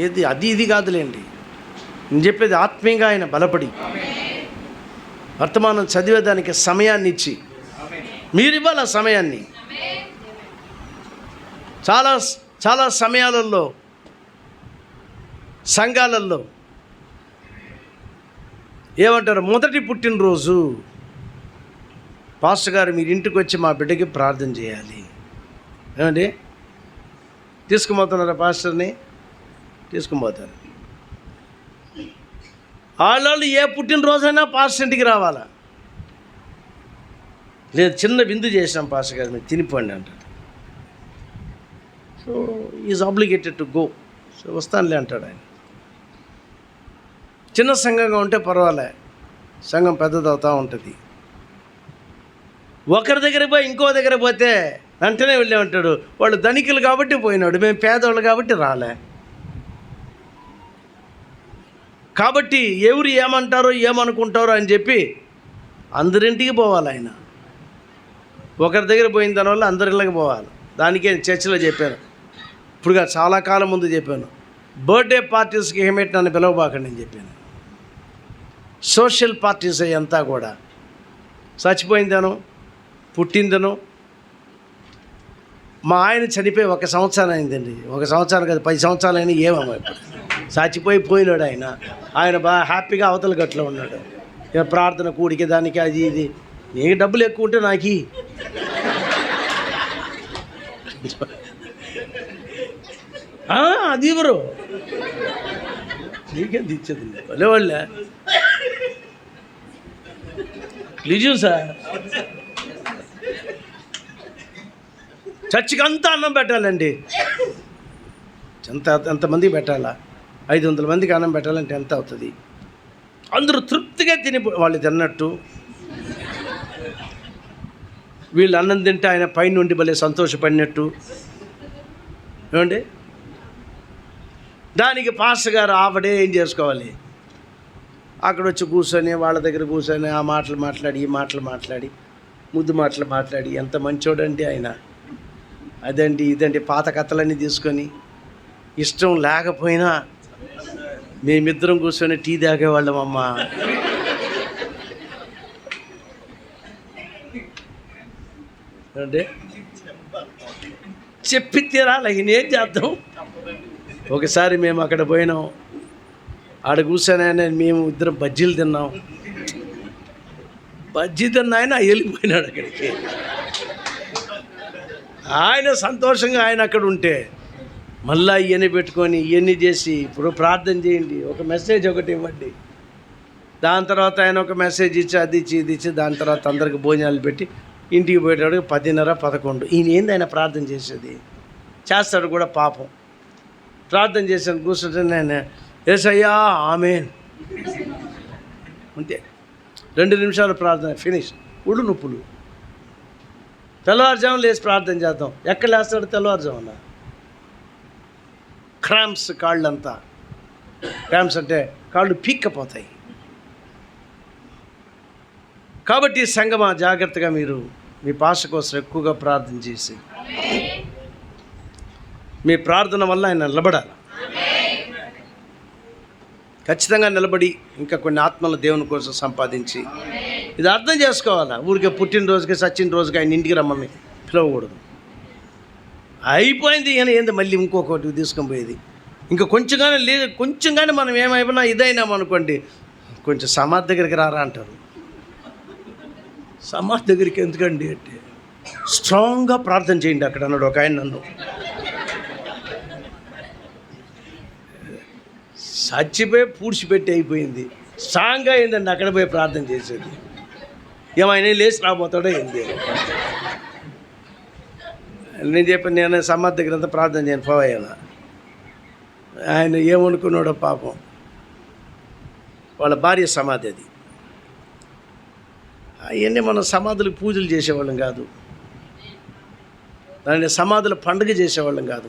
ఏది అది ఇది కాదులేండి, నేను చెప్పేది ఆత్మీయంగా ఆయన బలపడి వర్తమానం చదివేదానికి సమయాన్ని ఇచ్చి మీరు ఇవ్వాలి ఆ సమయాన్ని. చాలా చాలా సమయాలలో సంఘాలలో ఏమంటారు, మొదటి పుట్టినరోజు పాస్టర్ గారు మీరు ఇంటికి వచ్చి మా బిడ్డకి ప్రార్థన చేయాలి. ఏమండి తీసుకుపోతున్నారా పాస్టర్ని? తీసుకుపోతారు. వాళ్ళు ఏ పుట్టినరోజైనా పాస్టర్ ఇంటికి రావాలా? లేదు, చిన్న విందు చేసినాం పాస్టర్ గారు మీరు తినిపోండి అంటాడు. So is obligated to go. So వస్తానులే అంటాడు ఆయన. చిన్న సంఘంగా ఉంటే పర్వాలే, సంఘం పెద్దదవుతూ ఉంటుంది. ఒకరి దగ్గర పోయి ఇంకో దగ్గర పోతే వెంటనే వెళ్ళే ఉంటాడు, వాళ్ళు ధనికులు కాబట్టి పోయినాడు, మేము పేదవాళ్ళు కాబట్టి రాలే. కాబట్టి ఎవరు ఏమంటారో ఏమనుకుంటారో అని చెప్పి అందరింటికి పోవాలి ఆయన. ఒకరి దగ్గర పోయిన దానివల్ల అందరిళ్ళకి పోవాలి. దానికే చర్చిలో చెప్పాను, ఇప్పుడుగా చాలా కాలం ముందు చెప్పాను, బర్త్డే పార్టీస్కి ఏమేటి నన్ను పిలవబాకండి అని చెప్పాను. సోషల్ పార్టీస్ అంతా కూడా చచ్చిపోయిందను పుట్టిందను. మా ఆయన చనిపోయి 1 సంవత్సరం అయిందండి. 1 సంవత్సరం కదా 10 సంవత్సరాలు అయినా ఏమమ్మా ఇప్పుడు చచ్చిపోయినాడు ఆయన. ఆయన బాగా హ్యాపీగా అవతల గట్లో ఉన్నాడు. ఇక ప్రార్థన కూడికి దానికి అది ఇది. నీకు డబ్బులు ఎక్కువ ఉంటే నాకు అది ఇవ్వరు, నీకేం తెచ్చేది వాళ్ళే వాళ్ళే నిజం సార్. చర్చికి అంతా అన్నం పెట్టాలండి. ఎంతమందికి పెట్టాలా? 500 మందికి అన్నం పెట్టాలంటే ఎంత అవుతుంది? అందరూ తృప్తిగా వాళ్ళు తిన్నట్టు వీళ్ళు అన్నం తింటే ఆయన పైనుండి భలే సంతోషపడినట్టు. ఏమండి దానికి పాస్టర్ గారు ఆవిడే ఏం చేసుకోవాలి? అక్కడ వచ్చి కూర్చొని వాళ్ళ దగ్గర కూర్చొని ఆ మాటలు మాట్లాడి ఈ మాటలు మాట్లాడి ముద్దు మాటలు మాట్లాడి ఎంత మంచోడండి ఆయన. అదండి ఇదండి పాత కథలన్నీ తీసుకొని ఇష్టం లేకపోయినా మేమిద్దరం కూర్చొని టీ తాగేవాళ్ళం అమ్మ. అంటే చెప్పి తీరాలి, నేం చేద్దాం. ఒకసారి మేము అక్కడ పోయినాం, ఆడ కూర్చొని మేము ఇద్దరం బజ్జీలు తిన్నాం. బజ్జీ తిన్న ఆయన వెళ్ళిపోయినాడు అక్కడికి. ఆయన సంతోషంగా ఆయన అక్కడ ఉంటే మళ్ళీ ఇవన్నీ పెట్టుకొని ఇవన్నీ చేసి ఇప్పుడు ప్రార్థన చేయండి, ఒక మెసేజ్ ఒకటి ఇవ్వండి. దాని తర్వాత ఆయన ఒక మెసేజ్ ఇచ్చి అది ఇచ్చి ఇది ఇచ్చి దాని తర్వాత అందరికి భోజనాలు పెట్టి ఇంటికి పోయేటప్పుడు 10:30, 11. ఈయన ఏంది ఆయన ప్రార్థన చేసేది? చేస్తాడు కూడా పాపం. ప్రార్థన చేశాను కూర్చుంటే నేను యేసయ్యా ఆమేన్ అంతే. 2 నిమిషాలు ప్రార్థన ఫినిష్. ఉడు నొప్పులు. తెల్లవారుజామున లేచి ప్రార్థన చేద్దాం. ఎక్కడ లేస్తాడు తెల్లవారుజామున? క్రాంప్స్, కాళ్ళంతా క్రాంప్స్ అంటే కాళ్ళు పీక్కపోతాయి. కాబట్టి సంగమా జాగ్రత్తగా మీరు మీ పాష కోసం ఎక్కువగా ప్రార్థన చేసి మీ ప్రార్థన వల్ల ఆయన నిలబడాలి. ఖచ్చితంగా నిలబడి ఇంకా కొన్ని ఆత్మల దేవుని కోసం సంపాదించి ఇది అర్థం చేసుకోవాలా. ఊరికే పుట్టినరోజుకి సచ్చిన రోజుకి ఆయన ఇంటికి రమ్మని పిలవకూడదు. అయిపోయింది అని ఏంది మళ్ళీ ఇంకొకటి తీసుకొని పోయేది. ఇంకా కొంచెంగానే లేదు, కొంచెంగానే మనం ఏమైపోయినా ఇదైనామనుకోండి, కొంచెం సమాధి దగ్గరికి రారా అంటారు. సమాధి దగ్గరికి ఎందుకండి అంటే స్ట్రాంగ్గా ప్రార్థన చేయండి అక్కడ అన్నాడు ఒక ఆయన నన్ను. చచ్చిపోయి పూడ్చిపెట్టి అయిపోయింది, స్ట్రాంగ్గా అయిందండి అక్కడ పోయి ప్రార్థన చేసేది. ఏమైనా లేచి రాబోతాడో ఏంది నేను చెప్పాను. నేను సమాధి దగ్గర అంతా ప్రార్థన చేయను పోయాను. ఆయన ఏమనుకున్నాడో పాపం, వాళ్ళ భార్య సమాధి అది. అవన్నీ మనం సమాధులకు పూజలు చేసేవాళ్ళం కాదు, దాన్ని సమాధుల పండుగ చేసేవాళ్ళం కాదు.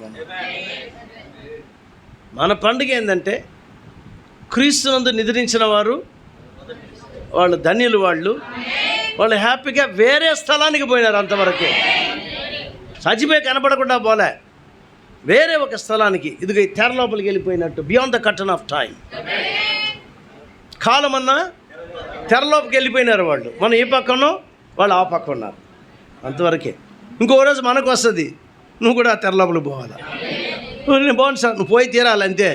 మన పండుగ ఏంటంటే క్రీస్తునందు నిద్రించిన వారు వాళ్ళు ధన్యులు, వాళ్ళు హ్యాపీగా వేరే స్థలానికి పోయినారు. అంతవరకే చచ్చిపోయి కనపడకుండా పోలే, వేరే ఒక స్థలానికి, ఇదిగో ఈ తెర లోపలికి వెళ్ళిపోయినట్టు, beyond the curtain of time. కాలమన్నా తెరలోపలికి వెళ్ళిపోయినారు వాళ్ళు. మనం ఈ పక్కనో వాళ్ళు ఆ పక్క ఉన్నారు, అంతవరకే. ఇంకో రోజు మనకు వస్తుంది, నువ్వు కూడా ఆ తెరలోపలికి పోవాలా. నేను పోను సార్, నువ్వు పోయి తీరాలి అంతే.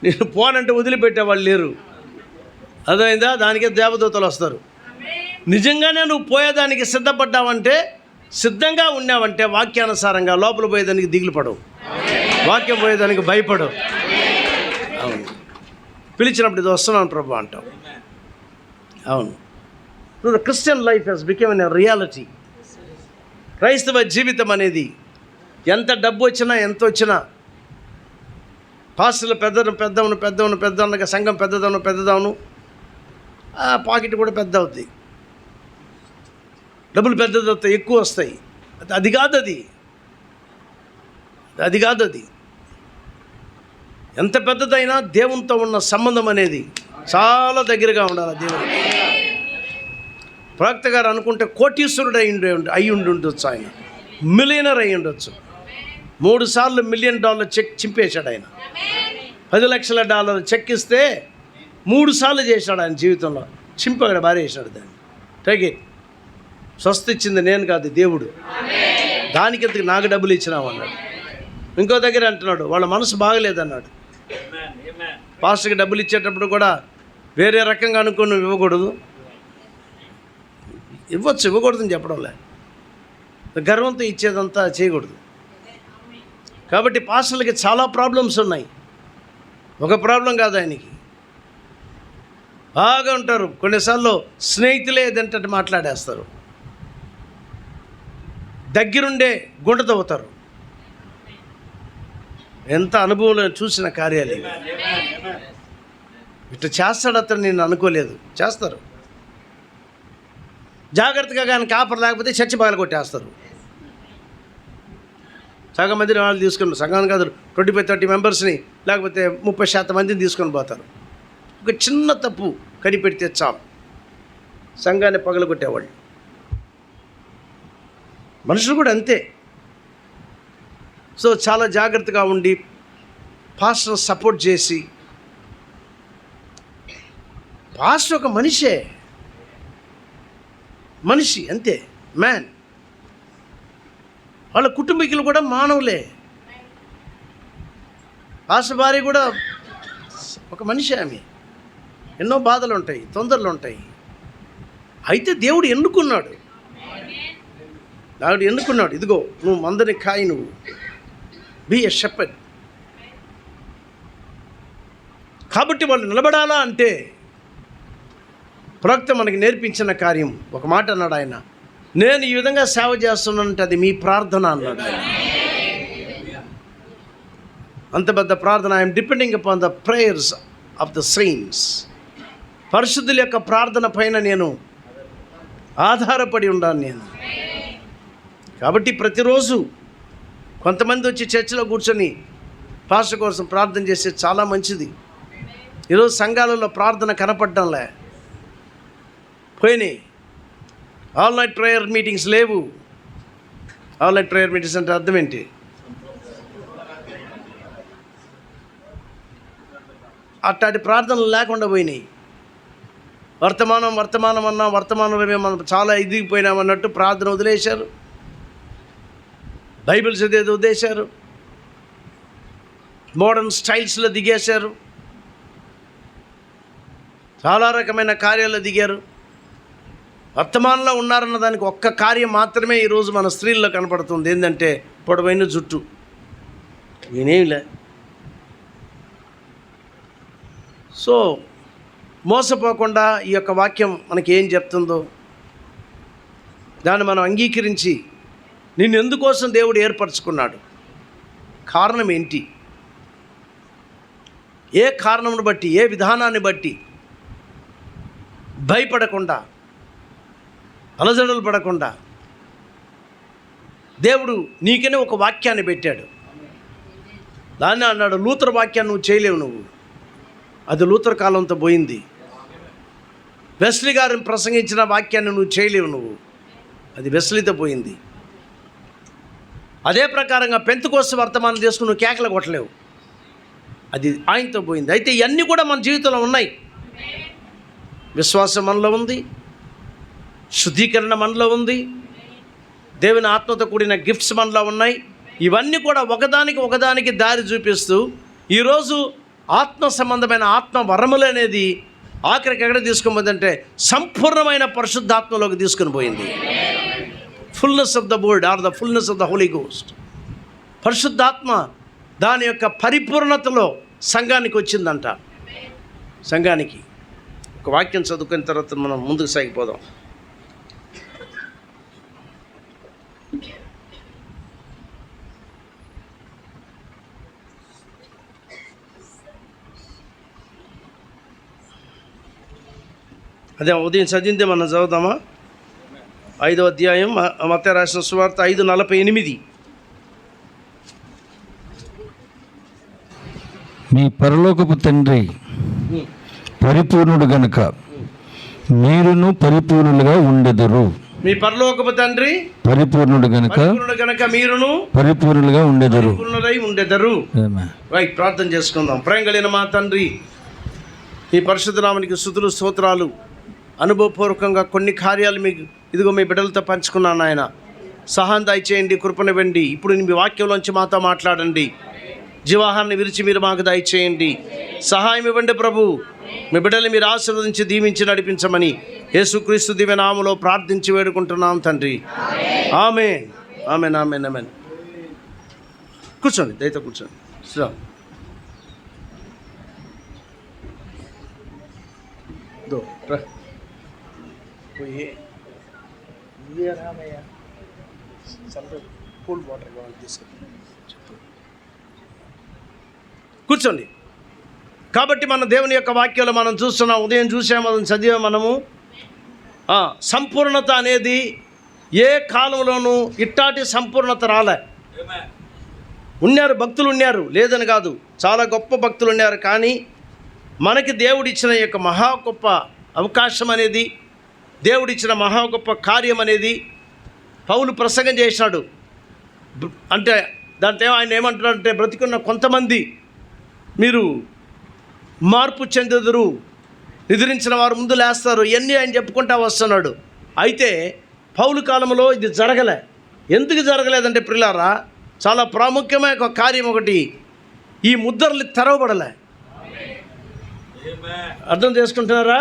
నేను పోనంటే వదిలిపెట్టే వాళ్ళు లేరు, అర్థమైందా? దానికే దేవదూతలు వస్తారు. నిజంగానే నువ్వు పోయేదానికి సిద్ధపడ్డావంటే, సిద్ధంగా ఉన్నావంటే, వాక్యానుసారంగా లోపల పోయేదానికి దిగులు పడవు, వాక్యం పోయేదానికి భయపడవు. అవును, పిలిచినప్పుడు ఇది వస్తున్నాను ప్రభు అంటావు. అవును, the Christian life has become a reality. క్రైస్తవ జీవితం అనేది ఎంత డబ్బు వచ్చినా ఎంత వచ్చినా, పాస్టర్లు పెద్దవను సంఘం పెద్దదవను, ఆ పాకెట్ కూడా పెద్ద అవుద్ది, డబ్బులు పెద్దది ఎక్కువ వస్తాయి. అది కాదు అది. ఎంత పెద్దదైనా దేవునితో ఉన్న సంబంధం అనేది చాలా దగ్గరగా ఉండాలి దేవునికి. ప్రవక్త గారు అనుకుంటే కోటీశ్వరుడు అయి ఉండొచ్చు, ఆయన మిలియనర్ అయి ఉండొచ్చు. 3 సార్లు $1 మిలియన్ చెక్ చింపేశాడు ఆయన. $10 లక్షల చెక్ ఇస్తే 3 సార్లు చేశాడు ఆయన జీవితంలో. చింపగడ బారేసాడు దాన్ని. టేక్ స్వస్థ ఇచ్చింది నేను కాదు, దేవుడు. దానికి ఎందుకు నాకు డబ్బులు ఇచ్చినావు అన్నాడు. ఇంకో దగ్గర అంటున్నాడు, వాళ్ళ మనసు బాగలేదన్నాడు. పాస్టర్కి డబ్బులు ఇచ్చేటప్పుడు కూడా వేరే రకంగా అనుకుని నువ్వు ఇవ్వకూడదు. ఇవ్వకూడదని చెప్పడంలే, గర్వంతో ఇచ్చేదంతా చేయకూడదు. కాబట్టి పాస్టర్లకి చాలా ప్రాబ్లమ్స్ ఉన్నాయి. ఒక ప్రాబ్లం కాదు ఆయనకి, బాగా ఉంటారు. కొన్నిసార్లు స్నేహితులే ఏదంటే మాట్లాడేస్తారు, దగ్గరుండే గుంట తవ్వుతారు. ఎంత అనుభవంలో చూసిన కార్యాలు ఇవి. ఇట్లా చేస్తాడు అతను, నేను అనుకోలేదు, చేస్తారు. జాగ్రత్తగా కానీ కాపర్ లేకపోతే చర్చి పగల కొట్టేస్తారు. సగం మందిని వాళ్ళు తీసుకొని, సగం కాదు 25-30 మెంబర్స్ని, లేకపోతే 30% మందిని తీసుకొని పోతారు. ఒక చిన్న తప్పు కనిపెడితే చాలు, సంఘాన్ని పగలగొట్టేవాళ్ళు. మనుషులు కూడా అంతే. సో చాలా జాగ్రత్తగా ఉండి పాస్టర్ సపోర్ట్ చేసి, పాస్టర్ ఒక మనిషి అంతే, మ్యాన్. వాళ్ళ కుటుంబీకులు కూడా మానవులే. పాస్టర్ భార్య కూడా ఒక మనిషి, ఆమె ఎన్నో బాధలు ఉంటాయి, తొందరలు ఉంటాయి. అయితే దేవుడు ఎన్నుకున్నాడు, ఇదిగో నువ్వు మందని కాయి, నువ్వు బీ ఎ షెపర్డ్. కాబట్టి వాళ్ళు నిలబడాలా అంటే ప్రవక్త మనకి నేర్పించిన కార్యం. ఒక మాట అన్నాడు ఆయన, నేను ఈ విధంగా సేవ చేస్తున్నానంటే అది మీ ప్రార్థన అన్నాడు ఆయన. అంత పెద్ద ప్రార్థన. I'm depending upon the prayers of the saints. పరిశుద్ధుల యొక్క ప్రార్థన పైన నేను ఆధారపడి ఉన్నాను నేను. కాబట్టి ప్రతిరోజు కొంతమంది వచ్చి చర్చిలో కూర్చొని పాస్టర్ కోసం ప్రార్థన చేస్తే చాలా మంచిది. ఈరోజు సంఘాలలో ప్రార్థన కనపడడంలే, పోయినాయి. ఆల్ నైట్ ప్రేయర్ మీటింగ్స్ లేవు. ఆల్ నైట్ ప్రేయర్ మీటింగ్స్ అంటే అర్థం ఏంటి? అట్లాంటి ప్రార్థనలు లేకుండా పోయినాయి. వర్తమానంలో మనం చాలా ఎదిగిపోయినామన్నట్టు ప్రార్థన వదిలేశారు, బైబిల్ చదివేది వదిలేశారు, మోడర్న్ స్టైల్స్లో దిగేశారు, చాలా రకమైన కార్యాల్లో దిగారు. వర్తమానంలో ఉన్నారన్న దానికి ఒక్క కార్యం మాత్రమే ఈరోజు మన స్త్రీల్లో కనపడుతుంది. ఏంటంటే పొడవైన జుట్టు. నేనేమిలే. సో మోసపోకుండా ఈ యొక్క వాక్యం మనకి ఏం చెప్తుందో దాన్ని మనం అంగీకరించి, నిన్ను ఎందుకోసం దేవుడు ఏర్పరచుకున్నాడు, కారణం ఏంటి, ఏ కారణమును బట్టి, ఏ విధానాన్ని బట్టి భయపడకుండా, అలజడులు పడకుండా దేవుడు నీకనే ఒక వాక్యాన్ని పెట్టాడు. దాన్ని అన్నాడు, లూథర్ వాక్యాన్ని నువ్వు చేయలేవు, నువ్వు అది లూథర్ కాలంతో పోయింది. వెస్లీ గారిని ప్రసంగించిన వాక్యాన్ని నువ్వు చేయలేవు, నువ్వు అది వెస్లీతో పోయింది. అదే ప్రకారంగా పెంతెకోస్తు వర్తమానం చేసుకుని నువ్వు కేకలు కొట్టలేవు, అది ఆయనతో పోయింది. అయితే ఇవన్నీ కూడా మన జీవితంలో ఉన్నాయి. విశ్వాసం మనలో ఉంది, శుద్ధీకరణ మనలో ఉంది, దేవుని ఆత్మతో కూడిన గిఫ్ట్స్ మనలో ఉన్నాయి. ఇవన్నీ కూడా ఒకదానికి దారి చూపిస్తూ ఈరోజు ఆత్మ సంబంధమైన ఆత్మ వరములు అనేది ఆఖరికి ఎక్కడ తీసుకొని పోయిందంటే సంపూర్ణమైన పరిశుద్ధాత్మలోకి తీసుకుని పోయింది. Fullness of the word or the fullness of the Holy Ghost. పరిశుద్ధాత్మ దాని యొక్క పరిపూర్ణతలో సంఘానికి వచ్చిందంట. సంఘానికి ఒక వాక్యం చదువుకున్న తర్వాత మనం ముందుకు సాగిపోదాం. అదే ఉదయం చదివిందే మనం చదువుదామా? 5వ అధ్యాయం మత్తయి రాసిన సువార్త 5:48. మీ పరలోకపు తండ్రి పరిపూర్ణుడు గనుక మీరును పరిపూర్ణులుగా ఉండెదరు. మీ పరలోకపు తండ్రి పరిపూర్ణుడు గనుక మీరును పరిపూర్ణులుగా ఉండెదరు. రైట్, ప్రార్థన చేసుకుందాం. ప్రేమ కలిగిన మా తండ్రి, మీ పరిశుద్ధ నామమునకు స్తుతులు స్తోత్రాలు. అనుభవపూర్వకంగా కొన్ని కార్యాలు మీకు ఇదిగో మీ బిడ్డలతో పంచుకున్నాను ఆయన. సహాయం దయచేయండి, కృపనివ్వండి. ఇప్పుడు మీ వాక్యంలోంచి మాతో మాట్లాడండి. జీవాహాన్ని విరిచి మీరు మాకు దయచేయండి. సహాయం ఇవ్వండి ప్రభు. మీ బిడ్డలు మీరు ఆశీర్వదించి దీవించి నడిపించమని యేసుక్రీస్తు దివ్య నామములో ప్రార్థించి వేడుకుంటున్నాం తండ్రి. ఆమేన్, ఆమేన్, ఆమేన్, ఆమేన్. కూర్చోండి, దయతో కూర్చోండి. పోయి కూల్ వాటర్ తీసుకొని కూర్చోండి. కాబట్టి మన దేవుని యొక్క వాక్యాలు మనం చూస్తున్నాం. ఉదయం చూసాము, మనం చదివాము. మనము సంపూర్ణత అనేది ఏ కాలంలోనూ ఇట్టాటి సంపూర్ణత రాలే. ఉన్నారు, భక్తులు ఉన్నారు, లేదని కాదు, చాలా గొప్ప భక్తులు ఉన్నారు. కానీ మనకి దేవుడిచ్చిన యొక్క మహా గొప్ప అవకాశం అనేది, దేవుడిచ్చిన మహా గొప్ప కార్యం అనేది పౌలు ప్రసంగం చేశాడు. అంటే దాంట్లో ఆయన ఏమంటున్నాడంటే, బ్రతికున్న కొంతమంది మీరు మార్పు చెందుదురు, నిద్రించిన వారు ముందు లేస్తారు, ఇవన్నీ ఆయన చెప్పుకుంటా వస్తున్నాడు. అయితే పౌలు కాలంలో ఇది జరగలే. ఎందుకు జరగలేదంటే ప్రియులారా, చాలా ప్రాముఖ్యమైన ఒక కార్యం ఒకటి, ఈ ముద్రలు తెరవబడలే. అర్థం చేసుకుంటున్నారా?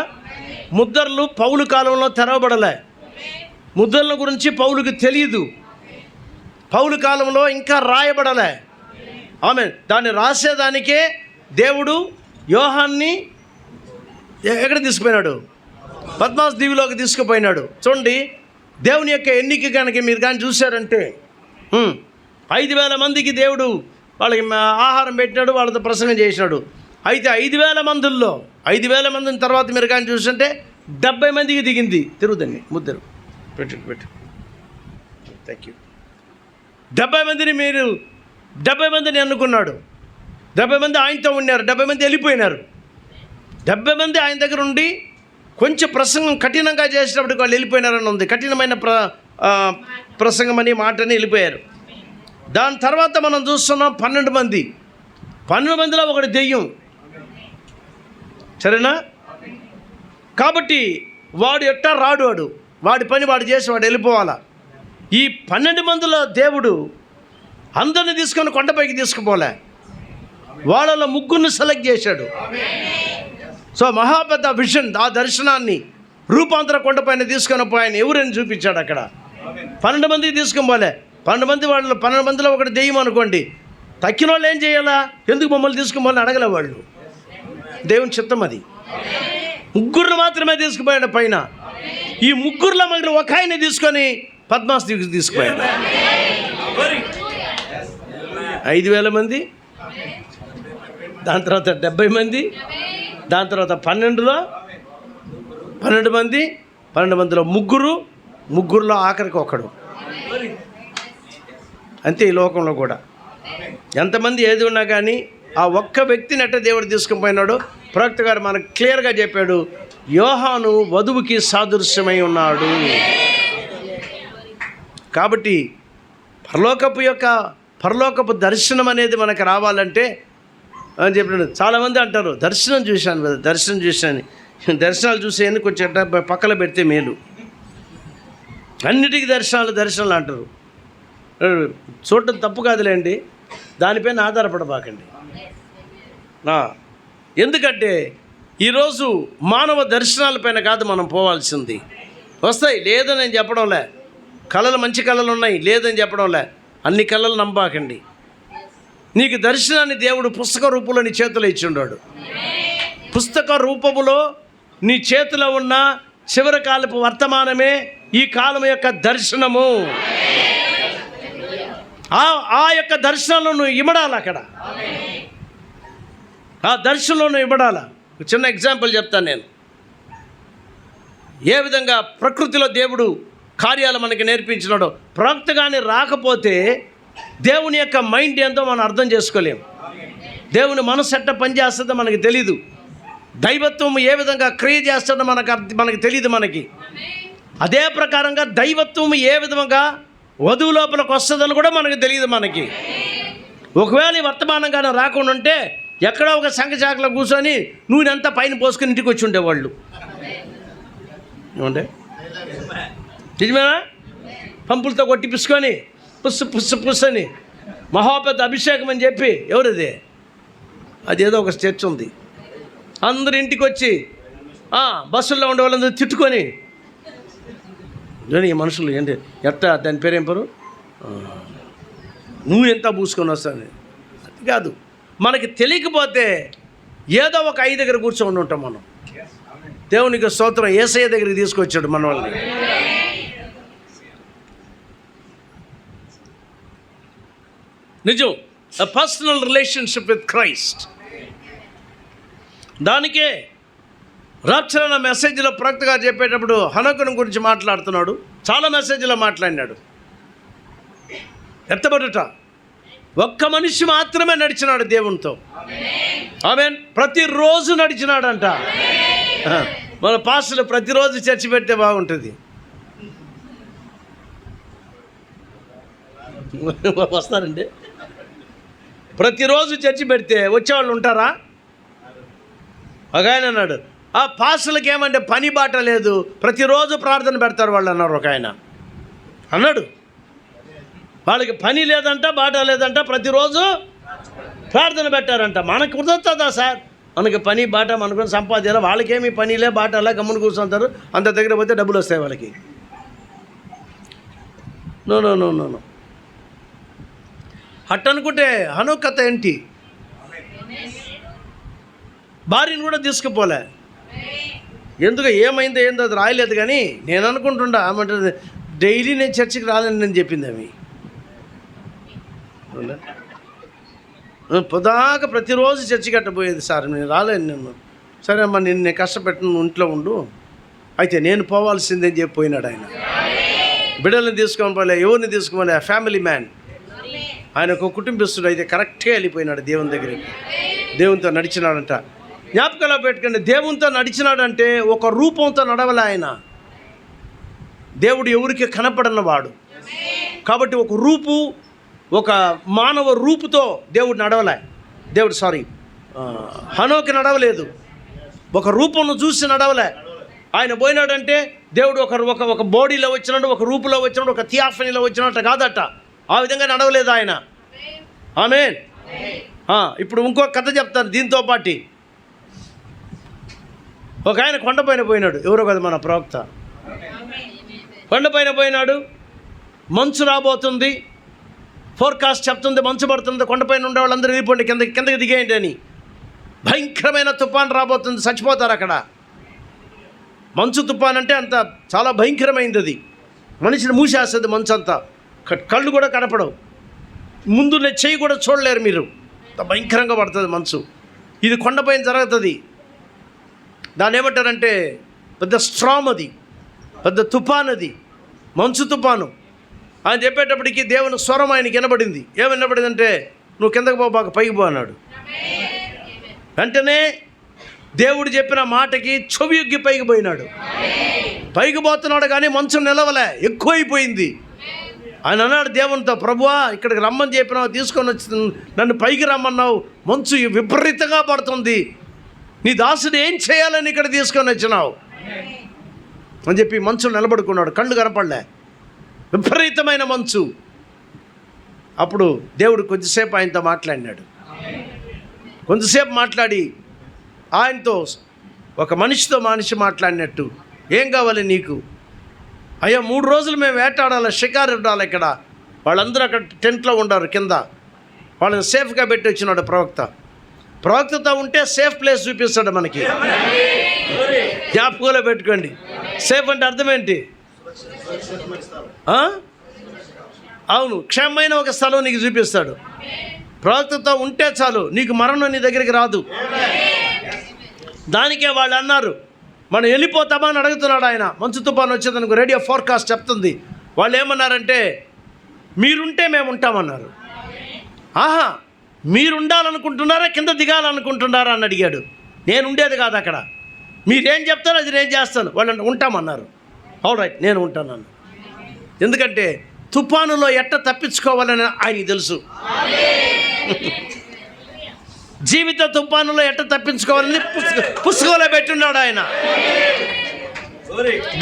ముద్రలు పౌలు కాలంలో తెరవబడలే. ముద్రల గురించి పౌలుకి తెలియదు. పౌలు కాలంలో ఇంకా రాయబడలే. ఆమె దాన్ని రాసేదానికే దేవుడు యోహాన్ని ఎక్కడ తీసుకుపోయినాడు? పద్మాస్ దీవిలోకి తీసుకుపోయినాడు. చూడండి, దేవుని యొక్క ఎన్నిక కనుక మీరు కానీ చూశారంటే 5,000 మందికి దేవుడు వాళ్ళకి ఆహారం పెట్టినాడు, వాళ్ళతో ప్రసంగం చేసినాడు. అయితే 5,000 మందుల్లో 5,000 మందిని తర్వాత మీరు కానీ చూస్తుంటే 70 మందికి దిగింది. తిరుగుదండి ముద్దరు పెట్టు. Thank you. 70 మందిని మీరు 70 మందిని ఎన్నుకున్నాడు. 70 మంది ఆయనతో ఉన్నారు, 70 మంది వెళ్ళిపోయినారు. 70 మంది ఆయన దగ్గర ఉండి కొంచెం ప్రసంగం కఠినంగా చేసేటప్పటికి వాళ్ళు వెళ్ళిపోయినారని ఉంది. కఠినమైన ప్రసంగం అని మాటని వెళ్ళిపోయారు. దాని తర్వాత మనం చూస్తున్నాం 12 మంది. 12 మందిలో ఒకటి దెయ్యం. సరేనా? కాబట్టి వాడు ఎట్టా రాడు, వాడి పని వాడు చేసి వాడు వెళ్ళిపోవాలా. ఈ 12 మందిలో దేవుడు అందరిని తీసుకొని కొండపైకి తీసుకుపోలే, వాళ్ళలో 3 సెలెక్ట్ చేశాడు. సో మహాపెద్ద విజన్, ఆ దర్శనాన్ని రూపాంతర కొండపైన తీసుకొని పోయాను. ఎవరని చూపించాడు అక్కడ. 12 మందికి తీసుకొని పోలే. 12 మంది వాళ్ళు 12 మందిలో ఒకటి దెయ్యం అనుకోండి. తక్కిన వాళ్ళు ఏం చేయాలా? ఎందుకు మమ్మల్ని తీసుకుని పోవాలని అడగలే వాళ్ళు. దేవుని చిత్తం అది. 3 మాత్రమే తీసుకుపోయాడు పైన. ఈ 3లో మళ్ళీ ఒక ఆయన తీసుకొని పద్మాస్ తీసుకుపోయాడు. 5,000 మంది, దాని తర్వాత 70 మంది, దాని తర్వాత 12లో 12 మంది, 12 మందిలో 3లో ఆఖరికి ఒకడు. అంతే ఈ లోకంలో కూడా. ఎంతమంది ఏది ఉన్నా కానీ ఆ ఒక్క వ్యక్తిని అట్ట దేవుడు తీసుకుని పోయినాడు. ప్రవక్త గారు మనకు క్లియర్గా చెప్పాడు, యోహాను వధువుకి సాదృశ్యమై ఉన్నాడు. కాబట్టి పరలోకపు దర్శనం అనేది మనకు రావాలంటే అని చెప్పినాడు. చాలామంది అంటారు దర్శనం చూశాను కదా, దర్శనం చూశాను. దర్శనాలు చూసేయని కొంచెం పక్కన పెడితే మేలు. అన్నిటికీ దర్శనాలు అంటారు. చూడటం తప్పు కాదులేండి, దానిపైన ఆధారపడబాకండి. ఎందుకంటే ఈరోజు మానవ దర్శనాలపైన కాదు మనం పోవాల్సింది. వస్తాయి లేదని నేను చెప్పడంలే, కళలు మంచి కళలు ఉన్నాయి లేదని చెప్పడంలే, అన్ని కళలు నమ్మబాకండి. నీకు దర్శనాన్ని దేవుడు పుస్తక రూపంలో నీ చేతిలో ఇచ్చిండాడు. పుస్తక రూపములో నీ చేతిలో ఉన్న చివరి కాలపు వర్తమానమే ఈ కాలం యొక్క దర్శనము. ఆ యొక్క దర్శనంలో నువ్వు ఇమడాలి. అక్కడ ఆ దర్శనంలో నువ్వు ఇమడాల. చిన్న ఎగ్జాంపుల్ చెప్తాను నేను. ఏ విధంగా ప్రకృతిలో దేవుడు కార్యాలు మనకి నేర్పించినాడో, ప్రవక్త కానీ రాకపోతే దేవుని యొక్క మైండ్ ఏందో మనం అర్థం చేసుకోలేము. దేవుని మనసు ఎట్ట పనిచేస్తుందో మనకి తెలీదు. దైవత్వం ఏ విధంగా క్రియ చేస్తుందో మనకి తెలియదు. మనకి అదే ప్రకారంగా దైవత్వం ఏ విధంగా వధువు లోపలికి వస్తుందని కూడా మనకు తెలియదు. మనకి ఒకవేళ ఈ వర్తమానంగానే రాకుండా ఉంటే ఎక్కడో ఒక సంఘశాఖలో కూర్చొని నూనెంతా పైన పోసుకొని ఇంటికి వచ్చి ఉండేవాళ్ళు. ఏమంటే నిజమేనా? పంపులతో కొట్టిపించుకొని పుస్సు అని మహాపెద్ద అభిషేకం అని చెప్పి, ఎవరిది? అదేదో ఒక చర్చ్ ఉంది. అందరు ఇంటికి వచ్చి బస్సుల్లో ఉండే వాళ్ళందరూ తిట్టుకొని, ఈ మనుషులు ఏంటి ఎట్టా దాని పేరేం పేరు నువ్వు ఎంత పూసుకొని వస్తాను. అది కాదు, మనకి తెలియకపోతే ఏదో ఒక ఐదు దగ్గర కూర్చొని ఉంటాం మనం. దేవునికి స్తోత్రం. యేసయ్య దగ్గరికి తీసుకొచ్చాడు మన వాళ్ళని. నిజం, a personal relationship with Christ. దానికే రాప్చర్ అన్న మెసేజ్లో ప్రవక్తగా చెప్పేటప్పుడు హనోకుని గురించి మాట్లాడుతున్నాడు. చాలా మెసేజ్లో మాట్లాడినాడు. ఎత్తబడుట, ఒక్క మనిషి మాత్రమే నడిచినాడు దేవునితో. ఆమేన్. ప్రతిరోజు నడిచినాడంట. మన పాస్టర్లు ప్రతిరోజు చర్చి పెడితే బాగుంటుంది. వస్తారండి. ప్రతిరోజు చర్చి పెడితే వచ్చేవాళ్ళు ఉంటారా? ఒక ఆయన అన్నాడు, ఆ పాస్టర్లకి ఏమంటే పని బాట లేదు, ప్రతిరోజు ప్రార్థన పెడతారు వాళ్ళు అన్నారు. ఒక ఆయన అన్నాడు, వాళ్ళకి పని లేదంట, బాట లేదంట, ప్రతిరోజు ప్రార్థన పెట్టారంట. మనకు కుదురుతుందా సార్? మనకి పని బాట మనకు సంపాదించాలి, వాళ్ళకేమీ పనిలే బాటలా గమ్మును కూర్చుంటారు. అంత దగ్గర పోతే డబ్బులు వస్తాయి వాళ్ళకి. No no no no no అట్టనుకుంటే హనోక్ కథ ఏంటి? భార్యను కూడా తీసుకుపోలే. ఎందుకు ఏమైందో ఏందో అది రాయలేదు. కానీ నేను అనుకుంటుండా ఆమె డైలీ నేను చర్చికి రాలేను నేను చెప్పింది. అవి పొదాక ప్రతిరోజు చర్చి కట్టబోయేది. సార్ నేను రాలేను. నేను సరే అమ్మా నేను కష్టపెట్టిన ఇంట్లో ఉండు, అయితే నేను పోవాల్సిందని చెప్పి పోయినాడు ఆయన. బిడ్డల్ని తీసుకొని పోలే, ఎవరిని తీసుకోలే. ఫ్యామిలీ మ్యాన్ ఆయన, ఒక కుటుంబస్తుడు. అయితే కరెక్ట్గా వెళ్ళిపోయినాడు దేవుని దగ్గరికి. దేవునితో నడిచినాడంట. జ్ఞాపకంలో పెట్టుకోండి, దేవునితో నడిచినాడంటే ఒక రూపంతో నడవలే ఆయన. దేవుడు ఎవరికి కనపడన్నవాడు కాబట్టి ఒక మానవ రూపుతో దేవుడు నడవలే. హనోకి నడవలేదు. ఒక రూపంను చూసి నడవలే. ఆయన పోయినాడంటే దేవుడు ఒక బాడీలో వచ్చినాడు, ఒక రూపులో వచ్చినాడు, ఒక థియాఫనీలో వచ్చినట్టు కాదట. ఆ విధంగా నడవలేదు ఆయన. ఆమేన్. ఇప్పుడు ఇంకో కథ చెప్తాను దీంతో పాటు. ఒక ఆయన కొండపైన పోయినాడు. ఎవరో కదా మన ప్రవక్త. కొండపైన పోయినాడు. మంచు రాబోతుంది, ఫోర్కాస్ట్ చెప్తుంది, మంచు పడుతుంది. కొండపైన ఉండే వాళ్ళందరూ వెళ్ళిపోండి, కిందకి దిగేయండి అని. భయంకరమైన తుఫాన్ రాబోతుంది, చచ్చిపోతారు అక్కడ. మంచు తుఫాన్ అంటే అంత చాలా భయంకరమైంది. అది మనిషిని మూసేస్తుంది. మంచు అంతా, కళ్ళు కూడా కనపడవు, ముందు చెయ్యి కూడా చూడలేరు మీరు. అంత భయంకరంగా పడుతుంది మంచు. ఇది కొండపైన జరుగుతుంది. దాన్ని ఏమంటారంటే పెద్ద స్ట్రామ్, అది పెద్ద తుఫాన్, అది మంచు తుఫాను. ఆయన చెప్పేటప్పటికి దేవుని స్వరం ఆయనకి వినబడింది. ఏమి వినబడిందంటే, నువ్వు కిందకు బాగా పైకి పో అన్నాడు. వెంటనే దేవుడు చెప్పిన మాటకి చెవియొగ్గి పైకి పోయినాడు. పైకి పోతున్నాడు కానీ మంచు నిలవలే, ఎక్కువైపోయింది. ఆయన అన్నాడు దేవునితో, ప్రభువా ఇక్కడికి రమ్మని చెప్పినావు, తీసుకొని వచ్చి నన్ను పైకి రమ్మన్నావు, మంచు విపరీతంగా పడుతుంది, నీ దాసుడు ఏం చేయాలని ఇక్కడ తీసుకొని వచ్చినావు అని చెప్పి మంచులో నిలబడుకున్నాడు. కళ్ళు కనపడలే, విపరీతమైన మంచు. అప్పుడు దేవుడు కొద్దిసేపు ఆయనతో మాట్లాడినాడు. కొంతసేపు మాట్లాడి ఆయనతో ఒక మనిషితో మనిషి మాట్లాడినట్టు, ఏం కావాలి నీకు? అయ్యా 3 రోజులు మేము వేటాడాలి, షికారు ఉండాలి, ఇక్కడ వాళ్ళందరూ అక్కడ టెంట్లో ఉండారు కింద, వాళ్ళని సేఫ్గా పెట్టి వచ్చినాడు ప్రవక్త. ప్రవక్తతో ఉంటే సేఫ్ ప్లేస్ చూపిస్తాడు మనకి. జ్ఞాపకంలో పెట్టుకోండి. సేఫ్ అంటే అర్థం ఏంటి? అవును, క్షేమమైన ఒక స్థలం నీకు చూపిస్తాడు. ప్రవక్తతో ఉంటే చాలు, నీకు మరణం నీ దగ్గరికి రాదు. దానికే వాళ్ళు అన్నారు, మనం వెళ్ళిపోతామా అని అడుగుతున్నాడు ఆయన. మంచు తుఫాను వచ్చేదనుకో రేడియో ఫోర్కాస్ట్ చెప్తుంది. వాళ్ళు ఏమన్నారంటే, మీరుంటే మేము ఉంటామన్నారు. ఆహా, మీరు ఉండాలనుకుంటున్నారా కింద దిగాలనుకుంటున్నారా అని అడిగాడు. నేను ఉండేది కాదు అక్కడ, మీరేం చెప్తారో అది నేను చేస్తాను. వాళ్ళు ఉంటామన్నారు. ఆల్ రైట్, నేను ఉంటాను. ఎందుకంటే తుఫానులో ఎట్ట తప్పించుకోవాలని ఆయనకి తెలుసు. జీవిత తుఫానులో ఎట్ట తప్పించుకోవాలని పుస్తకంలో పెట్టున్నాడు ఆయన.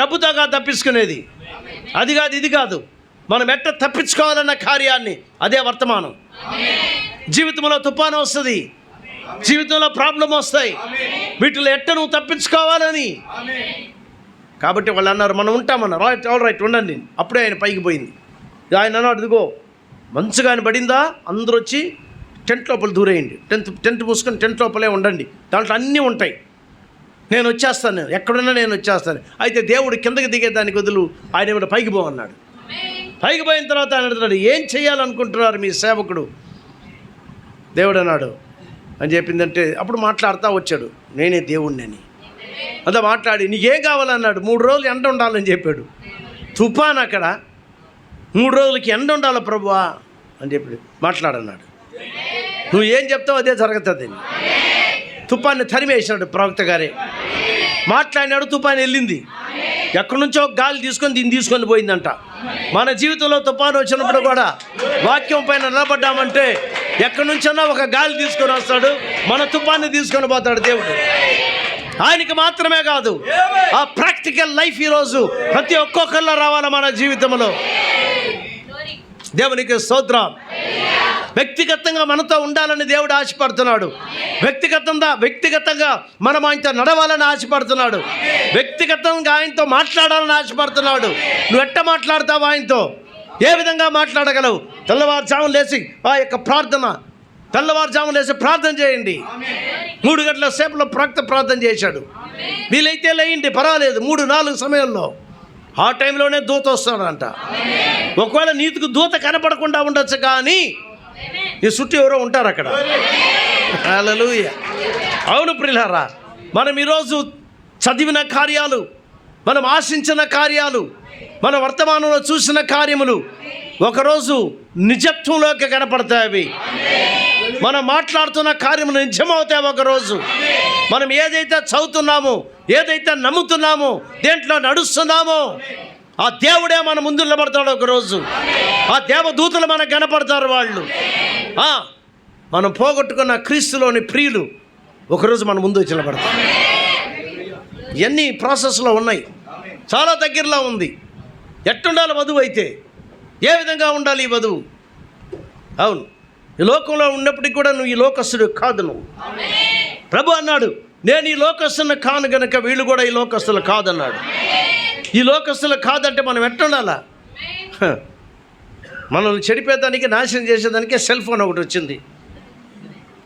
డబ్బుతో కాదు తప్పించుకునేది, అది కాదు ఇది కాదు. మనం ఎట్ట తప్పించుకోవాలన్న కార్యాన్ని, అదే వర్తమానం. జీవితంలో తుఫాను వస్తుంది, జీవితంలో ప్రాబ్లం వస్తాయి, వీటిలో ఎట్ట నువ్వు తప్పించుకోవాలని. కాబట్టి వాళ్ళు అన్నారు, మనం ఉంటామన్నారు. రైట్, ఆల్ రైట్, ఉండండి. అప్పుడే ఆయన పైకి పోయింది. ఆయన అన్నాడు, ఇదిగో మంచుగా ఆయన పడిందా, అందరూ వచ్చి టెంట్ లోపల దూరేయండి, టెంట్ మూసుకొని టెంట్ లోపలే ఉండండి, దాంట్లో అన్నీ ఉంటాయి, నేను వచ్చేస్తాను, ఎక్కడున్నా నేను వచ్చేస్తాను. అయితే దేవుడు కిందకి దిగేదానికి వదులు, ఆయన ఏమిటో పైకి పోవన్నాడు. పైకి పోయిన తర్వాత ఆయన అడుగుతున్నాడు, ఏం చేయాలనుకుంటున్నారు మీ సేవకుడు? దేవుడు అన్నాడు అని చెప్పిందంటే, అప్పుడు మాట్లాడుతూ వచ్చాడు, నేనే దేవుణ్ణి అని. అంతా మాట్లాడి, నీకేం కావాలన్నాడు. 3 రోజులు ఎండ ఉండాలని చెప్పాడు. తుఫాన్ అక్కడ, 3 రోజులకి ఎండ ఉండాలి ప్రభువా అని చెప్పి మాట్లాడన్నాడు. నువ్వు ఏం చెప్తావు అదే జరుగుతుంది. తుఫాన్ని తరిమేసినాడు ప్రవక్త గారే. మాట్లాడినాడు, తుఫాన్ వెళ్ళింది. ఎక్కడి నుంచో గాలి తీసుకొని దీన్ని తీసుకొని పోయిందంట. మన జీవితంలో తుఫాను వచ్చినప్పుడు కూడా వాక్యం పైన నిలబడ్డామంటే ఎక్కడి నుంచన్నా ఒక గాలి తీసుకొని వస్తాడు, మన తుఫాన్ని తీసుకొని పోతాడు దేవుడు. ఆయనకి మాత్రమే కాదు, ఆ ప్రాక్టికల్ లైఫ్ ఈరోజు ప్రతి ఒక్కొక్కరిలో రావాలి మన జీవితంలో. దేవునికి స్తోత్రం. వ్యక్తిగతంగా మనతో ఉండాలని దేవుడు ఆశపడుతున్నాడు. వ్యక్తిగతంగా మనం ఆయనతో నడవాలని ఆశపడుతున్నాడు. వ్యక్తిగతంగా ఆయనతో మాట్లాడాలని ఆశపడుతున్నాడు. నువ్వు ఎట్ట మాట్లాడతావు ఆయనతో? ఏ విధంగా మాట్లాడగలవు? తెల్లవారుజామున లేచి ఆ యొక్క తెల్లవారుజామున లేచి ప్రార్థన చేయండి. 3 గంటల సేపులో ప్రార్థన చేశాడు. వీలైతే లేయండి, పర్వాలేదు. 3-4 సమయంలో ఆ టైంలోనే దూత వస్తాడంట. ఒకవేళ నీతికి దూత కనపడకుండా ఉండొచ్చు, కానీ ఈ చుట్టూ ఎవరో ఉంటారు అక్కడ. హల్లెలూయా. అవును ప్రియులారా, మనం ఈరోజు చదివిన కార్యాలు, మనం ఆశించిన కార్యాలు, మన వర్తమానంలో చూసిన కార్యములు ఒకరోజు నిజత్వంలోకి కనపడతాయి. అవి మనం మాట్లాడుతున్న కార్యములు నిజమవుతాయి ఒకరోజు. మనం ఏదైతే చదువుతున్నామో, ఏదైతే నమ్ముతున్నామో, దేంట్లో నడుస్తున్నామో, ఆ దేవుడే మన ముందు నిలబడతాడు ఒకరోజు. ఆ దేవదూతలు మనకు కనపడతారు. వాళ్ళు మనం పోగొట్టుకున్న క్రీస్తులోని ప్రియులు ఒకరోజు మన ముందు వచ్చి నిలబడతారు. ఇవన్నీ ప్రాసెస్లో ఉన్నాయి. చాలా దగ్గరలో ఉంది. ఎట్టుండాలి వధువు? అయితే ఏ విధంగా ఉండాలి ఈ వధువు? అవును, ఈ లోకంలో ఉన్నప్పటికీ కూడా నువ్వు ఈ లోకస్తుడు కాదు. నువ్వు ప్రభు అన్నాడు, నేను ఈ లోకస్తుని కాను గనుక వీళ్ళు కూడా ఈ లోకస్తులు కాదన్నాడు. ఈ లోకస్తులు కాదంటే మనం ఎట్టుండాలా? మనల్ని చెడిపేదానికి, నాశనం చేసేదానికి సెల్ ఫోన్ ఒకటి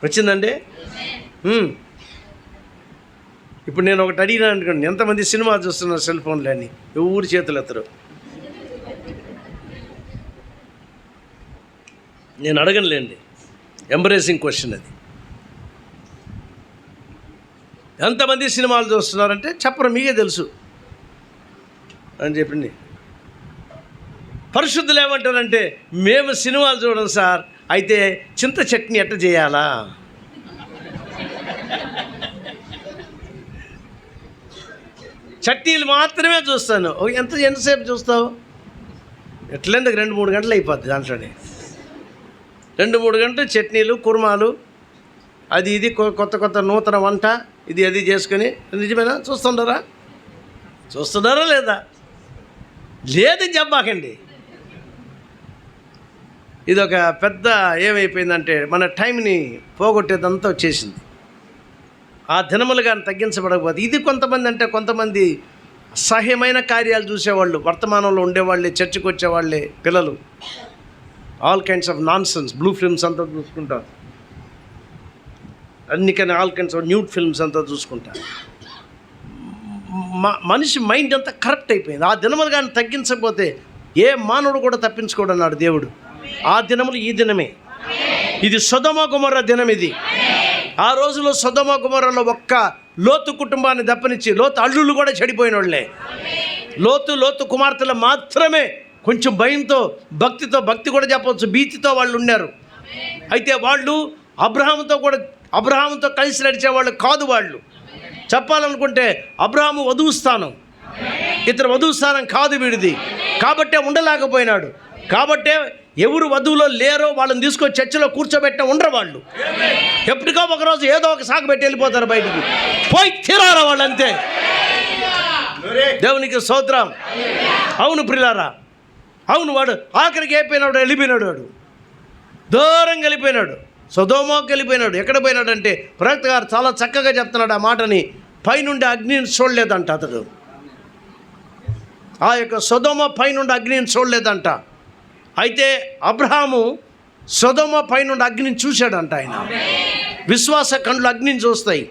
వచ్చిందండి. ఇప్పుడు నేను ఒకటి అడిగినా అనుకోండి, ఎంతమంది సినిమా చూస్తున్నారు సెల్ ఫోన్లు అని? ఊరి చేతులు ఎత్తరు. నేను అడగనులేండి, ఎంబ్రేసింగ్ క్వశ్చన్ అది. ఎంతమంది సినిమాలు చూస్తున్నారంటే చెప్పరు, మీకే తెలుసు అని చెప్పింది. పరిశుద్ధులు ఏమంటారంటే, మేము సినిమాలు చూడం సార్, అయితే చింత చట్నీ ఎట్ట చేయాలా? చట్నీలు మాత్రమే చూస్తాను. ఎంతసేపు చూస్తావు? ఎట్లెందుకు 2-3 గంటలు అయిపోద్ది దాంట్లోనే. 2-3 గంటలు చట్నీలు, కుర్మాలు, అది ఇది కొత్త నూతన వంట ఇది అది చేసుకొని. నిజమేనా? చూస్తున్నారా లేదా? లేదని చెప్పాకండి. ఇది ఒక పెద్ద ఏమైపోయిందంటే మన టైంని పోగొట్టేదంతా వచ్చేసింది. ఆ దినములు కానీ తగ్గించబడకపోతే ఇది కొంతమంది అసహ్యమైన కార్యాలు చూసేవాళ్ళు, వర్తమానంలో ఉండేవాళ్ళే, చర్చికి వచ్చేవాళ్ళే పిల్లలు, all kinds of nonsense, blue films అంతా చూసుకుంటారు, అన్నికని all kinds of nude films అంతా చూసుకుంటారు. మనిషి మైండ్ అంతా కరప్ట్ అయిపోయింది. ఆ దినములు కానీ తగ్గించకపోతే ఏ మానవుడు కూడా తప్పించుకోడు అన్నాడు దేవుడు. ఆ దినములు ఈ దినమే. ఇది సొదొమ గొమొర్ర దినం. ఇది ఆ రోజులో సొదొమ గొమొర్రలో ఒక్క లోతు కుటుంబాన్ని దప్పనిచ్చి, లోతు అల్లుళ్ళు కూడా చెడిపోయిన వాళ్ళే. లోతు కుమార్తెలు మాత్రమే కొంచెం భయంతో, భక్తి కూడా చెప్పవచ్చు, భీతితో వాళ్ళు ఉన్నారు. అయితే వాళ్ళు అబ్రహాముతో కలిసి నడిచేవాళ్ళు కాదు. వాళ్ళు చెప్పాలనుకుంటే అబ్రహాము వధువు స్థానం, ఇతర వధువు స్థానం కాదు వీడిది. కాబట్టే ఉండలేకపోయినాడు. కాబట్టే ఎవరు వధువులో లేరో వాళ్ళని తీసుకొని చర్చలో కూర్చోబెట్టిన ఉండరు వాళ్ళు. ఎప్పటికో ఒకరోజు ఏదో ఒక సాకు పెట్టి వెళ్ళిపోతారు బయటికి, పోయి తీరారా వాళ్ళు అంతే. దేవునికి స్తోత్రం. అవును ప్రియులారా, అవును. వాడు ఆఖరికి వెళ్ళిపోయినాడు. వాడు దూరంగా వెళ్ళిపోయినాడు, సొదొమకి వెళ్ళిపోయినాడు. ఎక్కడ పోయినాడంటే ప్రవక్త గారు చాలా చక్కగా చెప్తున్నాడు ఆ మాటని. పైనుండి అగ్నిని చూడలేదంట అతడు. ఆ యొక్క సొదొమ పైనుండి అగ్నిని చూడలేదంట. అయితే అబ్రహాము సొదొమ పైనుండి అగ్నిని చూశాడంట. ఆయన విశ్వాస కండ్లు అగ్నిని చూస్తాయి.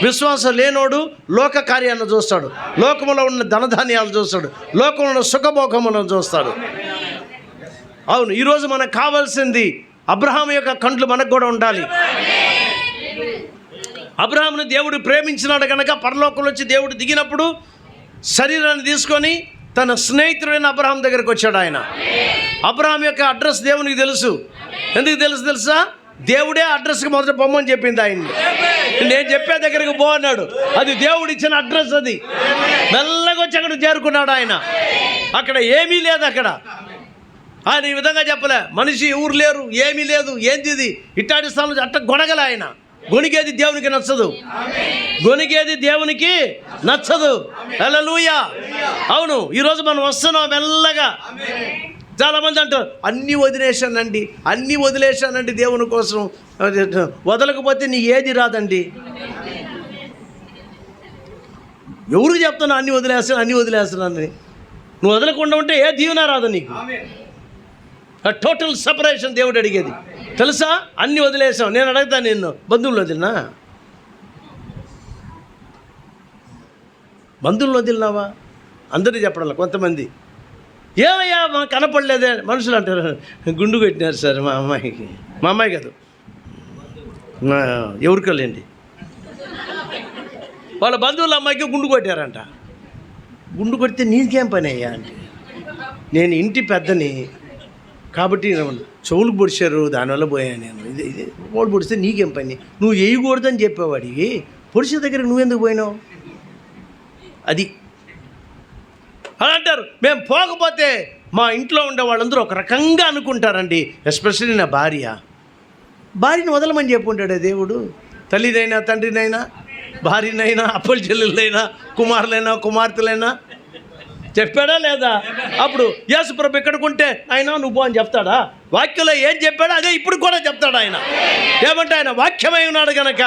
విశ్వాసం లేనోడు లోక కార్యాలను చూస్తాడు, లోకములో ఉన్న ధనధాన్యాలు చూస్తాడు, లోకంలో ఉన్న సుఖభోగములను చూస్తాడు. అవును, ఈరోజు మనకు కావాల్సింది అబ్రహాము యొక్క కండ్లు మనకు కూడా ఉండాలి. అబ్రహామును దేవుడు ప్రేమించినాడు కనుక పరలోకంలో వచ్చి దేవుడు దిగినప్పుడు శరీరాన్ని తీసుకొని తన స్నేహితుడైన అబ్రహాం దగ్గరికి వచ్చాడు. ఆయన అబ్రహాం యొక్క అడ్రస్ దేవునికి తెలుసు. ఎందుకు తెలుసా? దేవుడే అడ్రస్కి మొదట పొమ్మని చెప్పింది ఆయన్ని. నేను చెప్పే దగ్గరికి పో అన్నాడు. అది దేవుడు ఇచ్చిన అడ్రస్. అది మెల్లగా వచ్చి అక్కడ చేరుకున్నాడు. ఆయన అక్కడ ఏమీ లేదు. అక్కడ ఆయన ఈ విధంగా చెప్పలే, మనిషి ఊరు లేరు, ఏమీ లేదు, ఏంది ఇది ఇట్టాటి స్థానం అట్ట గొనగల. ఆయన గొనిగేది దేవునికి నచ్చదు. హల్లెలూయా. అవును, ఈరోజు మనం వస్తున్నాం మెల్లగా. చాలామంది అంటారు అన్నీ వదిలేశానండి దేవుని కోసం. వదలకపోతే నీ ఏది రాదండి. ఎవరికి చెప్తున్నా అన్నీ వదిలేస్తున్నానని? నువ్వు వదలకుండా ఉంటే ఏ దీవెన రాదు నీకు. టోటల్ సపరేషన్ దేవుడు అడిగేది తెలుసా? అన్నీ వదిలేసావు. నేను అడుగుతాను నిన్ను, బంధువులు వదిలినావా? అందరికీ చెప్పడాల. కొంతమంది ఏమయ్యా మాకు కనపడలేదే మనుషులు అంటారు. గుండు కొట్టినారు సార్ మా అమ్మాయి కాదు, ఎవరికోలేండి, వాళ్ళ బంధువుల అమ్మాయికి గుండు కొట్టారంట. గుండు కొడితే నీకేం పని అయ్యా అంటే, నేను ఇంటి పెద్దని కాబట్టి చెవులు పొడిచారు, దానివల్ల పోయాను నేను. ఇది వాళ్ళు పొడిస్తే నీకేం పని, నువ్వు వేయకూడదని చెప్పేవాడికి పొడిచే దగ్గరికి నువ్వెందుకు పోయినావు? అది అలా అంటారు. మేము పోకపోతే మా ఇంట్లో ఉండే వాళ్ళందరూ ఒక రకంగా అనుకుంటారండి. ఎస్పెషల్లీ నా భార్యని వదలమని చెప్పుంటాడే దేవుడు. తల్లినైనా, తండ్రినైనా, భార్యనైనా, అప్పల చెల్లెళ్ళైనా, కుమార్తెలైనా చెప్పాడా లేదా? అప్పుడు యేసుప్రభు ఎక్కడికుంటే ఆయన నువ్వు అని చెప్తాడా? వాక్యంలో ఏం చెప్పాడో అదే ఇప్పుడు కూడా చెప్తాడు ఆయన. ఏమంటే ఆయన వాక్యమై ఉన్నాడు కనుక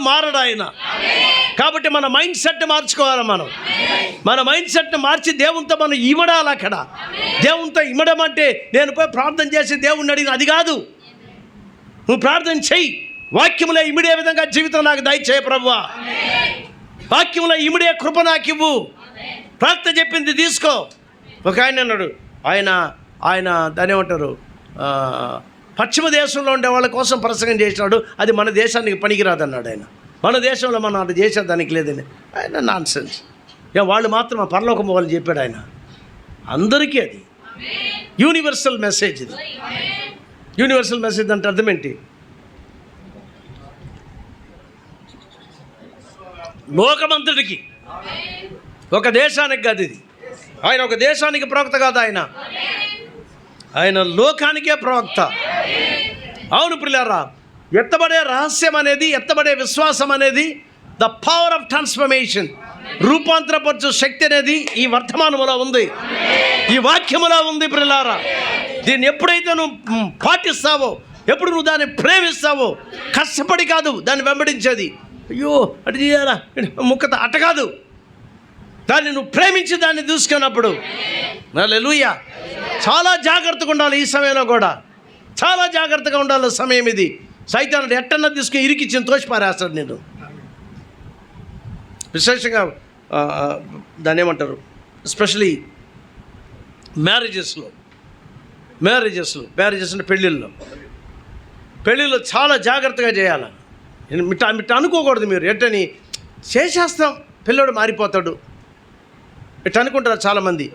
మారడు ఆయన. కాబట్టి మన మైండ్ సెట్ మార్చుకోవాలి. మన మైండ్ సెట్ని మార్చి దేవునితో మనం ఇమడాలి. అక్కడ దేవునితో ఇమడం అంటే నేను పోయి ప్రార్థన చేసి దేవుణ్ణి అడిగిన అది కాదు. నువ్వు ప్రార్థన చెయ్యి, వాక్యములో ఇమిడే విధంగా జీవితం నాకు దయచేయ ప్రభువా, వాక్యంలో ఇమిడే కృప నాకు ఇవ్వు, ప్రార్థన చెప్పింది తీసుకో. ఒక ఆయన అన్నాడు, ఆయన దాని ఏమంటారు, పశ్చిమ దేశంలో ఉండే వాళ్ళ కోసం ప్రసంగం చేసినాడు, అది మన దేశానికి పనికిరాదన్నాడు ఆయన. మన దేశంలో మనం అది చేసేదానికి లేదని ఆయన నాన్ సెన్స్. వాళ్ళు మాత్రం పరలోకం వాళ్ళు చెప్పాడు ఆయన. అందరికీ అది యూనివర్సల్ మెసేజ్. ఇది యూనివర్సల్ మెసేజ్ అంటే అర్థం ఏంటి? లోకమంతటికి, ఒక దేశానికి కాదు ఇది. ఆయన ఒక దేశానికి ప్రవక్త కాదు, ఆయన లోకానికే ప్రవక్త. అవును ప్రియులారా, ఎత్తబడే రహస్యం అనేది, ఎత్తబడే విశ్వాసం అనేది ద పవర్ ఆఫ్ ట్రాన్స్ఫర్మేషన్, రూపాంతరపరచు శక్తి అనేది ఈ వర్తమానములో ఉంది, ఈ వాక్యములో ఉంది ప్రియులారా. దీన్ని ఎప్పుడైతే నువ్వు పాటిస్తావో, ఎప్పుడు నువ్వు దాన్ని ప్రేమిస్తావో, కష్టపడి కాదు దాన్ని వెంబడించేది, అయ్యో అటు చేయాలా ముక్కత అట్ట కాదు, దాన్ని నువ్వు ప్రేమించి దాన్ని చూసుకున్నప్పుడు హల్లెలూయా. చాలా జాగ్రత్తగా ఉండాలి ఈ సమయంలో కూడా, చాలా జాగ్రత్తగా ఉండాలి సమయం ఇది. సైతానుడు ఎట్టన్నా తీసుకుని ఇరికిచ్చిన తోసిపారేస్తాడు నేను. విశేషంగా దాన్ని ఏమంటారు, ఎస్పెషలీ మ్యారేజెస్ అంటే పెళ్ళిళ్ళు చాలా జాగ్రత్తగా చేయాలి. మిట్ట అనుకోకూడదు. మీరు ఎట్టని చేసేస్తాం పిల్లోడు మారిపోతాడు ఇట్లా అనుకుంటారు చాలామంది.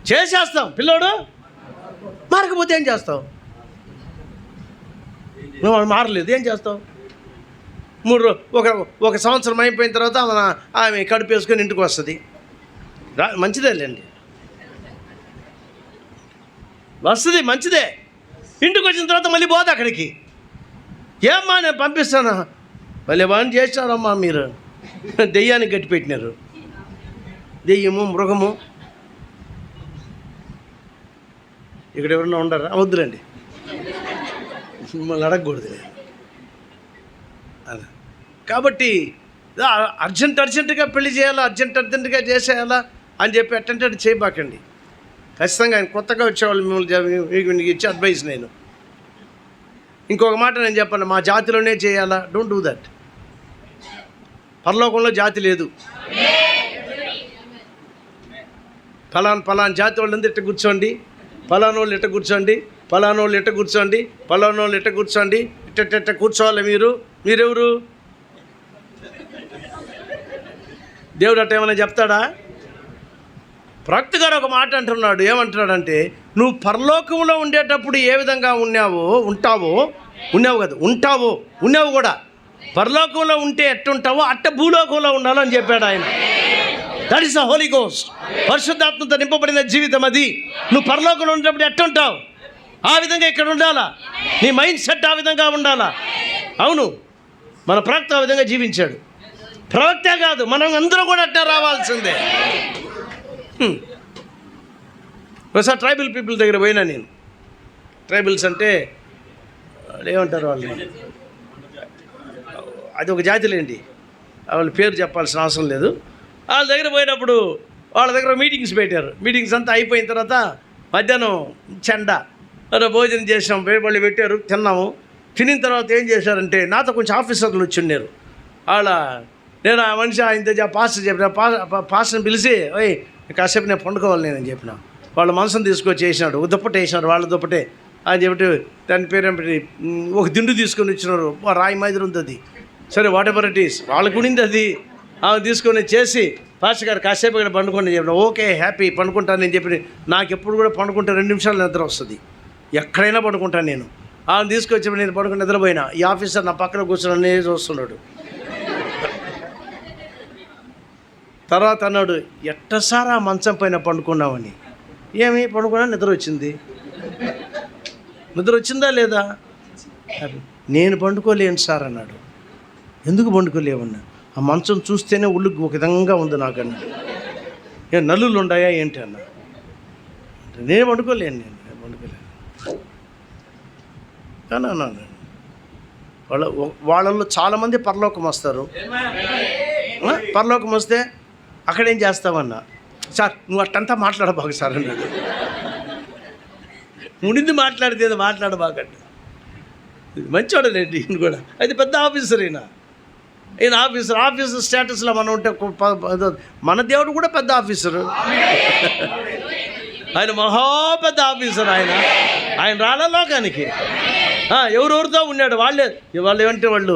చేసేస్తాం పిల్లోడు మారకపోతే ఏం చేస్తావు? నువ్వు మారలేదు ఏం చేస్తావు? ఒక సంవత్సరం అయిపోయిన తర్వాత ఆమె కడుపు వేసుకొని ఇంటికి వస్తుంది. మంచిదేలేండి, వస్తుంది, మంచిదే. ఇంటికి వచ్చిన తర్వాత మళ్ళీ పోదు అక్కడికి. ఏమ్మా నేను పంపిస్తాను, మళ్ళీ వాడిని చేశారమ్మా మీరు, దెయ్యానికి గట్టి పెట్టినారు. దెయ్యము మృగము ఇక్కడ ఎవరన్నా ఉండరా? వద్దులండి, మిమ్మల్ని అడగకూడదు. అదే కాబట్టి అర్జెంటుగా పెళ్లి చేయాలా, అర్జెంటుగా చేసేయాలా అని చెప్పి అటెంటెడ్ చేయబాకండి. ఖచ్చితంగా ఆయన కొత్తగా వచ్చేవాళ్ళు మిమ్మల్ని ఇచ్చే అడ్వైస్ నేను. ఇంకొక మాట నేను చెప్పాను, మా జాతిలోనే చేయాలా? Don't do that. పరలోకంలో జాతి లేదు. ఫలానా జాతి వాళ్ళందరూ ఇట్ట కూర్చోండి, ఫలానోళ్ళు ఇట్ట కూర్చోండి, ఫలానోళ్ళు ఇట్ట కూర్చోండి, ఫలానోళ్ళు ఇట్ట కూర్చోండి, ఇట్ట కూర్చోవాలి. మీరెవరు? దేవుడు అట్ట ఏమైనా చెప్తాడా? ప్రవక్త గారు ఒక మాట అంటున్నాడు. ఏమంటున్నాడంటే, నువ్వు పరలోకంలో ఉండేటప్పుడు ఏ విధంగా ఉన్నావు కూడా పరలోకంలో ఉంటే ఎట్టుంటావో అట్ట భూలోకంలో ఉండాలని చెప్పాడు ఆయన. That is the Holy Ghost. పరిశుద్ధాత్మతో నింపబడిన జీవితం అది. నువ్వు పరలోకంలో ఉండేటప్పుడు ఎట్టుంటావు ఆ విధంగా ఇక్కడ ఉండాలా. నీ మైండ్ సెట్ ఆ విధంగా ఉండాలా. అవును, మన ప్రవక్త ఆ విధంగా జీవించాడు. ప్రవక్తే కాదు, మనం అందరూ కూడా అట్టే రావాల్సిందే. ఒకసారి ట్రైబల్ పీపుల్ దగ్గర పోయినా నేను. ట్రైబల్స్ అంటే ఏమంటారు వాళ్ళని, అది ఒక జాతిలేండి, వాళ్ళ పేరు చెప్పాల్సిన అవసరం లేదు. వాళ్ళ దగ్గర పోయినప్పుడు వాళ్ళ దగ్గర మీటింగ్స్ పెట్టారు. మీటింగ్స్ అంతా అయిపోయిన తర్వాత మధ్యాహ్నం చెండా భోజనం చేసాం, మళ్ళీ పెట్టారు, తిన్నాము. తినిన తర్వాత ఏం చేశారంటే, నాతో కొంచెం ఆఫీసర్లు వచ్చి ఉన్నారు. నేను ఆ మనిషి ఆయనతో పాస్టర్ చెప్పిన, పాస్టర్ని పిలిచి, ఓయ్ కాసేపు నేను పండుకోవాలి నేను అని చెప్పిన. వాళ్ళ మనసును తీసుకొచ్చి వేసినాడు, దుప్పటి వేసినారు, వాళ్ళ దుప్పటే అని చెప్పి దాని పేరు ఒక దిండు తీసుకొని వచ్చినారు. రాయి మాదిరి ఉంది అది. సరే వాట్ ఎవర్ ఇట్ ఈస్, వాళ్ళకు ఉండింది అది. ఆమె తీసుకొని చేసి, పాస్టర్ గారు కాసేపు ఇక్కడ పండుకోండి చెప్పిన. ఓకే హ్యాపీ పండుకుంటాను నేను చెప్పి. నాకు ఎప్పుడు కూడా పండుకుంటే 2 నిమిషాలు నిద్ర వస్తుంది, ఎక్కడైనా పండుకుంటాను నేను. ఆమె తీసుకొచ్చి నేను పడుకుని నిద్రపోయినా. ఈ ఆఫీసర్ నా పక్కన కూర్చొని చూస్తున్నాడు. తర్వాత అన్నాడు, ఎట్టసారా మంచం పైన పండుకున్నామని. ఏమి పండుకున్నా? నిద్ర వచ్చింది. నిద్ర వచ్చిందా లేదా? నేను పండుకోలేను సార్ అన్నాడు. ఎందుకు పండుకోలేవన్నా? ఆ మంచం చూస్తేనే ఒళ్ళు ఒక విధంగా ఉంది నాకన్నా. నల్లులు ఉన్నాయా ఏంటి అన్న. నేను పండుకోలేను కానీ అన్నాను. వాళ్ళల్లో చాలామంది పరలోకం వస్తారు. పరలోకం వస్తే అక్కడేం చేస్తావన్నా? సార్ నువ్వు అట్టంతా మాట్లాడబాకు సార్ అన్నాడు. ఉండింది మాట్లాడితే మాట్లాడబాకండి. మంచివాడలేండి ఈయన కూడా. అది పెద్ద ఆఫీసర్ ఈయన ఆఫీసర్ స్టేటస్లో మనం ఉంటే మన దేవుడు కూడా పెద్ద ఆఫీసరు. ఆయన మహాపెద్ద ఆఫీసర్. ఆయన రాలే లోకానికి. ఎవరెవరితో ఉన్నాడు. వాళ్ళు ఏమంటే వాళ్ళు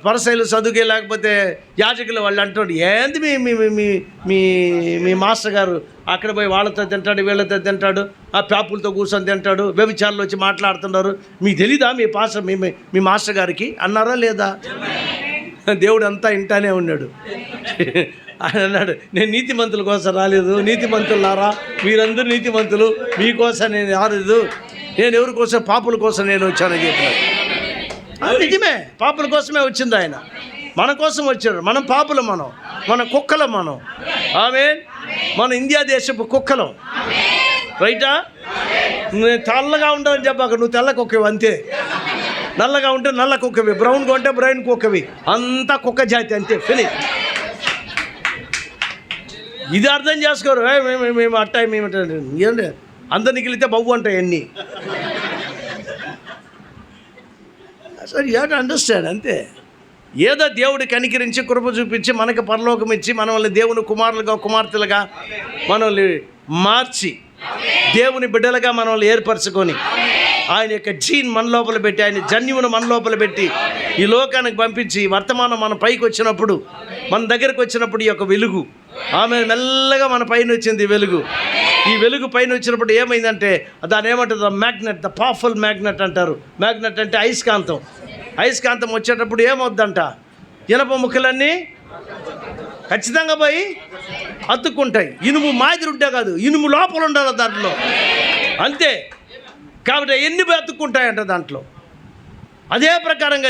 పరసైలు చదువుకే లేకపోతే యాజకులు వాళ్ళు అంటాడు, ఏంది మీ మాస్టర్ గారు అక్కడ పోయి వాళ్ళతో తింటాడు, వీళ్ళతో తింటాడు, ఆ పేపులతో కూర్చొని తింటాడు, వ్యభిచారులు వచ్చి మాట్లాడుతున్నారు, మీకు తెలీదా మీ మాస్టర్ గారికి అన్నారా లేదా? దేవుడు అంతా ఇంటానే ఉన్నాడు. ఆయన అన్నాడు, నేను నీతిమంతుల కోసం రాలేదు, నీతిమంతులారా మీరందరూ నీతిమంతులు, మీకోసం నేను రాలేదు, నేను ఎవరి కోసం, పాపుల కోసం నేను వచ్చానని చెప్పాను. నిజమే, పాపుల కోసమే వచ్చింది ఆయన, మన కోసం వచ్చాడు. మనం పాపులం, మన కుక్కలం, మన ఇండియా దేశపు కుక్కలం, రైటా? నేను తెల్లగా ఉంటానని చెప్పాక, నువ్వు తెల్ల కుక్కవి అంతే, నల్లగా ఉంటే నల్ల కుక్కవి, బ్రౌన్గా ఉంటే బ్రౌన్ కుక్కవి, అంతా కుక్క జాతి అంతే, ఫినిష్. ఇది అర్థం చేసుకోరు. మేము అట్టాయి, మేము ఏంటి అందరిని గెలితే బవ్వు అంటాయి అన్నీ. అసలు యూ హావ్ టు అండర్స్టాండ్, అంతే. ఏదో దేవుడి కనికరించి కృప చూపించి మనకి పరలోకం ఇచ్చి మనల్ని దేవుని కుమారులుగా కుమార్తెలుగా మనల్ని మార్చి దేవుని బిడ్డలుగా మనల్ని ఏర్పరచుకొని ఆయన యొక్క జీన్ మన లోపల పెట్టి, ఆయన జన్యువును మన లోపల పెట్టి ఈ లోకానికి పంపించి వర్తమానం మన పైకి వచ్చినప్పుడు, మన దగ్గరకు వచ్చినప్పుడు ఈ యొక్క వెలుగు ఆమె మెల్లగా మన పైన వచ్చింది. ఈ వెలుగు పైన వచ్చినప్పుడు ఏమైందంటే దాని ఏమంటారు, మ్యాగ్నెట్, ద పవర్ఫుల్ మ్యాగ్నెట్ అంటారు. మ్యాగ్నెట్ అంటే అయస్కాంతం వచ్చేటప్పుడు ఏమవుద్దంట, ఇనప ముక్కలన్నీ ఖచ్చితంగా పోయి అతుక్కుంటాయి. ఇనుము మాదిరి ఉంటే కాదు, ఇనుము లోపల ఉండాలి దాంట్లో, అంతే. కాబట్టి ఎన్ని అతుక్కుంటాయంట దాంట్లో. అదే ప్రకారంగా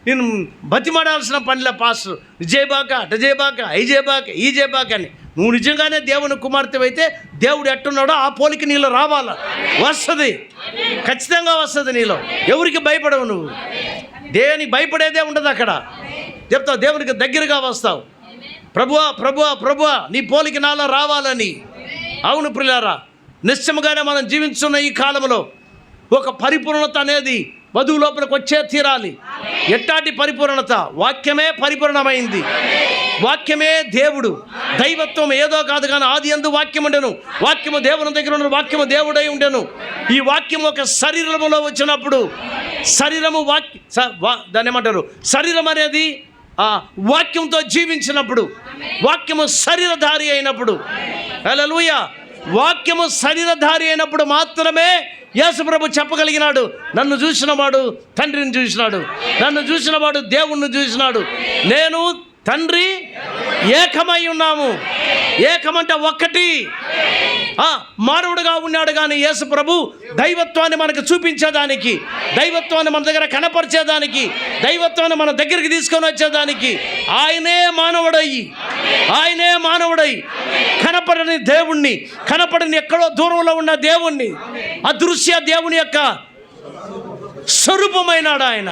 నేను బతిమాడాల్సిన పనిలే పాస్టర్, జయబాక అట జయబాక ఐ జయబాక ఈ జయబాక అని. నువ్వు నిజంగానే దేవుని కుమార్తె అయితే దేవుడు ఎట్టున్నాడో ఆ పోలికి నీలో రావాలా, వస్తుంది, ఖచ్చితంగా వస్తుంది నీలో. ఎవరికి భయపడవు నువ్వు, దేవునికి భయపడేదే ఉండదు అక్కడ. చెప్తావు, దేవునికి దగ్గరగా వస్తావు, ప్రభువా ప్రభువా ప్రభువా నీ పోలికి నాలో రావాలని. అవును ప్రియులారా, నిశ్చయముగానే మనం జీవించున్న ఈ కాలంలో ఒక పరిపూర్ణత అనేది వధువు లోపలికి వచ్చే తీరాలి. ఎట్టాటి పరిపూర్ణత? వాక్యమే పరిపూర్ణమైంది, వాక్యమే దేవుడు. దైవత్వం ఏదో కాదు కానీ ఆది యందు వాక్యం ఉండెను, వాక్యము దేవుని దగ్గర ఉన్న వాక్యము దేవుడై ఉండెను. ఈ వాక్యం ఒక శరీరములో వచ్చినప్పుడు, శరీరము దాన్ని ఏమంటారు, శరీరం అనేది ఆ వాక్యంతో జీవించినప్పుడు, వాక్యము శరీరధారి అయినప్పుడు, హల్లెలూయా, వాక్యము శరీరధారి అయినప్పుడు మాత్రమే యేసుప్రభు చెప్పగలిగినాడు, నన్ను చూసినవాడు తండ్రిని చూసినాడు, నన్ను చూసినవాడు దేవుణ్ణి చూసినాడు, నేను తండ్రి ఏకమై ఉన్నాము. ఏకమంటే ఒక్కటి. మానవుడుగా ఉన్నాడు కానీ యేసుప్రభు దైవత్వాన్ని మనకు చూపించేదానికి, దైవత్వాన్ని మన దగ్గర కనపరిచేదానికి, దైవత్వాన్ని మన దగ్గరికి తీసుకొని వచ్చేదానికి ఆయనే మానవుడై కనపడని దేవుణ్ణి, కనపడని ఎక్కడో దూరంలో ఉన్న దేవుణ్ణి, అదృశ్య దేవుని యొక్క స్వరూపమైనాడు ఆయన.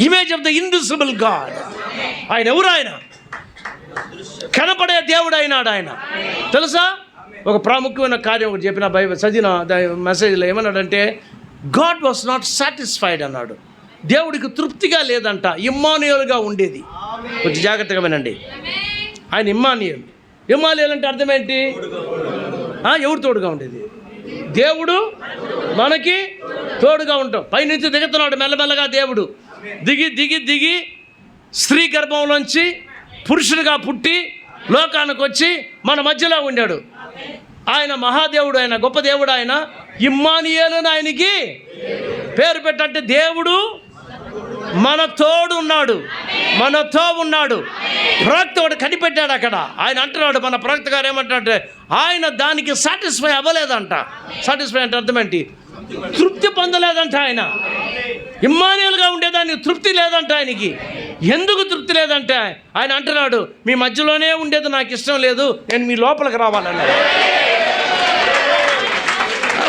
Image of the invisible God. ఆయన ఎవరు? ఆయన కనపడే దేవుడు అయినాడు. ఆయన తెలుసా, ఒక ప్రాముఖ్యమైన కార్యం ఒకటి చెప్పిన బైబిల్ చదివిన మెసేజ్లో ఏమన్నాడంటే, గాడ్ వాస్ నాట్ సాటిస్ఫైడ్ అన్నాడు. దేవుడికి తృప్తిగా లేదంట, ఇమ్మానుయేలుగా ఉండేది. కొంచెం జాగ్రత్తగా వినండి. ఆయన ఇమ్మానుయేల్ అంటే అర్థం ఏంటి? ఎవరు తోడుగా ఉండేది? దేవుడు మనకి తోడుగా ఉంటాం. పైనుంచి దిగుతున్నాడు మెల్లమెల్లగా దేవుడు, దిగి స్త్రీ గర్భంలోంచి పురుషుడిగా పుట్టి లోకానికి వచ్చి మన మధ్యలో ఉండాడు. ఆయన మహాదేవుడు, ఆయన గొప్ప దేవుడు. ఆయన ఇమ్మానుయేలు అని ఆయనకి పేరు పెట్టంటే దేవుడు మనతో ఉన్నాడు. ప్రవక్త ఒకటి కనిపెట్టాడు అక్కడ. ఆయన అంటున్నాడు, మన ప్రవక్త గారు ఏమంటాడంటే, ఆయన దానికి సాటిస్ఫై అవ్వలేదంట. సాటిస్ఫై అంటే అర్థం ఏంటి? తృప్తి పొందలేదంట. ఆయన ఇమ్మానుయేలుగా ఉండేదానికి తృప్తి లేదంట ఆయనకి. ఎందుకు తృప్తి లేదంటే ఆయన అంటున్నాడు, మీ మధ్యలోనే ఉండేది నాకు ఇష్టం లేదు, నేను మీ లోపలికి రావాలన్నాడు.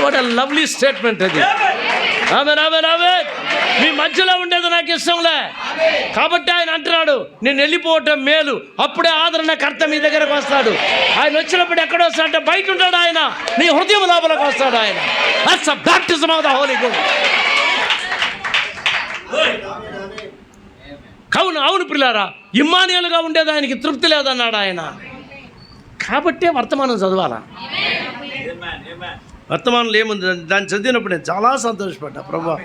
వాట్ ఎ లవ్లీ స్టేట్మెంట్ అది. మీ మధ్యలో ఉండేది నాకు ఇష్టంలే, కాబట్టి ఆయన అంటున్నాడు, నేను వెళ్ళిపోవటం మేలు. అప్పుడే ఆదరణకర్త మీ దగ్గరకు వస్తాడు. ఆయన వచ్చినప్పుడు ఎక్కడ వస్తాడంటే బయట ఉంటాడు. ఆయన నీ హృదయం లోపలికి వస్తాడు. ఆయన that's the baptism of the Holy Ghost. అవును పిల్లారా, ఇమ్మానుయేలుగా ఉండేది ఆయనకి తృప్తి లేదన్నాడు ఆయన. కాబట్టే వర్తమానం చదవాలా. వర్తమానంలో ఏముంది దాన్ని చదివినప్పుడు నేను చాలా సంతోషపడ్డా. ప్రభా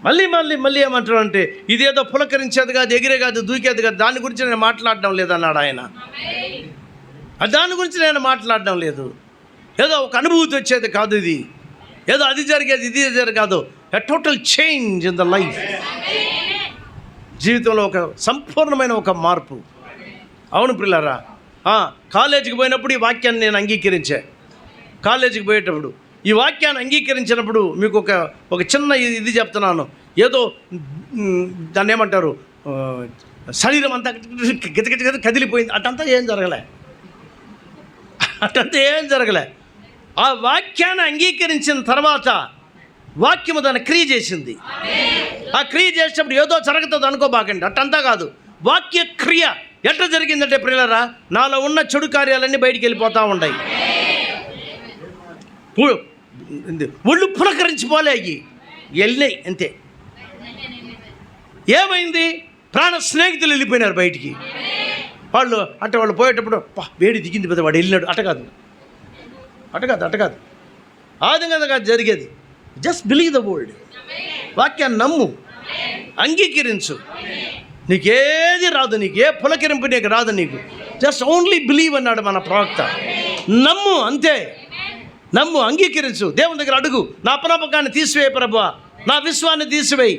మళ్ళీ ఏమంటాడు అంటే, ఇదేదో పులకరించేది కాదు, ఎగిరే కాదు, దూకేది కాదు, దాని గురించి నేను మాట్లాడడం లేదన్నాడు ఆయన. దాని గురించి నేను మాట్లాడడం లేదు. ఏదో ఒక అనుభూతి వచ్చేది కాదు, ఇది ఏదో అది జరిగేది ఇది జరిగేది కాదు. A total change in the life. జీవితంలో ఒక సంపూర్ణమైన ఒక మార్పు. అవును పిల్లరా, కాలేజీకి పోయినప్పుడు ఈ వాక్యాన్ని నేను అంగీకరించా. కాలేజీకి పోయేటప్పుడు ఈ వాక్యాన్ని అంగీకరించినప్పుడు మీకు ఒక చిన్న ఇది చెప్తున్నాను. ఏదో దాన్ని ఏమంటారు, శరీరం అంతా గితగిత కదిలిపోయింది, అటంతా ఏం జరగలే. ఆ వాక్యాన్ని అంగీకరించిన తర్వాత వాక్యము దాన్ని క్రియ చేసింది. ఆ క్రియ చేసేటప్పుడు ఏదో జరుగుతుంది అనుకోబాకండి, అట్టంతా కాదు. వాక్య క్రియ ఎట్లా జరిగిందంటే ప్రియులారా, నాలో ఉన్న చెడు కార్యాలన్నీ బయటికి వెళ్ళిపోతూ ఉన్నాయి. ఒళ్ళు పులకరించిపోలే అయ్యి వెళ్ళినాయి అంతే. ఏమైంది? ప్రాణ స్నేహితులు వెళ్ళిపోయినారు బయటికి. వాళ్ళు పోయేటప్పుడు వేడి దిగింది పెద్ద, వాడు వెళ్ళినాడు. అట కాదు. ఆ విధంగా కాదు జరిగేది. Just believe the word. వాక్యాన్ని నమ్ము, అంగీకరించు. నీకేది రాదు, నీకే పులకరింపు నీకు రాదు. నీకు జస్ట్ ఓన్లీ బిలీవ్ అన్నాడు మన ప్రవక్త. నమ్ము, అంతే. నమ్ము, అంగీకరించు. దేవుని దగ్గర అడుగు, నా అపనమ్మకాన్ని తీసివేయి ప్రభువా, నా విశ్వాన్ని తీసివేయి.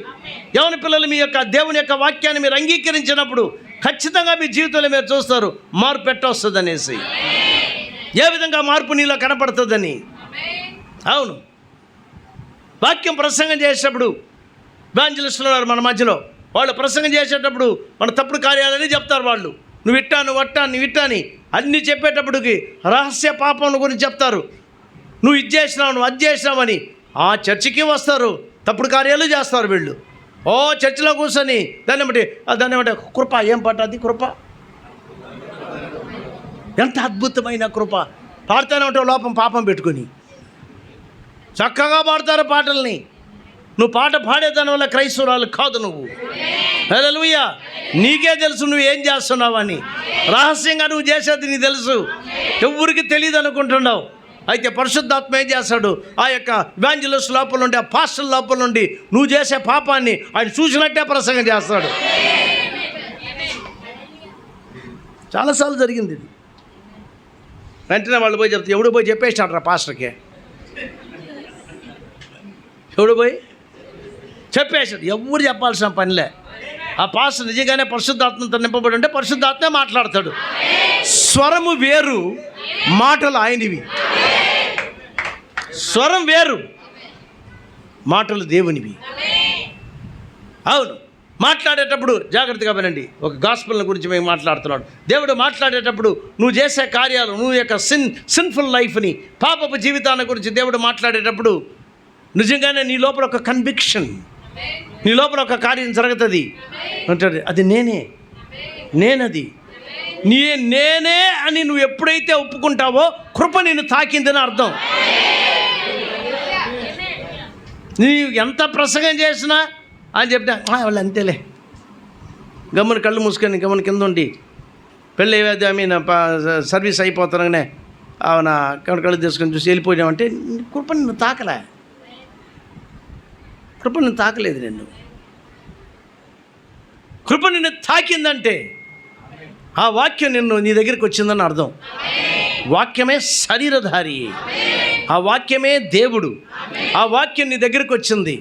యవన పిల్లలు మీ యొక్క దేవుని యొక్క వాక్యాన్ని మీరు అంగీకరించినప్పుడు ఖచ్చితంగా మీ జీవితంలో మీరు చూస్తారు మార్పు ఎట్టొస్తుంది అనేసి. ఏ విధంగా మార్పు నీలో కనపడుతుందని. అవును, వాక్యం ప్రసంగం చేసేటప్పుడు ఎవాంజలిస్టులు ఉన్నారు మన మధ్యలో. వాళ్ళు ప్రసంగం చేసేటప్పుడు మన తప్పుడు కార్యాలని చెప్తారు. వాళ్ళు నువ్వు ఇట్టా, నువ్వు అట్టా, నువ్వు ఇట్టా అని అన్నీ చెప్పేటప్పటికి రహస్య పాపం గురించి చెప్తారు. నువ్వు ఇది చేసినావు, నువ్వు అది చేసినావని. ఆ చర్చికి వస్తారు, తప్పుడు కార్యాలు చేస్తారు వీళ్ళు. చర్చిలో కూర్చొని దాన్ని బట్టి కృప. ఏం పాట అది? కృప. ఎంత అద్భుతమైన కృప. పాడుతూనే ఉంటావు లోపం పాపం పెట్టుకొని. చక్కగా పాడతారు పాటల్ని. నువ్వు పాట పాడేదాని వల్ల క్రైస్తవురాలు కాదు నువ్వు. హల్లెలూయా. నీకే తెలుసు నువ్వు ఏం చేస్తున్నావని. రహస్యంగా నువ్వు చేసేది నీకు తెలుసు, ఎవరికి తెలియదు అనుకుంటున్నావు. అయితే పరిశుద్ధాత్మ ఏం చేస్తాడు? ఆ యొక్క ఎవాంజలిస్ట్ లోపల నుండి, ఆ పాస్టర్ లోపల నుండి నువ్వు చేసే పాపాన్ని ఆయన చూసినట్టే ప్రసంగం చేస్తాడు. చాలాసార్లు జరిగింది ఇది. వెంటనే వాళ్ళు పోయి చెప్తే, ఎవడు పోయి చెప్పేసినాడు పాస్టర్కి. ఎవడు పోయి చెప్పేసాడు. ఎవరు చెప్పాల్సిన పనిలే. ఆ పాస్టర్ నిజంగానే పరిశుద్ధాత్మతో నింపబడి ఉంటే పరిశుద్ధాత్మే మాట్లాడతాడు. స్వరము వేరు, మాటలు ఆయనవి. స్వరం వేరు, మాటలు దేవునివి. అవును, మాట్లాడేటప్పుడు జాగ్రత్తగా వినండి. ఒక గాస్పెల్ గురించి మేము మాట్లాడుతున్నాడు. దేవుడు మాట్లాడేటప్పుడు నువ్వు చేసే కార్యాలు, నువ్వు యొక్క సిన్ఫుల్ లైఫ్ని, పాపపు జీవితాన్ని గురించి దేవుడు మాట్లాడేటప్పుడు నిజంగానే నీ లోపల ఒక కన్విక్షన్, నీ లోపల ఒక కార్యం జరుగుతుంది అంటాడు. అది నేనది నేనే అని నువ్వు ఎప్పుడైతే ఒప్పుకుంటావో కృప నిన్ను తాకిందని అర్థం. నీవు ఎంత ప్రసంగం చేసినా అని చెప్తే వాళ్ళు అంతేలే, గమ్మున కళ్ళు మూసుకొని గమ్మున కింద ఉండి పెళ్ళి సర్వీస్ అయిపోతానగానే అవునా కళ్ళు తీసుకొని చూసి వెళ్ళిపోయామంటే కృప నిన్ను తాకలే. కృప నిన్ను తాకలేదు. కృప నిన్ను తాకిందంటే ఆ వాక్యం నీ దగ్గరికి వచ్చిందని అర్థం. వాక్యమే శరీరధారి, ఆ వాక్యమే దేవుడు. ఆ వాక్యం నీ దగ్గరికి వచ్చింది.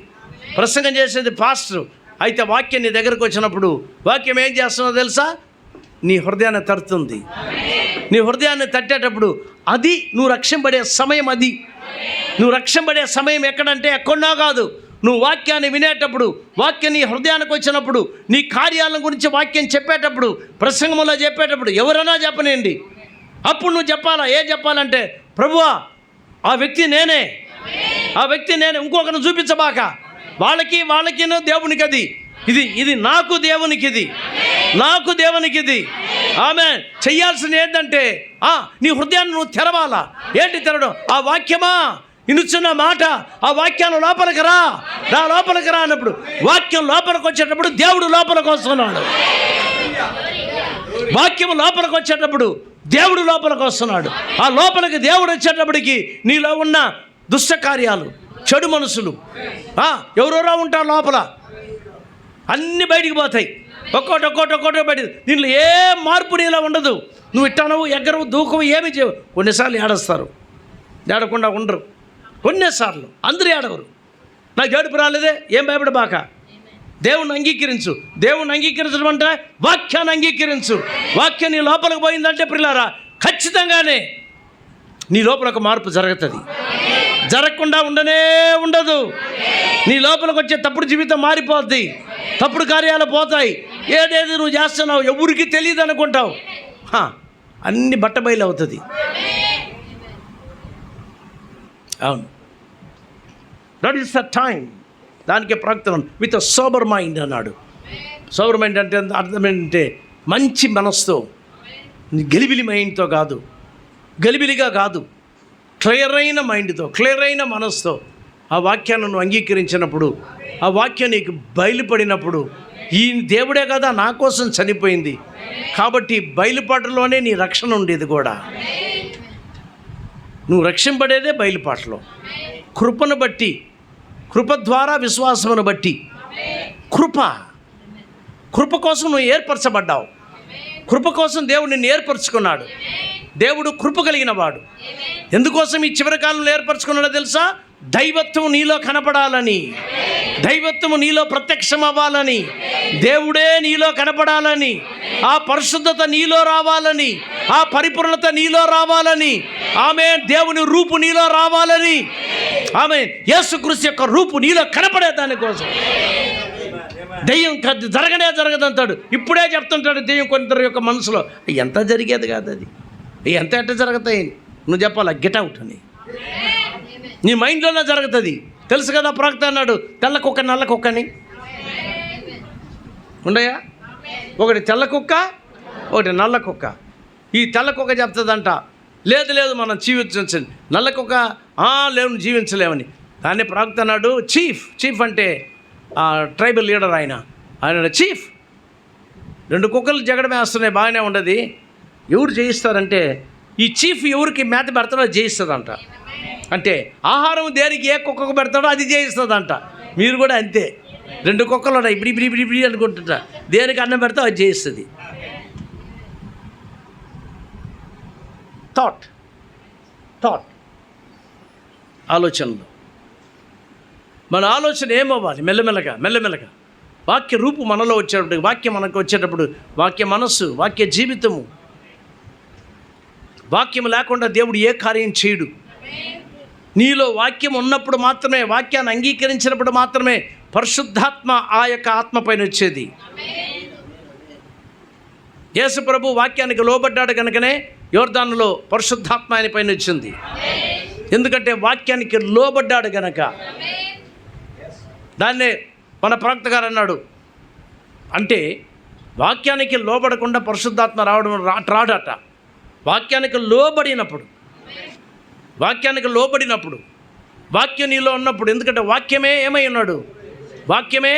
ప్రసంగం చేసేది పాస్టర్. అయితే వాక్యం నీ దగ్గరకు వచ్చినప్పుడు వాక్యం ఏం చేస్తుందో తెలుసా? నీ హృదయాన్ని తడుతుంది. నీ హృదయాన్ని తట్టేటప్పుడు అది నువ్వు రక్షింపబడే సమయం. అది నువ్వు రక్షింపబడే సమయం ఎక్కడంటే ఎక్కడో కాదు. నువ్వు వాక్యాన్ని వినేటప్పుడు, వాక్యం నీ హృదయానికి వచ్చినప్పుడు, నీ కార్యాల గురించి వాక్యం చెప్పేటప్పుడు, ప్రసంగంలో చెప్పేటప్పుడు ఎవరైనా చెప్పనండి, అప్పుడు నువ్వు చెప్పాలా? ఏం చెప్పాలంటే, ప్రభువా ఆ వ్యక్తి నేనే, ఆ వ్యక్తి నేనే, ఇంకొకరిని చూపించబాక. వాళ్ళకి దేవునికి అది, ఇది నాకు దేవునికి, నాకు దేవునికి. ఆమె చెయ్యాల్సింది ఏంటంటే నీ హృదయాన్ని నువ్వు తెరవాలా. ఏంటి తెరవడం? ఆ వాక్యమా ఇనుచున్న మాట, ఆ వాక్యాన్ని లోపలికి రా అన్నప్పుడు, వాక్యం లోపలికి వచ్చేటప్పుడు దేవుడు లోపలికి వస్తున్నాడు. వాక్యం లోపలికి వచ్చేటప్పుడు దేవుడు లోపలికి వస్తున్నాడు. ఆ లోపలికి దేవుడు వచ్చేటప్పటికి నీలో ఉన్న దుష్ట కార్యాలు, చెడు మనసులు, ఎవరెవరో ఉంటారు లోపల, అన్నీ బయటికి పోతాయి. ఒక్కోటి బయట. దీంట్లో ఏ మార్పు నీలో ఉండదు. నువ్వు ఇట్టనవు, ఎగ్గరవు, దూకవు, ఏమి చేయవు. కొన్నిసార్లు ఏడస్తారు, ఏడకుండా ఉండరు. కొన్నిసార్లు అందరూ ఏడవరు. నాకు ఏడుపు రాలేదే, ఏం భయపడబాక, దేవుణ్ణి అంగీకరించు. దేవుణ్ణి అంగీకరించడం అంటే వాక్యాన్ని అంగీకరించు. వాక్యం నీ లోపలికి పోయిందంటే ప్రియులారా, ఖచ్చితంగానే నీ లోపల ఒక మార్పు జరుగుతుంది. జరగకుండా ఉండదు. నీ లోపలికి వచ్చే తప్పుడు జీవితం మారిపోద్ది, తప్పుడు కార్యాలు పోతాయి. ఏదేది నువ్వు చేస్తున్నావు ఎవరికి తెలియదు అనుకుంటావు, అన్ని బట్టబయలు అవుతుంది. అవును, దట్ ఈస్ ద టైం. దానికే ప్రవక్త విత్ అ సోబర్ మైండ్ అన్నాడు. సోబర్ మైండ్ అంటే అర్థం ఏంటంటే మంచి మనసుతో, గలిబిలి మైండ్తో కాదు, గలిబిలిగా కాదు, క్లియర్ అయిన మైండ్తో, క్లియర్ అయిన మనసుతో ఆ వాక్యాన్ని నువ్వు అంగీకరించినప్పుడు, ఆ వాక్యం నీకు బయలుపడినప్పుడు, ఈ దేవుడే కదా నా కోసం చనిపోయింది కాబట్టి బయలుపాటలోనే నీ రక్షణ ఉండేది కూడా. నువ్వు రక్షింపడేదే బయలుపాటలో, కృపను బట్టి, కృప ద్వారా విశ్వాసమును బట్టి. కృప కోసం నువ్వు ఏర్పరచబడ్డావు. కృప కోసం దేవుడు నిన్ను ఏర్పరచుకున్నాడు. దేవుడు కృప కలిగిన వాడు. ఎందుకోసం ఈ చివరి కాలంలో ఏర్పరచుకున్నాడో తెలుసా? దైవత్వం నీలో కనపడాలని, దైవత్వము నీలో ప్రత్యక్షం అవ్వాలని, దేవుడే నీలో కనపడాలని, ఆ పరిశుద్ధత నీలో రావాలని, ఆ పరిపూర్ణత నీలో రావాలని, ఆమె దేవుని రూపు నీలో రావాలని, ఆమె యేసుక్రీస్తు యొక్క రూపు నీలో కనపడే దానికోసం. దెయ్యం జరగదంటాడు, ఇప్పుడే చెప్తుంటాడు దెయ్యం కొందరు యొక్క మనసులో. ఎంత జరిగేది కాదు అది, ఎంత ఎట్ట జరుగుతాయి నువ్వు చెప్పాలా, గెట్ అవుట్ అని నీ మైండ్లోనే జరుగుతుంది. తెలుసు కదా, ప్రవక్త అన్నాడు తెల్ల కుక్క నల్ల కుక్కని ఉండయా, ఒకటి తెల్ల కుక్క ఒకటి నల్ల కుక్క. ఈ తెల్ల కుక్క చెప్తుందంట, లేదు మనం జీవించండి, నల్ల కుక్క లేవు జీవించలేమని. దాన్ని ప్రవక్త అన్నాడు, చీఫ్ అంటే ట్రైబల్ లీడర్ ఆయన చీఫ్, 2 కుక్కలు జగడం వేస్తున్నాయి, బాగానే ఉండదు. ఎవరు జయిస్తారంటే ఈ చీఫ్ ఎవరికి మేత పెడతాడో అది జయిస్తుందంట. అంటే ఆహారం దేనికి ఏ కుక్కకు పెడతాడో అది జయిస్తుందంట. మీరు కూడా అంతే, 2 కుక్కలు ఉన్నాయి, ఇప్పుడు అనుకుంటుంటా, దేనికి అన్నం పెడతావు అది జయిస్తుంది. థాట్ ఆలోచనలు, మన ఆలోచన ఏమవ్వాలి? మెల్లమెల్లగా వాక్య రూపు మనలో వచ్చేటప్పుడు, వాక్యం మనకు వచ్చేటప్పుడు, వాక్య మనస్సు, వాక్య జీవితము. వాక్యం లేకుండా దేవుడు ఏ కార్యం చేయడు. నీలో వాక్యం ఉన్నప్పుడు మాత్రమే, వాక్యాన్ని అంగీకరించినప్పుడు మాత్రమే పరిశుద్ధాత్మ ఆ యొక్క ఆత్మ పైన వచ్చేది. యేసు ప్రభు వాక్యానికి లోబడ్డాడు కనుకనే యోర్దానులో పరిశుద్ధాత్మ ఆయన పైన వచ్చింది. ఎందుకంటే వాక్యానికి లోబడ్డాడు గనక. దాన్నే మన ప్రవక్త గారు అన్నాడు, అంటే వాక్యానికి లోబడకుండా పరిశుద్ధాత్మ రాడట. వాక్యానికి లోబడినప్పుడు, వాక్యం నీలో ఉన్నప్పుడు, ఎందుకంటే వాక్యమే ఏమై ఉన్నాడు? వాక్యమే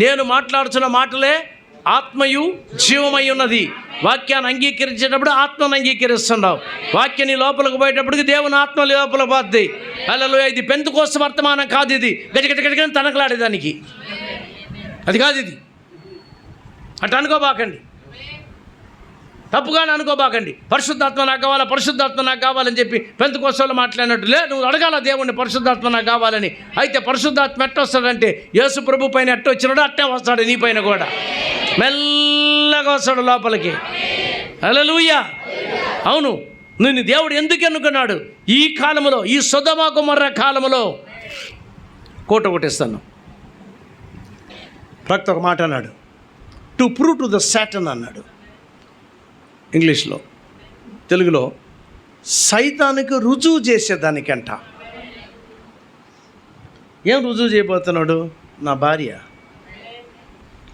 నేను మాట్లాడుతున్న మాటలే ఆత్మయు జీవమై ఉన్నది. వాక్యాన్ని అంగీకరించేటప్పుడు ఆత్మను అంగీకరిస్తున్నావు. వాక్యం నీ లోపలికి పోయేటప్పటికి దేవుని ఆత్మ లోపల పోద్ది. హల్లెలూయా. ఇది పెంతెకోస్తు వర్తమానం కాదు, ఇది గజగజగజ తనకలాడేదానికి అది కాదు. ఇది అట్లా అనుకోబాకండి, తప్పుగానే అనుకోబాకండి. పరిశుద్ధాత్మ నాకు కావాలని చెప్పి పెంతెకోస్తులో మాట్లాడినట్టు నువ్వు అడగాల దేవుణ్ణి, పరిశుద్ధాత్మ నాకు కావాలని. అయితే పరిశుద్ధాత్మ ఎట్ట వస్తాడంటే యేసు ప్రభు పైన ఎట్ట వచ్చినాడో అట్టే వస్తాడు నీ పైన కూడా. మెల్లగా వస్తాడు లోపలికి. హల్లెలూయా. అవును, నిన్ను దేవుడు ఎందుకు ఎన్నుకున్నాడు? ఈ కాలంలో, ఈ సొదొమ గొమొర్రా కాలంలో కోట కొట్టేస్తాను. ప్రవక్త ఒక మాట అన్నాడు, to prove to the Satan అన్నాడు ఇంగ్లీష్లో. తెలుగులో సైతానికి రుజువు చేసేదానికంట. ఏం రుజువు చేయబోతున్నాడు? నా భార్య.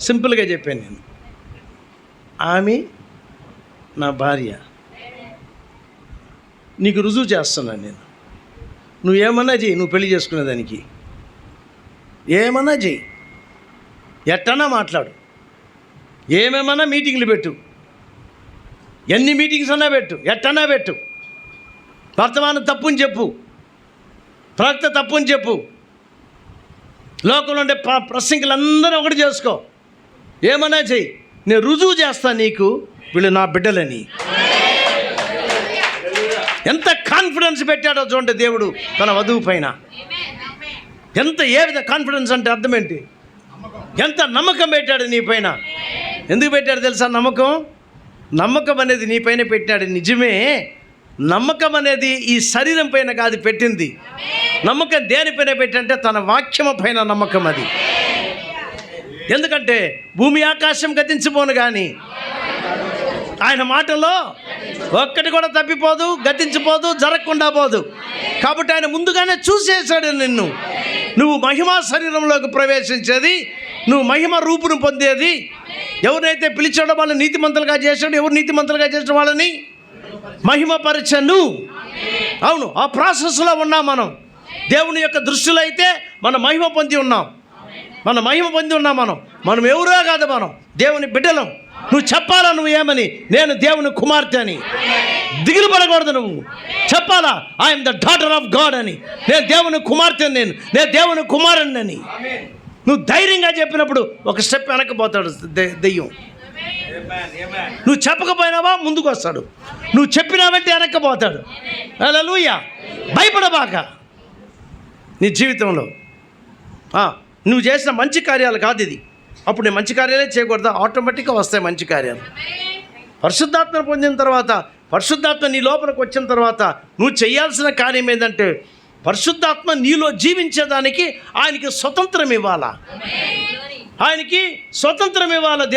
సింపుల్గా చెప్పాను నేను, ఆమె నా భార్య, నీకు రుజువు చేస్తున్నాను నేను. నువ్వేమన్నా చెయ్యి, నువ్వు పెళ్లి చేసుకునేదానికి ఏమన్నా చెయ్యి, ఎట్టన్నా మాట్లాడు, ఏమేమన్నా మీటింగ్లు పెట్టు, ఎన్ని మీటింగ్స్ అన్నా పెట్టు, ఎట్టన్నా పెట్టు. వర్తమానం తప్పుని చెప్పు, ప్రవక్త తప్పుని చెప్పు, లోకంలో ఉండే ప్రసంగులందరూ ఒకటి చేసుకో, ఏమన్నా చెయ్యి, నేను రుజువు చేస్తాను నీకు వీళ్ళు నా బిడ్డలని. ఎంత కాన్ఫిడెన్స్ పెట్టాడో చూడండి దేవుడు తన వధువు పైన. ఏ విధ కాన్ఫిడెన్స్ అంటే అర్థం ఏంటి? ఎంత నమ్మకం పెట్టాడు నీ పైన. ఎందుకు పెట్టాడు తెలుసా? నమ్మకం అనేది నీ పైన పెట్టాడు. నిజమే, నమ్మకం అనేది ఈ శరీరం పైన కాదు పెట్టింది. నమ్మకం దేనిపైన పెట్టంటే తన వాక్యము పైన నమ్మకం అది. ఎందుకంటే భూమి ఆకాశం గతించిపోను కానీ ఆయన మాటలో ఒక్కటి కూడా తప్పిపోదు, గతించిపోదు, జరగకుండా పోదు. కాబట్టి ఆయన ముందుగానే చూసేశాడు నిన్ను. నువ్వు మహిమా శరీరంలోకి ప్రవేశించేది, నువ్వు మహిమ రూపును పొందేది. ఎవరైతే పిలిచాడో వాళ్ళని నీతిమంతులుగా చేశాడు. ఎవరు నీతిమంతులుగా చేసిన వాళ్ళని మహిమపరచను. అవును, ఆ ప్రాసెస్లో ఉన్నాం మనం. దేవుని యొక్క దృష్టిలో అయితే మనం మహిమ పొంది ఉన్నాం. మనం ఎవరో కాదు, మనం దేవుని బిడ్డలం. నువ్వు చెప్పాలా నువ్వు ఏమని? నేను దేవుని కుమార్తె అని. దిగులు పడకూడదు. నువ్వు చెప్పాలా, I'm the daughter of God అని. నేను దేవుని కుమార్తెని, నేను దేవుని కుమారుని అని. నువ్వు ధైర్యంగా చెప్పినప్పుడు ఒక స్టెప్ వెనక్కిపోతాడు దెయ్యం. నువ్వు చెప్పకపోయినావా ముందుకు వస్తాడు. నువ్వు చెప్పినావంటే వెనక్కిపోతాడు. హల్లెలూయా. భయపడబాక. నీ జీవితంలో నువ్వు చేసిన మంచి కార్యాలు కాదు ఇది. అప్పుడు నేను మంచి కార్యాలే చేయకూడదా? ఆటోమేటిక్గా వస్తాయి మంచి కార్యాలు. పరిశుద్ధాత్మను పొందిన తర్వాత, పరిశుద్ధాత్మ నీ లోపలికి వచ్చిన తర్వాత నువ్వు చేయాల్సిన కార్యం ఏంటంటే పరిశుద్ధాత్మ నీలో జీవించేదానికి ఆయనకి స్వతంత్రం ఇవ్వాలా.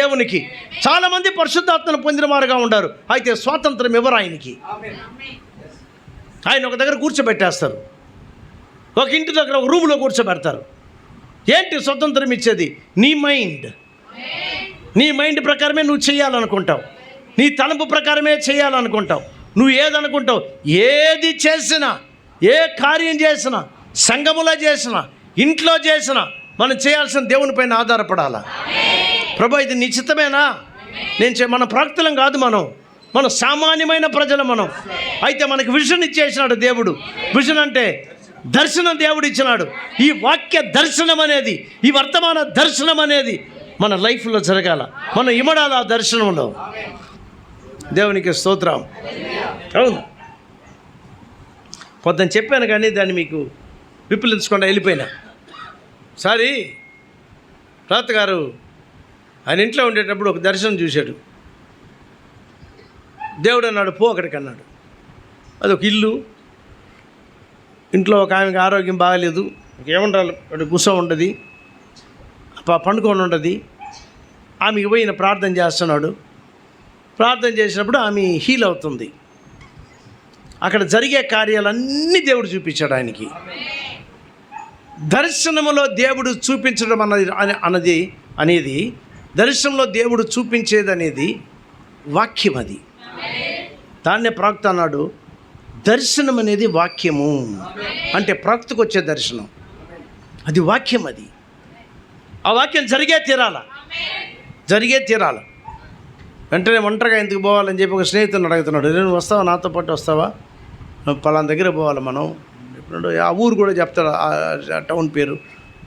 దేవునికి. చాలామంది పరిశుద్ధాత్మను పొందిన వారుగా ఉండారు, అయితే స్వాతంత్రం ఇవ్వరు ఆయనకి. ఆయన ఒక దగ్గర కూర్చోబెట్టేస్తారు, ఒక ఇంటి దగ్గర ఒక రూమ్లో కూర్చోబెడతారు. ఏంటి స్వతంత్రం ఇచ్చేది? నీ మైండ్ ప్రకారమే నువ్వు చేయాలనుకుంటావు. నీ తలంపు ప్రకారమే చేయాలనుకుంటావు. నువ్వు ఏదనుకుంటావు, ఏది చేసినా, ఏ కార్యం చేసినా, సంఘములో చేసినా, ఇంట్లో చేసినా మనం చేయాల్సిన దేవుని పైన ఆధారపడాలా. ప్రభు ఇది నీ చిత్తమేనా? మన ప్రవక్తలం కాదు, మనం సామాన్యమైన ప్రజలు. అయితే మనకు విజన్ ఇచ్చేసినాడు దేవుడు. విజన్ అంటే దర్శనం దేవుడు ఇచ్చినాడు. ఈ వాక్య దర్శనం అనేది, ఈ వర్తమాన దర్శనం అనేది మన లైఫ్లో జరగాల. మనం ఇమడాల ఆ దర్శనంలో. దేవునికి స్తోత్రం. అవును, పొద్దున చెప్పాను కానీ దాన్ని మీకు విప్పులించకుండా వెళ్ళిపోయినా. సారీ, రాత గారు ఆయన ఇంట్లో ఉండేటప్పుడు ఒక దర్శనం చూశాడు. దేవుడు అన్నాడు, పో అక్కడికి అన్నాడు. అదొక ఇల్లు. ఇంట్లో ఒక ఆమెకి ఆరోగ్యం బాగాలేదు, ఏముండాలి, కూర్చో ఉండదు, పండుకొని ఉండదు. ఆమెకి పోయిన ప్రార్థన చేస్తున్నాడు. ప్రార్థన చేసినప్పుడు ఆమె హీల్ అవుతుంది. అక్కడ జరిగే కార్యాలన్నీ దేవుడు చూపించాడు ఆయనకి. దర్శనంలో దేవుడు చూపించడం అనేది దర్శనంలో దేవుడు చూపించేది అనేది వాక్యం. అది దాన్నే ప్రవక్త అన్నాడు. దర్శనం అనేది వాక్యము. అంటే ప్రవక్తకు వచ్చే దర్శనం అది వాక్యం. అది ఆ వాక్యం జరిగే తీరాల. వెంటనే ఒంటరిగా ఎందుకు పోవాలని చెప్పి ఒక స్నేహితుని అడుగుతున్నాడు. నేను వస్తావా, నాతో పాటు వస్తావా, పలానా దగ్గర పోవాలి మనం. ఇప్పుడు ఆ ఊరు కూడా చెప్తారు, ఆ టౌన్ పేరు.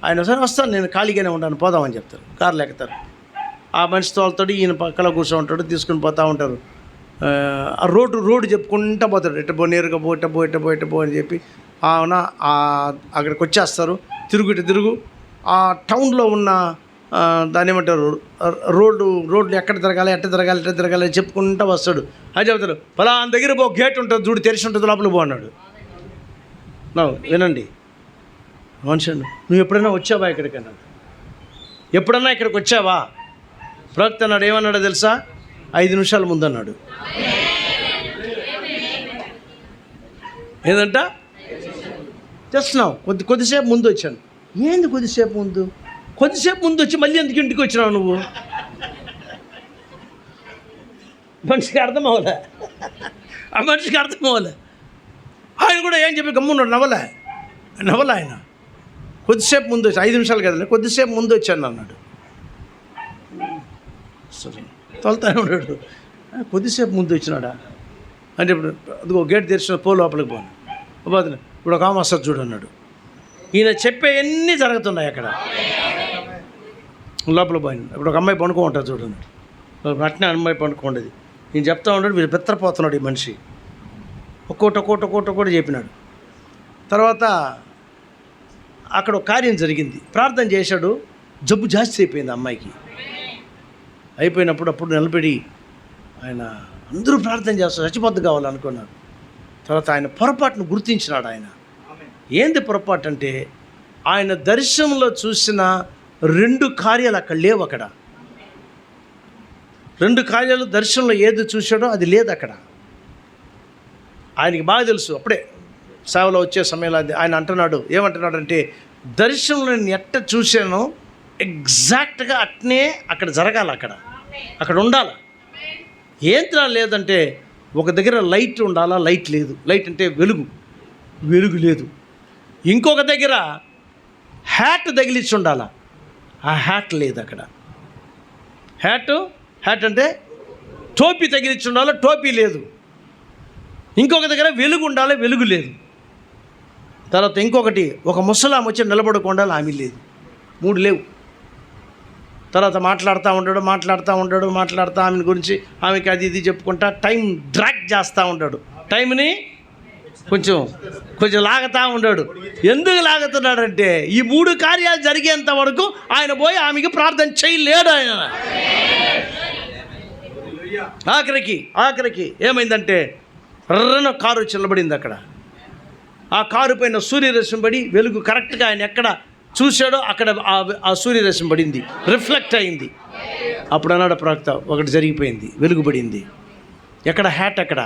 ఆయన సరే వస్తాను, నేను ఖాళీగానే ఉంటాను, పోదామని చెప్తారు. కార్లు ఎక్కుతారు. ఆ మనిషి తోలుతాడు, ఈయన పక్కన కూర్చో ఉంటాడు, తీసుకుని పోతూ ఉంటారు. ఆ రోడ్డు చెప్పుకుంటూ పోతాడు. ఎట్ట పో, నేరుగా పో, ఎట్ట పో అని చెప్పి అక్కడికి వచ్చేస్తారు. తిరుగు ఆ టౌన్లో ఉన్న దాన్ని ఏమంటారు, రోడ్లు ఎక్కడ తిరగాలి అని చెప్పుకుంటూ వస్తాడు. అది చెప్తాడు, పలానా దగ్గర పో, గేట్ ఉంటుంది చూడు, తెరిచి ఉంటుంది, లోపల పో అన్నాడు. వినండి మనిషి, నువ్వు ఎప్పుడైనా వచ్చావా ఇక్కడికి అన్నాడు. ఎప్పుడన్నా ఇక్కడికి వచ్చావా? ప్రవక్త అన్నాడు, ఏమన్నాడో తెలుసా? 5 నిమిషాల ముందు అన్నాడు. ఏంటంట? జస్ట్ నా కొద్దిసేపు ముందు వచ్చాను. ఏంది కొద్దిసేపు ముందు వచ్చి మళ్ళీ ఎందుకు ఇంటికి వచ్చినావు నువ్వు? మనిషికి అర్థం అవ్వలే. ఆ మనిషికి అర్థం అవ్వలే. ఆయన కూడా ఏం చెప్పి గమ్మున్నాడు, నవ్వలే ఆయన. కొద్దిసేపు ముందు వచ్చి, 5 నిమిషాలు కదండి, కొద్దిసేపు ముందు వచ్చాను అన్నాడు. సరే, తొలుతానే ఉన్నాడు. కొద్దిసేపు ముందు వచ్చినాడా అంటే ఇప్పుడు అదిగో గేట్ తెరిచిన, పో లోపలికి పోను. ఇప్పుడు ఒక ఆమె వస్తుంది చూడు అన్నాడు. ఈయన చెప్పే ఎన్ని జరుగుతున్నాయి అక్కడ. లోపల పోయింది. ఇప్పుడు ఒక అమ్మాయి పండుకో ఉంటుంది చూడండి. అట్నే అమ్మాయి పండుకోండేది. నేను చెప్తా ఉన్నాడు, వీళ్ళు బెత్తరపోతున్నాడు ఈ మనిషి. ఒక్కోటి చెప్పినాడు. తర్వాత అక్కడ ఒక కార్యం జరిగింది. ప్రార్థన చేశాడు. జబ్బు జాస్తి అయిపోయింది అమ్మాయికి. అయిపోయినప్పుడు అప్పుడు నిలబడి ఆయన అందరూ ప్రార్థన చేస్తారు, చచ్చిపోద్దు కావాలనుకున్నారు. తర్వాత ఆయన పొరపాటును గుర్తించినాడు. ఆయన ఏంది పొరపాటు అంటే, ఆయన దర్శనంలో చూసిన 2 కార్యాలు అక్కడ లేవు. అక్కడ 2 కార్యాలు దర్శనంలో ఏది చూశాడో అది లేదు అక్కడ. ఆయనకి బాగా తెలుసు. అప్పుడే సేవలో వచ్చే సమయంలో ఆయన అంటున్నాడు, ఏమంటున్నాడు అంటే, దర్శనంలో నేను ఎట్ట చూశానో ఎగ్జాక్ట్గా అట్నే అక్కడ జరగాలి, అక్కడ ఉండాలి. ఏంట్రా లేదంటే, ఒక దగ్గర లైట్ ఉండాలా, లైట్ లేదు. లైట్ అంటే వెలుగు లేదు. ఇంకొక దగ్గర హ్యాట్ తగిలించి ఉండాలా, ఆ హ్యాట్ లేదు అక్కడ. హ్యాట్ అంటే టోపీ తగిలించి ఉండాలా, టోపీ లేదు. ఇంకొక దగ్గర వెలుగు ఉండాలి, వెలుగు లేదు. తర్వాత ఇంకొకటి, ఒక ముసలాం వచ్చి నిలబడుకుండాలి, ఆమె లేదు. 3 లేవు. తర్వాత మాట్లాడుతూ ఉంటాడు ఆమెను గురించి, ఆమెకి అది ఇది చెప్పుకుంటా టైం డ్రాగ్ చేస్తూ ఉంటాడు. టైంని కొంచెం లాగుతూ ఉంటాడు. ఎందుకు లాగుతున్నాడంటే, ఈ 3 కార్యాలు జరిగేంత వరకు ఆయన పోయి ఆమెకి ప్రార్థన చేయలేడు. ఆయన ఆఖరికి ఏమైందంటే, రర్రన కారు చిల్లబడింది అక్కడ. ఆ కారు పైన సూర్యరశ్మి పడి వెలుగు కరెక్ట్గా ఆయన ఎక్కడ చూశాడో అక్కడ ఆ సూర్యరశ్మి పడింది, రిఫ్లెక్ట్ అయింది. అప్పుడు అన్నాడు ప్రవక్త, ఒకటి జరిగిపోయింది, వెలుగుపడింది. ఎక్కడ హ్యాట్ అక్కడ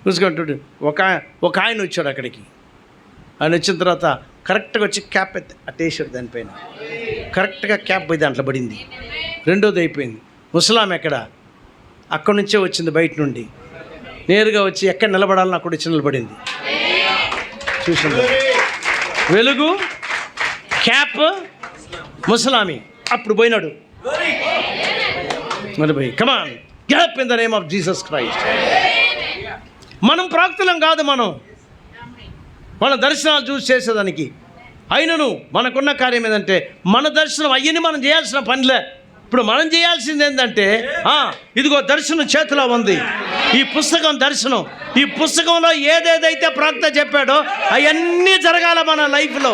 చూసుకుంటాడు. ఒక ఆయన వచ్చాడు అక్కడికి. ఆయన వచ్చిన తర్వాత కరెక్ట్గా వచ్చి క్యాప్ అట్టేసాడు దానిపైన. కరెక్ట్గా క్యాప్ పోయి దాంట్లో పడింది. రెండోది అయిపోయింది. ముసలాం ఎక్కడ, అక్కడి నుంచే వచ్చింది, బయట నుండి నేరుగా వచ్చి ఎక్కడ నిలబడాలని అక్కడ వచ్చి నిలబడింది. చూసింది వెలుగు, క్యాప్, ముసలామి. అప్పుడు పోయినాడు. మరి పోయి come on get up in the name of Jesus Christ. మనం ప్రాక్తులం కాదు, మన దర్శనాలు చూసి చేసేదానికి. అయినను మనకున్న కార్యం ఏంటంటే, మన దర్శనం అయ్యని మనం చేయాల్సిన పనిలే. ఇప్పుడు మనం చేయాల్సింది ఏంటంటే, ఇదిగో దర్శనం చేతిలో ఉంది, ఈ పుస్తకం దర్శనం. ఈ పుస్తకంలో ఏదేదైతే ప్రాక్త చెప్పాడో అవన్నీ జరగాల మన లైఫ్లో.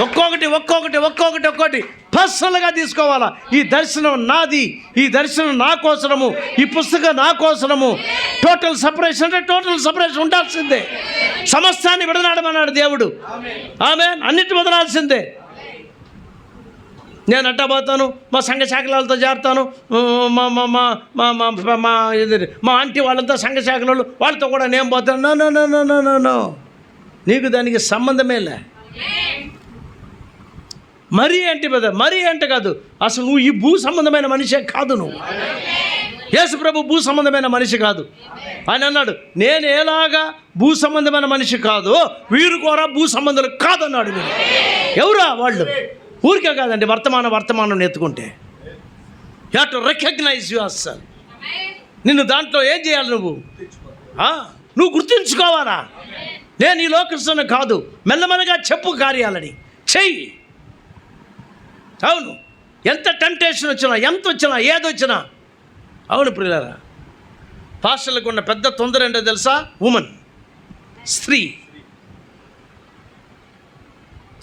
ఒక్కొక్కటి పర్సనల్గా తీసుకోవాలా. ఈ దర్శనం నాది, ఈ దర్శనం నా కోసము, ఈ పుస్తకం నా కోసము. టోటల్ సపరేషన్ అంటే టోటల్ సపరేషన్ ఉండాల్సిందే. సమస్తాన్ని విడనాడమన్నాడు దేవుడు. ఆమేన్. అన్నిటి వదలాల్సిందే. నేను అట్టా పోతాను, మా సంఘ శాఖలతో చేరుతాను, మా ఆంటీ వాళ్ళంతా సంఘ శాఖలు, వాళ్ళతో కూడా నేను పోతాను. నో, నీకు దానికి సంబంధమే లే. మరీ అంటే బ్రదర్, మరీ అంటే కాదు, అసలు నువ్వు ఈ భూ సంబంధమైన మనిషే కాదు. నువ్వు యేసు ప్రభు భూ సంబంధమైన మనిషి కాదు. ఆయన అన్నాడు, నేను ఎలాగా భూ సంబంధమైన మనిషి కాదు, వీరు కూడా భూ సంబంధాలు కాదన్నాడు. మీరు ఎవరా వాళ్ళు? ఊరికే కాదండి, వర్తమానం ఎత్తుకుంటే you have to recognise yourself. నిన్ను దాంట్లో ఏం చేయాలి? నువ్వు గుర్తుంచుకోవాలా, నేను ఈ లోకస్తున్న కాదు. మెల్లమెల్లగా చెప్పు కార్యాలని చెయ్యి. అవును, ఎంత టెంప్టేషన్ వచ్చినా, ఎంత వచ్చినా, ఏదొచ్చినా. అవును ప్రియులారా, పాస్టర్లకు ఉన్న పెద్ద తొందర ఏంటో తెలుసా? స్త్రీ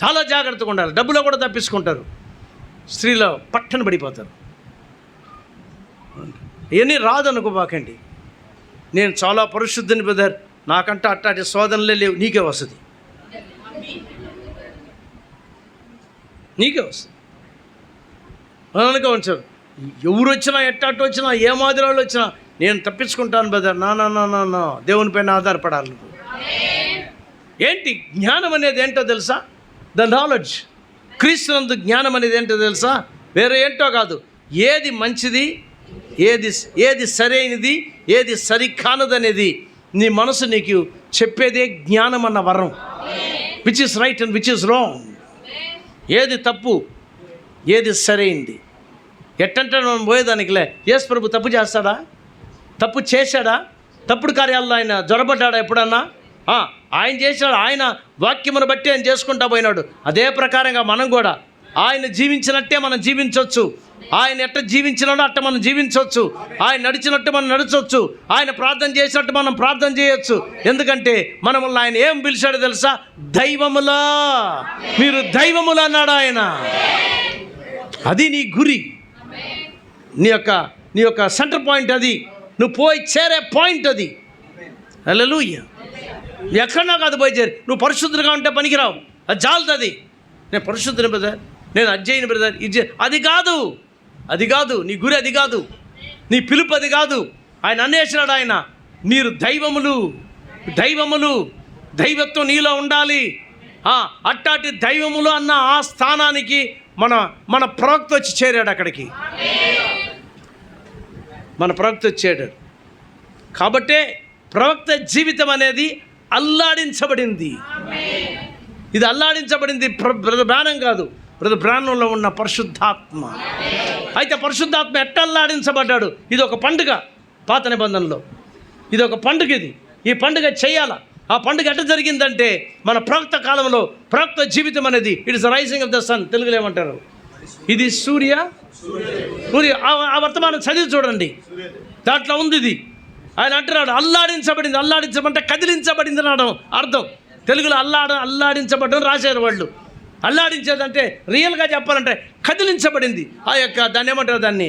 చాలా జాగ్రత్తగా ఉండాలి. డబ్బులో కూడా తప్పించుకుంటారు, స్త్రీలో పట్టణ పడిపోతారు. ఇవన్నీ రాదనుకోబాకండి. నేను చాలా పరిశుద్ధిని బ్రదర్, నాకంటే అట్టాటి శోధనలే లేవు. నీకే వస్తుంది. అనుకో ఉంచారు. ఎవరు వచ్చినా, ఎట్టాటు వచ్చినా, ఏ మాదిరాలు వచ్చినా నేను తప్పించుకుంటాను బ్రదర్. నా దేవుని పైన ఆధారపడాలి. ఏంటి జ్ఞానం అనేది ఏంటో తెలుసా? The knowledge. క్రీస్తునందు జ్ఞానం అనేది ఏంటో తెలుసా? వేరే ఏంటో కాదు. ఏది మంచిది, ఏది సరైనది, ఏది సరికానదనేది నీ మనసు నీకు చెప్పేదే జ్ఞానం అన్న వరం. Which is right and which is wrong. ఏది తప్పు, ఏది సరైంది. ఎట్టంటే మనం పోయేదానికిలే. యేసు ప్రభు తప్పు చేస్తాడా? తప్పు చేశాడా? తప్పుడు కార్యాల్లో ఆయన జొరబడ్డాడా ఎప్పుడన్నా? ఆయన చేశాడు. ఆయన వాక్యమును బట్టి ఆయన చేసుకుంటా పోయినాడు. అదే ప్రకారంగా మనం కూడా ఆయన జీవించినట్టే మనం జీవించవచ్చు. ఆయన ఎట్ట జీవించినాడో అట్ట మనం జీవించవచ్చు. ఆయన నడిచినట్టు మనం నడచవచ్చు. ఆయన ప్రార్థన చేసినట్టు మనం ప్రార్థన చేయొచ్చు. ఎందుకంటే మనల్ని ఆయన ఏం పిలిచాడో తెలుసా? దైవములా, మీరు దైవములు అన్నాడు ఆయన. అది నీ గురి, నీ యొక్క సెంటర్ పాయింట్, అది నువ్వు పోయి చేరే పాయింట్, అది. హల్లెలూయా. ఎక్కడన్నా కాదు పోయి చేరి. నువ్వు పరిశుద్ధంగా ఉంటే పనికిరావు, అది చాలుతుంది. నేను పరిశుద్ధుని బ్రదర్, నేను అజ్జయిని బ్రదర్, అది కాదు నీ గురి, అది కాదు నీ పిలుపు, అది కాదు. ఆయన అన్వేషించాడు. ఆయన మీరు దైవత్వం నీలో ఉండాలి. అట్టాటి దైవములు అన్న ఆ స్థానానికి మన ప్రవక్త వచ్చి చేరాడు. అక్కడికి మన ప్రవక్త వచ్చాడు. కాబట్టే ప్రవక్త జీవితం అనేది అల్లాడించబడింది. ఇది అల్లాడించబడింది బ్రదర్ బ్రానం కాదు, బ్రదర్ బ్రానంలో ఉన్న పరిశుద్ధాత్మ. అయితే పరిశుద్ధాత్మ ఎట్ట అల్లాడించబడ్డాడు? ఇది ఒక పండుగ. పాత నిబంధనలో ఇది ఒక పండుగ. ఈ పండుగ చేయాల. ఆ పండుగ ఎట్ట జరిగిందంటే మన ప్రవక్త కాలంలో ప్రవక్త జీవితం అనేది it is rising of the sun. తెలుగులో ఏమంటారు? ఇది సూర్య ఆ వర్తమానం చదివి చూడండి, దాంట్లో ఉంది ఇది. ఆయన అంటున్నాడు అల్లాడించబడింది. అల్లాడించమంటే కదిలించబడింది అనడం అర్థం. తెలుగులో అల్లాడించబడడం రాశారు వాళ్ళు. అల్లాడించేదంటే రియల్గా చెప్పాలంటే కదిలించబడింది. ఆ యొక్క దాన్ని ఏమంటారు, దాన్ని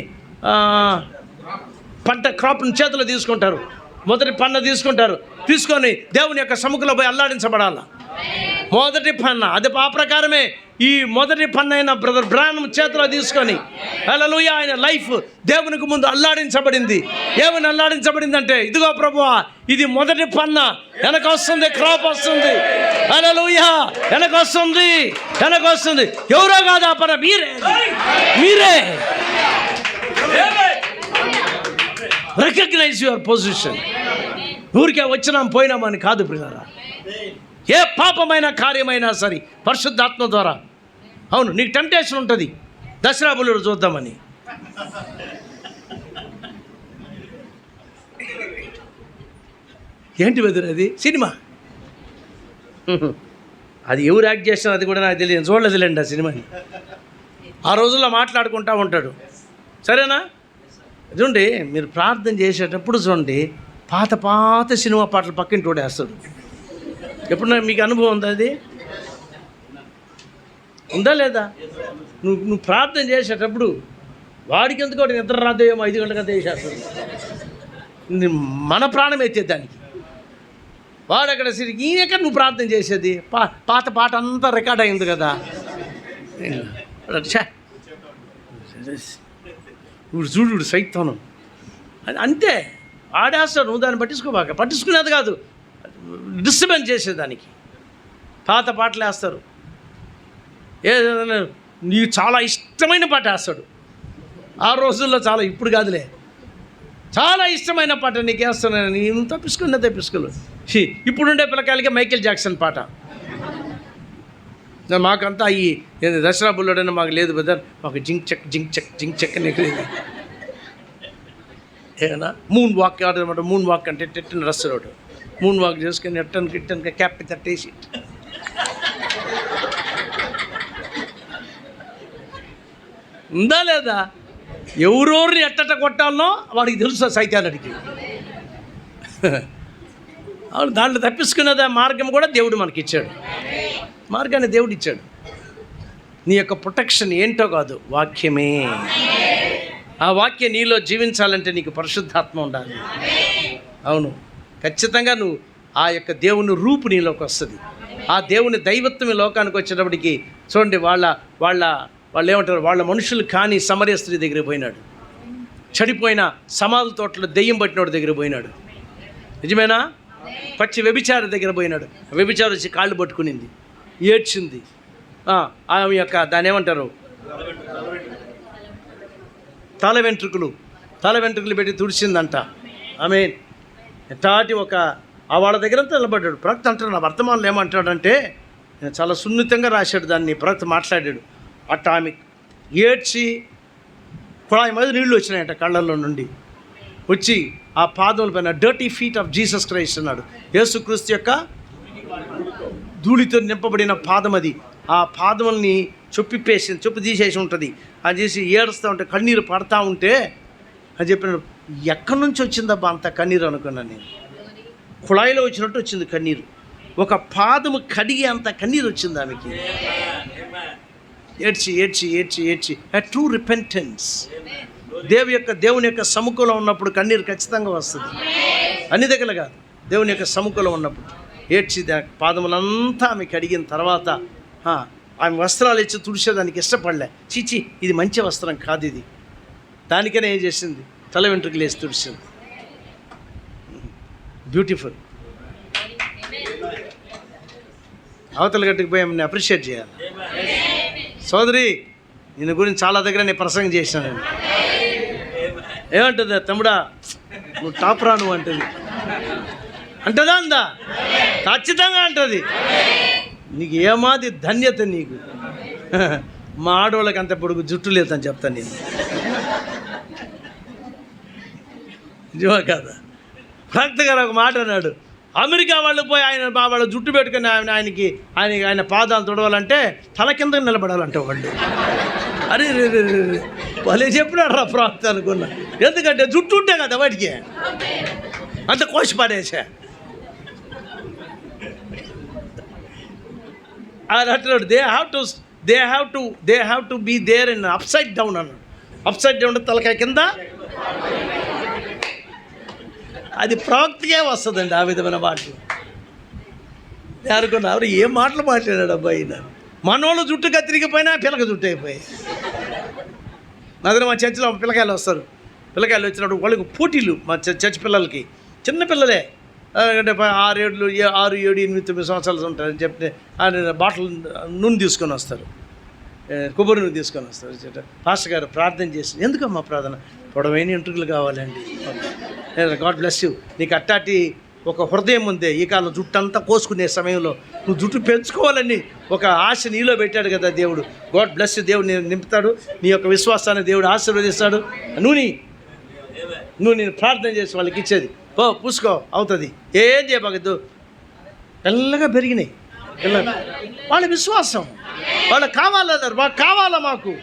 పంట క్రాప్ని చేతిలో తీసుకుంటారు, మొదటి పన్న తీసుకొని దేవుని యొక్క సముఖంలో పోయి అల్లాడించబడాల. మొదటి పన్న అది ఆ ప్రకారమే ఈ మొదటి పన్న అయిన బ్రదర్ బ్రానం చేతిలో తీసుకొని హల్లెలూయా ఆయన లైఫ్ దేవునికి ముందు అల్లాడించబడింది. ఏమని అల్లాడించబడింది అంటే, ఇదిగో ప్రభువా ఇది మొదటి పన్న, వెనక వస్తుంది, క్రాప్ వస్తుంది. హల్లెలూయా వెనక వస్తుంది. ఎవరో కాదు ఆ పన్న, మీరే. Recognise your position. ఊరికే వచ్చినాం పోయినామని కాదు ప్రియులారా. ఏ పాపమైన కార్యమైనా సరే పరిశుద్ధాత్మ ద్వారా. అవును, నీకు టెంప్టేషన్ ఉంటుంది దసరా బుల్లుడు చూద్దామని. ఏంటి వెదర్ అది? సినిమా. అది ఎవరు యాక్ట్ చేసినా అది కూడా నాకు తెలియదు, చూడలేదులేండి ఆ సినిమాని. ఆ రోజుల్లో మాట్లాడుకుంటూ ఉంటాడు. సరేనా? చూడండి, మీరు ప్రార్థన చేసేటప్పుడు చూడండి, పాత సినిమా పాటలు పక్కన తోడేస్తాడు. ఎప్పుడన్నా మీకు అనుభవం ఉందా? అది ఉందా లేదా? నువ్వు ప్రార్థన చేసేటప్పుడు వాడికి ఎందుకు నిద్ర రాదేమో 5 గంటలకంతా వేసేస్తాడు. మన ప్రాణం ఎత్తే దానికి వాడు అక్కడ సిరికి ఈయనక నువ్వు ప్రార్థన చేసేది. పాత పాట అంతా రికార్డ్ అయింది కదా. చూడు సైతానం అంతే ఆడేస్తాడు. నువ్వు దాన్ని పట్టించుకునేది కాదు, డిస్టర్బెన్స్ చేసేదానికి పాత పాటలు వేస్తారు. ఏదైనా నీకు చాలా ఇష్టమైన పాట వేస్తాడు. ఆ రోజుల్లో చాలా, ఇప్పుడు కాదులే, చాలా ఇష్టమైన పాట నీకు వేస్తున్నాను, నేను తప్పించుకోలేదు. ఇప్పుడుండే పిల్లకాయలకి మైకేల్ జాక్సన్ పాట. మాకంతా ఈ దసరా బుల్లడని మాకు లేదు బ్రదర్, మాకు జింక్ చెక్ నీకు లేదు. ఏనా మూన్ వాక్ ఆడనమాట. మూన్ వాక్ అంటే టెట్టిన రస్తాడు. మూన్ వాక్ చేసుకొని ఎట్టనికి క్యాప్ తట్టేసి ఉందా లేదా? ఎవరెవరిని ఎట్టట కొట్టాలనో వాడికి తెలుసు సైతానుడికి. అవును, దాంట్లో తప్పించుకునేది మార్గం కూడా దేవుడు మనకిచ్చాడు. మార్గాన్ని దేవుడు ఇచ్చాడు. నీ యొక్క ప్రొటెక్షన్ ఏంటో కాదు, వాక్యమే. ఆ వాక్యం నీలో జీవించాలంటే నీకు పరిశుద్ధాత్మ ఉండాలి. అవును, ఖచ్చితంగా నువ్వు ఆ యొక్క దేవుని రూపు నీలోకి వస్తుంది. ఆ దేవుని దైవత్వం ఈ లోకానికి వచ్చేటప్పటికి చూడండి, వాళ్ళు ఏమంటారు, వాళ్ళ మనుషులు కానీ సమరయ స్త్రీ దగ్గర పోయినాడు. చెడిపోయిన సమాధి తోటలో దెయ్యం పట్టినోడి దగ్గర పోయినాడు. నిజమేనా? పచ్చి వ్యభిచారి దగ్గర పోయినాడు. వ్యభిచారి వచ్చి కాళ్ళు పట్టుకునింది, ఏడ్చింది. ఆమె యొక్క దాన్ని ఏమంటారు, తల వెంట్రుకలు పెట్టి తుడిచిందంట. ఆమె ఎటాటి ఒక వాళ్ళ దగ్గరంతా నిలబడ్డాడు. ప్రవక్త అంటాడు, నా వర్తమానంలో ఏమంటాడంటే, చాలా సున్నితంగా రాశాడు దాన్ని. ప్రవక్త మాట్లాడాడు. అట్ట ఆమె ఏడ్చి కుళాయి మీద నీళ్ళు వచ్చినాయంట కళ్ళల్లో నుండి. వచ్చి ఆ పాదముల పైన dirty feet of Jesus Christ అన్నాడు. యేసుక్రీస్తు యొక్క ధూళితో నింపబడిన పాదం అది. ఆ పాదముల్ని చెప్పు తీసేసి ఉంటుంది. అది చేసి ఏడుస్తూ ఉంటే, కన్నీరు పడతా ఉంటే అని చెప్పినాడు. ఎక్కడి నుంచి వచ్చిందబ్బా అంత కన్నీరు అనుకున్నాను నేను. కుళాయిలో వచ్చినట్టు వచ్చింది కన్నీరు. ఒక పాదము కడిగి అంత కన్నీరు వచ్చింది ఆమెకి. ఏడ్చి ఏడ్చి ఏడ్చి ఏడ్చి ట్రూ రిపెంటెన్స్. దేవుని యొక్క సముఖంలో ఉన్నప్పుడు కన్నీరు ఖచ్చితంగా వస్తుంది. అన్ని దగ్గర కాదు, దేవుని యొక్క సముఖంలో ఉన్నప్పుడు ఏడ్చి పాదములంతా ఆమెకి అడిగిన తర్వాత ఆమె వస్త్రాలు ఇచ్చి తుడిచేదానికి ఇష్టపడలే. చీచి, ఇది మంచి వస్త్రం కాదు ఇది. దానికనే ఏం చేసింది, తల వెంట్రుకలు వేసి తుడిచింది. బ్యూటిఫుల్. అవతల గట్టుకు పోయి ఆమెను అప్రిషియేట్ చేయాలి. సోదరి, నేను గురించి చాలా దగ్గర నేను ప్రసంగం చేశాను. నేను ఏమంటుంది, తమ్ముడా నువ్వు టాప్ రా నువ్వు అంటుంది. అంటదా అందా? ఖచ్చితంగా అంటుంది. నీకు ఏమాది ధన్యత నీకు. మా ఆడవాళ్ళకి అంత పొడుగు జుట్టు లేదని చెప్తాను నేను. నిజమా కాదా? భక్త గారు ఒక మాట అన్నాడు, అమెరికా వాళ్ళు పోయి వాళ్ళ జుట్టు పెట్టుకుని ఆయన పాదాలు తొడవాలంటే తల కింద నిలబడాలంటే వాళ్ళు. అరే వాళ్ళే చెప్పినాడు రా ప్రాక్త అనుకున్నా. ఎందుకంటే జుట్టు ఉంటే కదా వాటికి అంత కోసి పడేసా. అంటున్నాడు they have to be there in upside down అన్నాడు. అప్సైడ్ డౌన్ తలకాయ కింద. అది ప్రవక్తకే వస్తుందండి ఆ విధమైన మాటలు. నేను అనుకున్నా, ఎవరు ఏం మాటలు మాట్లాడాడు అబ్బాయి. మనోళ్ళు జుట్టు కత్తిరిగిపోయినా పిల్లక జుట్టు అయిపోయి. మా చర్చిలో పిల్లకాయలు వస్తారు. పిల్లకాయలు వచ్చినప్పుడు వాళ్ళకి పోటీలు, మా చర్చి పిల్లలకి, చిన్న పిల్లలే, అంటే 6, 7, 8, 9 సంవత్సరాలు ఉంటారని చెప్తే బాటిల్ నూనె తీసుకొని వస్తారు, కొబ్బరి నూనె తీసుకొని వస్తారు. పాస్టర్ గారు ప్రార్థన చేసి, ఎందుకమ్మా ప్రార్థన? పొడవైన ఎంట్రుకలు కావాలండి. God bless you. నీకు అట్టాటి ఒక హృదయం ఉందే, ఈ కాలం జుట్టు అంతా కోసుకునే సమయంలో నువ్వు జుట్టు పెంచుకోవాలని ఒక ఆశ నీలో పెట్టాడు కదా దేవుడు. God bless you. దేవుడు నేను నింపుతాడు, నీ యొక్క విశ్వాసాన్ని దేవుడు ఆశీర్వదిస్తాడు. నువ్వు నేను ప్రార్థన చేసి వాళ్ళకి ఇచ్చేది, పూసుకో అవుతుంది. ఏం చేయబాగద్దు. తెల్లగా పెరిగినాయి పిల్లలు. వాళ్ళ విశ్వాసం, వాళ్ళకి కావాలన్నారు. మాకు కావాలా, మాకు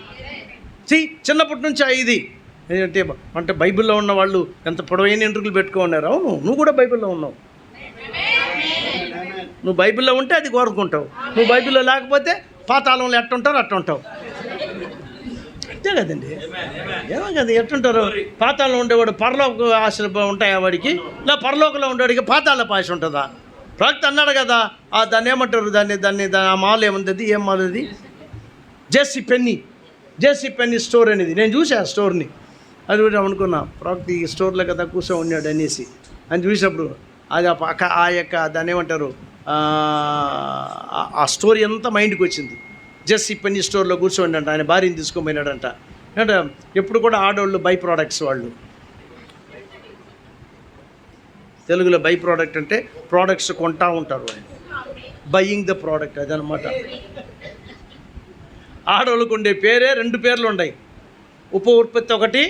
చిన్నప్పటి నుంచి ఇది అంటే బైబిల్లో ఉన్న వాళ్ళు ఎంత పొడవైన ఎంట్రుకలు పెట్టుకున్నారు. అవును, నువ్వు కూడా బైబిల్లో ఉన్నావు. నువ్వు బైబిల్లో ఉంటే అది కోరుకుంటావు. నువ్వు బైబిల్లో లేకపోతే పాతాళంలో ఎట్టుంటారు అట్టుంటావు. అంతే కదండి. ఏమో కదా, ఎట్టుంటారు? పాతాళంలో ఉండేవాడు పరలోక ఆశలు ఉంటాయా వాడికి? ఇలా పరలోకంలో ఉండేవాడికి పాతాళ పాశ ఉంటుందా? ప్రవక్త అన్నాడు కదా, దాన్ని ఏమంటారు, దాన్ని ఆ మాల్ ఏముంది, ఏం మాల్ అది? జేసీ పెన్నీ స్టోర్ అనేది. నేను చూసా ఆ స్టోర్ని. అది కూడా అనుకున్నా, ప్రవక్త ఈ స్టోర్లో కదా కూర్చొని ఉన్నాడు అనేసి. అని చూసినప్పుడు అది ఆ యొక్క దాన్ని ఏమంటారు, ఆ స్టోరీ అంతా మైండ్కి వచ్చింది. జెస్సీ పెన్నీ స్టోర్లో కూర్చోండి ఆయన భార్యని తీసుకొని పోయినాడంట. అంటే ఎప్పుడు కూడా ఆడవాళ్ళు బై ప్రోడక్ట్స్. వాళ్ళు తెలుగులో బై ప్రోడక్ట్ అంటే ప్రోడక్ట్స్ కొంటా ఉంటారు. వాళ్ళు బయ్యింగ్ ద ప్రోడక్ట్, అదనమాట. ఆడవాళ్ళకు ఉండే పేరే 2 పేర్లు ఉన్నాయి. ఉత్పత్తి ఒకటి,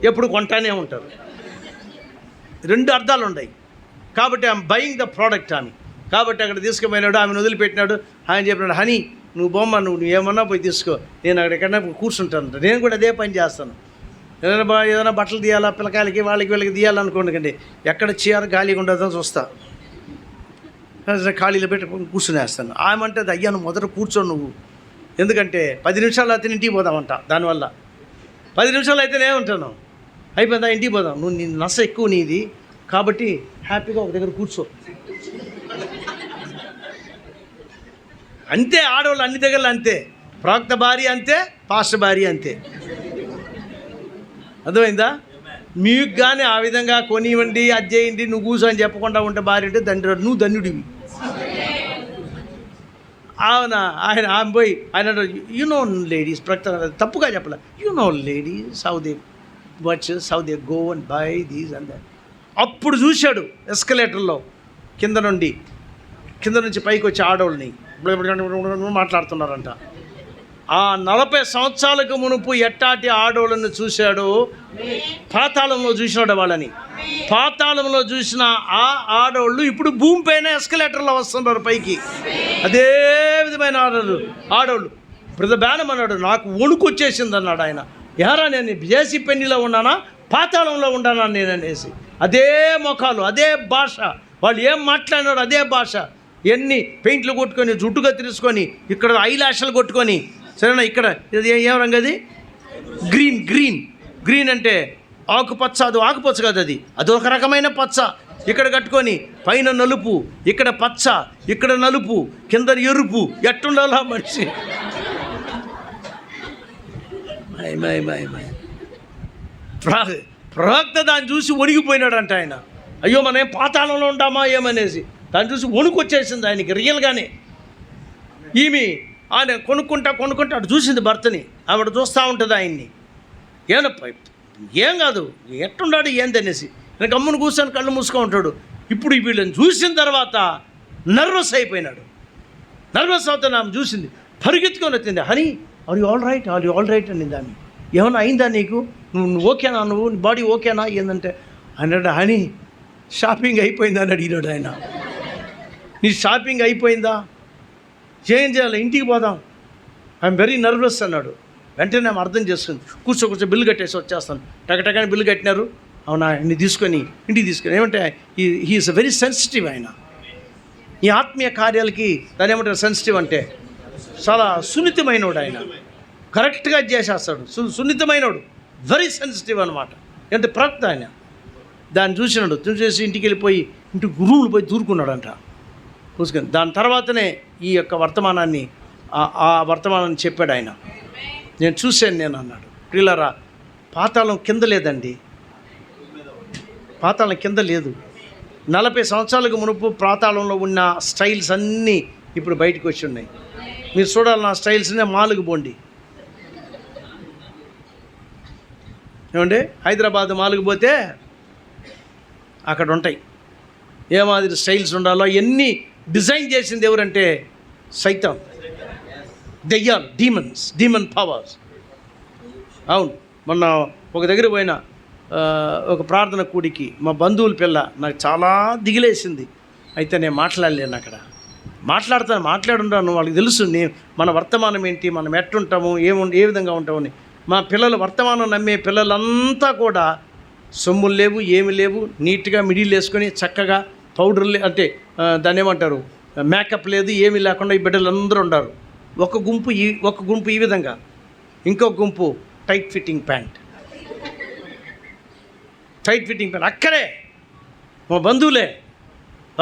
ఎప్పుడు కొంటానే ఉంటారు. 2 అర్థాలు ఉన్నాయి. కాబట్టి ఆమె బయింగ్ ద ప్రోడక్ట్ ఆమె. కాబట్టి అక్కడ తీసుకుపోయినాడు, ఆమెను వదిలిపెట్టినాడు. ఆయన చెప్పినాడు, హనీ నువ్వు బొమ్మ, నువ్వు ఏమన్నా పోయి తీసుకో, నేను అక్కడ ఎక్కడన్నా కూర్చుంటాను. నేను కూడా అదే పని చేస్తాను. ఏదైనా బట్టలు తీయాలా పిల్లకాయలకి, వీళ్ళకి తీయాలనుకోండి, ఎక్కడ చీర ఖాళీగా ఉండదని చూస్తా, ఖాళీలో పెట్టి కూర్చునేస్తాను. ఆమె అంటే, అయ్యా నువ్వు మొదట కూర్చో నువ్వు, ఎందుకంటే 10 నిమిషాలు అయితే ఇంటికి పోదామంట. దానివల్ల 10 నిమిషాలు అయితేనే ఉంటాను, అయిపోయిందా ఇంటికి పోదాం. నువ్వు నీ నస ఎక్కువ నీది, కాబట్టి హ్యాపీగా ఒక దగ్గర కూర్చో. అంతే ఆడవాళ్ళు అన్ని దగ్గరలో అంతే. ప్రవక్త భార్య అంతే, పాస్టర్ భార్య అంతే. అర్థమైందా? మీకు కానీ ఆ విధంగా కొనివ్వండి, అది చేయండి, నువ్వు కూర్చో అని చెప్పకుండా ఉంటే భార్య అంటే నువ్వు ధన్యుడివి. అవునా? ఆయన పోయి ఆయన యూనో లేడీస్, ప్రకటన తప్పుగా చెప్పలే, you know ladies how they Virtus, how they go and by these and that. అప్పుడు చూశాడు ఎస్కలేటర్లో కింద నుంచి పైకి వచ్చి ఆడవాళ్ళని మాట్లాడుతున్నారంట. ఆ 40 సంవత్సరాలకు మునుపు ఎట్టాటి ఆడవాళ్ళని చూశాడో పాతాళంలో చూసినాడు వాళ్ళని. పాతాళంలో చూసిన ఆ ఆడవాళ్ళు ఇప్పుడు భూమి పైన ఎస్కలేటర్లో వస్తున్నారు పైకి. అదే విధమైన ఆడవాళ్ళు. బ్రదర్ బ్యానం అన్నాడు, నాకు వణుకు వచ్చేసింది అన్నాడు ఆయన. ఎరా నేను జేసీ పెన్నీలో ఉన్నానా, పాతాళంలో ఉన్నానా నేను అనేసి. అదే ముఖాలు, అదే భాష, వాళ్ళు ఏం మాట్లాడినాడు అదే భాష. ఎన్ని పెయింట్లు కొట్టుకొని జుట్టుగా తిరుచుకొని ఇక్కడ ఐలాషలు కొట్టుకొని సరేనా. ఇక్కడ ఇది ఏం రంగు అది? గ్రీన్ గ్రీన్ గ్రీన్ అంటే ఆకుపచ్చ. అది ఆకుపచ్చ కాదు, అది ఒక రకమైన పచ్చ. ఇక్కడ కట్టుకొని పైన నలుపు, ఇక్కడ పచ్చ, ఇక్కడ నలుపు, కింద ఎరుపు. ఎట్టుండాలా మనిషి? ప్రవక్త దాన్ని చూసి వణిగిపోయినాడంట ఆయన. అయ్యో మనం పాతాళంలో ఉంటామా ఏమనేసి దాన్ని చూసి వణుకు వచ్చేసింది ఆయనకి రియల్గానే. ఆయన కొనుక్కుంటా అటు చూసింది భర్తని. ఆవిడ చూస్తూ ఉంటుంది ఆయన్ని. ఏం కాదు ఎట్టున్నాడు ఏందనేసి నేను గమ్మును కూర్చొని కళ్ళు మూసుకొని ఉంటాడు. ఇప్పుడు వీళ్ళని చూసిన తర్వాత నర్వస్ అయిపోయినాడు. నర్వస్ అవుతాను. ఆమె చూసింది, పరిగెత్తుకొని వచ్చింది. Honey are you all right అనింది ఆమె. ఏమన్నా అయిందా నీకు? నువ్వు ఓకేనా? నీ బాడీ ఓకేనా? ఏంటంటే అన్నాడు, హనీ షాపింగ్ అయిపోయిందా అని అడిగినాడు ఆయన. నీ షాపింగ్ అయిపోయిందా? ఏం చేయాలి? ఇంటికి పోదాం. ఐఎమ్ వెరీ నర్వస్ అన్నాడు. వెంటనే ఆమె అర్థం చేసుకుంది. కూర్చో బిల్లు కట్టేసి వచ్చేస్తాను. టకటకని బిల్లు కట్టినారు. అవునా, ఇన్ని తీసుకొని ఇంటికి తీసుకొని. ఏమంటే హీఈస్ వెరీ సెన్సిటివ్. ఆయన ఈ ఆత్మీయ కార్యాలకి దాని ఏమంటారు సెన్సిటివ్ అంటే చాలా సున్నితమైనోడు. ఆయన కరెక్ట్గా చేసేస్తాడు. సున్నితమైనోడు, వెరీ సెన్సిటివ్ అనమాట. అంటే ప్రవక్త ఆయన. దాన్ని చూసేసి ఇంటికి వెళ్ళిపోయి ఇంటికి గురువులు పోయి దూరుకున్నాడంట కూసుకొని. దాని తర్వాతనే ఈ యొక్క వర్తమానాన్ని చెప్పాడు ఆయన. నేను చూశాను నేను అన్నాడు. ప్రియులారా, పాతాళం కింద లేదండి. పాతాళం కింద లేదు. 40 సంవత్సరాలకు మునుపు పాతాళంలో ఉన్న స్టైల్స్ అన్నీ ఇప్పుడు బయటకు వచ్చి ఉన్నాయి. మీరు చూడాలి నా స్టైల్స్నే. మాలుగు పోండి ఏమండి, హైదరాబాద్ మాలుగు పోతే అక్కడ ఉంటాయి ఏ మాదిరి స్టైల్స్ ఉండాలో ఎన్ని డిజైన్ చేసింది ఎవరంటే సైతాన్, దెయ్యాలు, డీమన్ పవర్స్. అవును, మొన్న ఒక దగ్గర పోయిన ఒక ప్రార్థన కూడికి మా బంధువుల పిల్ల నాకు చాలా దిగిలేసింది. అయితే నేను మాట్లాడలేను. అక్కడ మాట్లాడుంటాను. వాళ్ళకి తెలుసు మన వర్తమానం ఏంటి, మనం ఎట్టుంటాము, ఏ విధంగా ఉంటామని. మా పిల్లలు వర్తమానం నమ్మే పిల్లలంతా కూడా సొమ్ములు లేవు, ఏమి లేవు, నీట్గా మిడిల్ వేసుకొని చక్కగా పౌడర్ అంటే దాన్ని ఏమంటారు మేకప్ లేదు, ఏమీ లేకుండా ఈ బిడ్డలందరూ ఉన్నారు. ఒక గుంపు ఈ విధంగా, ఇంకొక గుంపు టైట్ ఫిట్టింగ్ ప్యాంట్. అక్కడే మా బంధువులే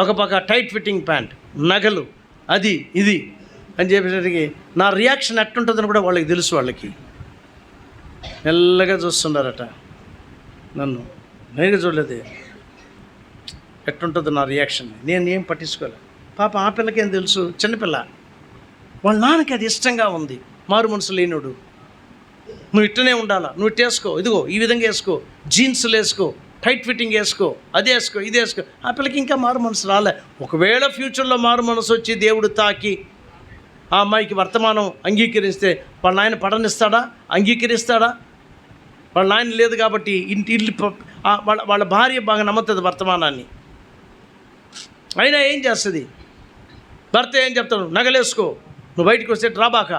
ఒక పక్క టైట్ ఫిట్టింగ్ ప్యాంట్, నగలు, అది ఇది అని చెప్పేసరికి నా రియాక్షన్ ఎట్టుంటుందని కూడా వాళ్ళకి తెలుసు. వాళ్ళకి మెల్లగా చూస్తున్నారట నన్ను. నేరుగా చూడలేదు ఎట్టుంటుంది నా రియాక్షన్. నేను ఏం పట్టించుకోలే. పాప ఆ పిల్లకి ఏం తెలుసు, చిన్నపిల్ల. వాళ్ళ నాన్నకి అది ఇష్టంగా ఉంది. మారు మనసు లేనోడు. నువ్వు ఇట్టనే ఉండాలా, నువ్వు ఇట్ట వేసుకో, ఇదిగో ఈ విధంగా వేసుకో, జీన్స్లు వేసుకో, టైట్ ఫిట్టింగ్ వేసుకో, అది వేసుకో, ఇది వేసుకో. ఆ పిల్లకి ఇంకా మారు మనసు రాలే. ఒకవేళ ఫ్యూచర్లో మారు మనసు వచ్చి దేవుడు తాకి ఆ అమ్మాయికి వర్తమానం అంగీకరిస్తే వాళ్ళ నాయన పడనిస్తాడా, అంగీకరిస్తాడా? వాళ్ళ నాయన లేదు కాబట్టి వాళ్ళ భార్య బాగా నమ్ముతుంది వర్తమానాన్ని. అయినా ఏం చేస్తుంది? భర్త ఏం చెప్తాడు? నగలేసుకో, నువ్వు బయటకు వస్తే డ్రాబాక,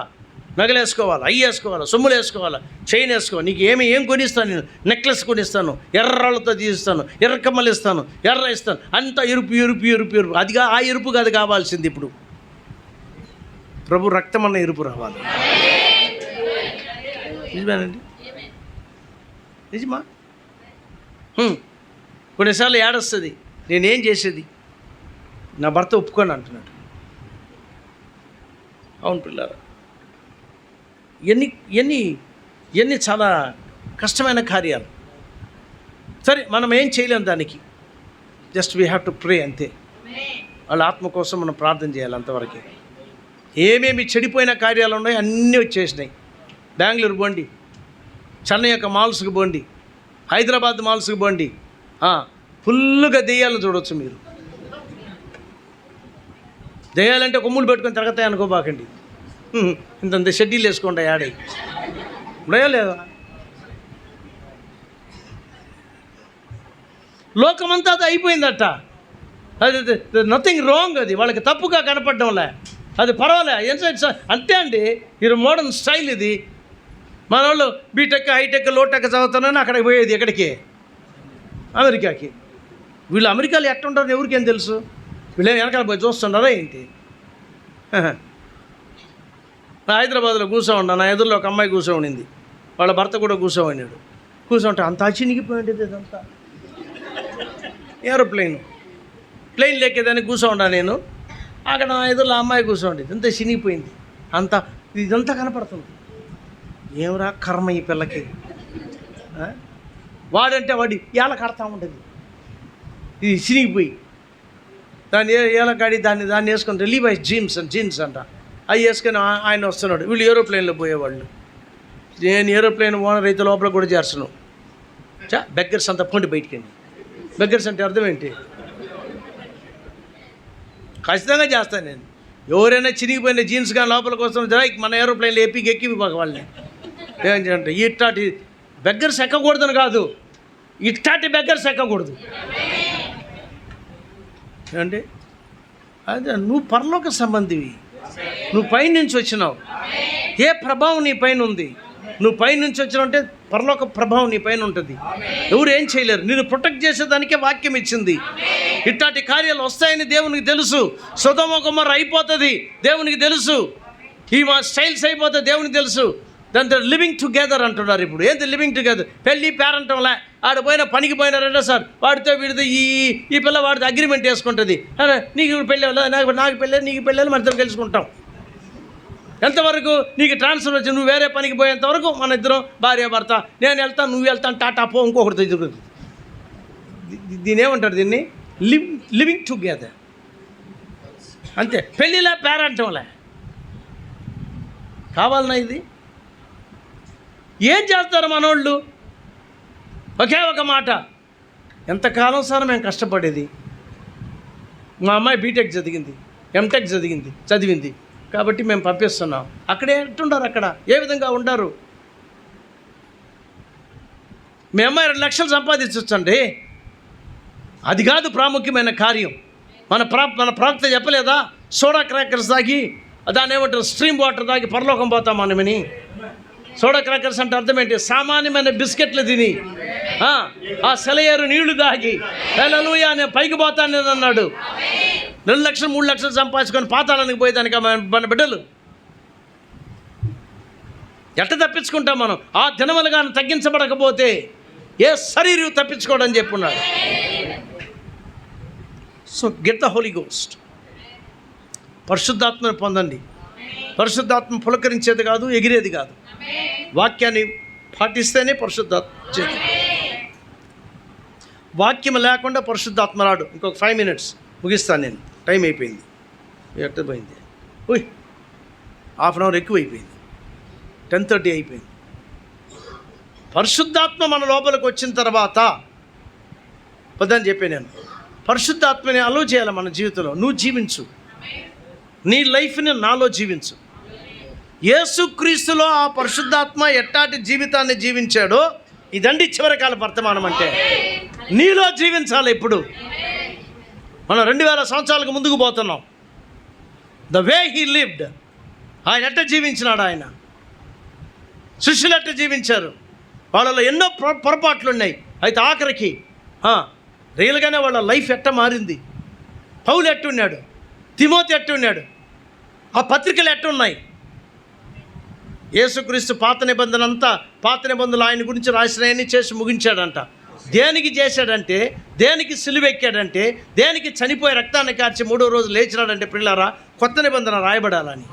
నగలేసుకోవాలి, అయ్యి వేసుకోవాలి, సొమ్ములు వేసుకోవాలి, చైన్ వేసుకో, నీకు ఏం కొనిస్తాను నేను, నెక్లెస్ కొనిస్తాను, ఎర్రరాళ్ళతో తీస్తాను, ఎర్ర కమ్మలు ఇస్తాను, ఎర్ర ఇస్తాను, అంతా ఎరుపు. అదిగా ఆ ఎరుపు కాదు కావాల్సింది. ఇప్పుడు ప్రభు రక్తం అన్న ఎరుపు రావాలి. నిజమేనండి, నిజమా? కొన్నిసార్లు ఏడొస్తుంది, నేనేం చేసేది, నా భర్త ఒప్పుకొని అంటున్నాడు. అవును పిల్లారా, ఎన్ని చాలా కష్టమైన కార్యాలు. సరే, మనం ఏం చేయలేము దానికి. Just we have to pray అంతే. వాళ్ళ ఆత్మ కోసం మనం ప్రార్థన చేయాలి అంతవరకే. ఏమేమి చెడిపోయిన కార్యాలు ఉన్నాయో అన్నీ వచ్చేసినాయి. బెంగళూరు పోండి, చెన్నై యొక్క మాల్స్కి పోండి, హైదరాబాద్ మాల్స్కి పోండి, ఫుల్గా దెయ్యాలను చూడవచ్చు మీరు. దెయ్యాలంటే కొమ్ములు పెట్టుకొని తిరగతాయి అనుకోబాకండి. ఇంత షెడ్యూల్ వేసుకోండి యాడై ఉన్నాయో లేదా? లోకమంతా అది అయిపోయిందట. అది నథింగ్ రాంగ్. అది వాళ్ళకి తప్పుగా కనపడడంలే, అది పర్వాలే. అంతే అండి, ఇది మోడర్న్ స్టైల్. ఇది మన వాళ్ళు బీటెక్, హైటెక్, లోటెక్ చదువుతానని అక్కడికి పోయేది. ఎక్కడికి? అమెరికాకి. వీళ్ళు అమెరికాలో ఎట్టుంటారని ఎవరికేం తెలుసు? వీళ్ళేం వెనకాల పోయి చూస్తుండారా ఏంటి? నా హైదరాబాద్లో కూర్చో ఉన్నా, నా ఎదురులో ఒక అమ్మాయి కూర్చో ఉండింది, వాళ్ళ భర్త కూడా కూర్చో ఉన్నాడు. కూర్చోంటే అంతా చినిగిపోయింది ఇదంతా. ప్లేన్ లెక్కేదాన్ని కూర్చో ఉన్నా నేను, అక్కడ నా ఎదురులో అమ్మాయి కూర్చోండి, అంతా చినిగిపోయింది అంతా, ఇదంతా కనపడుతుంది. ఏమరా కర్మ ఈ పిల్లకి. వాడంటే వాడి ఏళ్ళ కడతా ఉంటుంది, ఇది చినిగిపోయి దాన్ని ఏళ్ళకాడి దాన్ని వేసుకుంటే లీవైస్ జీన్స్ అంట, అవి వేసుకొని ఆయన వస్తున్నాడు. వీళ్ళు ఏరోప్లేన్లో పోయేవాళ్ళు. నేను ఏరోప్లేన్ ఓనర్ అయితే లోపల కూడా చేర్చను. బెగ్గర్స్ అంతా పోండి బయటికండి. బెగ్గర్స్ అంటే అర్థం ఏంటి? ఖచ్చితంగా చేస్తాను నేను. ఎవరైనా చిరిగిపోయిన జీన్స్ కానీ లోపలికి వస్తున్న మన ఏరోప్లేన్లో ఎక్కి వాళ్ళని ఏంటంటే ఇట్లాంటి బెగ్గర్స్ ఎక్కకూడదని కాదు, ఇట్లాంటి బెగ్గర్స్ ఎక్కకూడదు. ఏమండి, అదే నువ్వు పరలోక సంబంధివి, నువ్వు పైనుంచి వచ్చినావు, ఏ ప్రభావం నీ పైన ఉంది? నువ్వు పైనుంచి వచ్చినావు అంటే పరలోక ప్రభావం నీ పైన ఉంటుంది. ఎవరు ఏం చేయలేరు. నేను ప్రొటెక్ట్ చేసేదానికే వాక్యం ఇచ్చింది. ఇట్లాంటి కార్యాలు వస్తాయని దేవునికి తెలుసు. సొదొమ గొమొర్రా అయిపోతుంది దేవునికి తెలుసు. ఈ మా స్టైల్స్ అయిపోతుంది దేవునికి తెలుసు. దాంతో లివింగ్ టుగెదర్ అంటున్నారు. ఇప్పుడు ఏంటి లివింగ్ టుగెదర్? పెళ్ళి పేరంటంలా ఆడ పోయినా పనికి పోయినా రెండో సార్ వాడితో వీడితో ఈ పిల్ల వాడితో అగ్రిమెంట్ వేసుకుంటుంది. నీకు పెళ్ళి నాకు పెళ్ళి నీకు పెళ్ళి మన ఇద్దరం కలుసుకుంటాం. ఎంతవరకు నీకు ట్రాన్స్ఫర్ వచ్చి నువ్వు వేరే పనికి పోయేంతవరకు మన ఇద్దరం భార్య భర్త, నేను వెళ్తాను నువ్వు వెళ్తాను టాటా పో ఇంకొకటి ఎదుగుతుంది. దీని ఏమంటారు? దీన్ని లివింగ్ టుగెదర్ అంతే. పెళ్ళిలా పేరంటంలే కావాలన్నా ఇది ఏం చేస్తారు మనోళ్ళు? ఒకే ఒక మాట, ఎంతకాలం సార్ మేము కష్టపడేది. మా అమ్మాయి బీటెక్ చదివింది, ఎంటెక్ చదివింది కాబట్టి మేము పంపిస్తున్నాం. అక్కడే ఎట్టుండారు, అక్కడ ఏ విధంగా ఉంటారు? మీ అమ్మాయి 2 లక్షలు సంపాదించవచ్చండి, అది కాదు ప్రాముఖ్యమైన కార్యం. మన ప్రవక్త చెప్పలేదా? సోడా క్రాకర్స్ తాగి దాన్ని ఏమంటారు స్ట్రీమ్ వాటర్ తాగి పరలోకం పోతాం మనమని. సోడా క్రాకర్స్ అంటే అర్థం ఏంటి? సామాన్యమైన బిస్కెట్లు తిని ఆ సెలయేరు నీళ్లు తాగి హల్లెలూయా నేను పైకి పోతాను అన్నాడు. 2 లక్షలు 3 లక్షలు సంపాదించుకొని పాతాళానికి పోయేదానికి మన బిడ్డలు ఎట్ట తప్పించుకుంటాం మనం? ఆ దినములుగా తగ్గించబడకపోతే ఏ శరీరం తప్పించుకోవడం చెప్పున్నాడు. So get the Holy Ghost. పరిశుద్ధాత్మను పొందండి. పరిశుద్ధాత్మ పులకరించేది కాదు, ఎగిరేది కాదు. వాక్యాన్ని పాటిస్తేనే పరిశుద్ధాత్మ చేతి. వాక్యం లేకుండా పరిశుద్ధాత్మ రాడు. ఇంకొక 5 minutes ముగిస్తాను నేను. టైం అయిపోయింది. ఎట్ట పోయింది? హాఫ్ అన్ అవర్ ఎక్కువ అయిపోయింది. 10:30 అయిపోయింది. పరిశుద్ధాత్మ మన లోపలికి వచ్చిన తర్వాత పదని చెప్పే నేను పరిశుద్ధాత్మని అలో చేయాలి మన జీవితంలో. నువ్వు జీవించు, నీ లైఫ్ని నాలో జీవించు. యేసుక్రీస్తులో ఆ పరిశుద్ధాత్మ ఎట్టాటి జీవితాన్ని జీవించాడో ఇదండి చివరికాల వర్తమానం అంటే. నీలో జీవించాలి. ఇప్పుడు మనం 2000 సంవత్సరాలకు ముందుకు పోతున్నాం. ద వే హీ లివ్డ్, ఆయన ఎట్ట జీవించినాడు, ఆయన శిష్యులు ఎట్ట జీవించారు, వాళ్ళలో ఎన్నో పొరపాట్లు ఉన్నాయి. అయితే ఆఖరికి రియల్గానే వాళ్ళ లైఫ్ ఎట్ట మారింది. పౌలు ఎట్టున్నాడు, తిమోతి ఎట్టున్నాడు, ఆ పత్రికలు ఎట్టున్నాయి. యేసుక్రీస్తు పాత నిబంధనలు ఆయన గురించి రాసినవన్నీ చేసి ముగించాడంట. దేనికి చేశాడంటే, దేనికి సిలువెక్కాడంటే, దేనికి చనిపోయి రక్తాన్ని కార్చి 3వ రోజు లేచినాడంటే పిల్లారా కొత్త నిబంధన రాయబడాలని.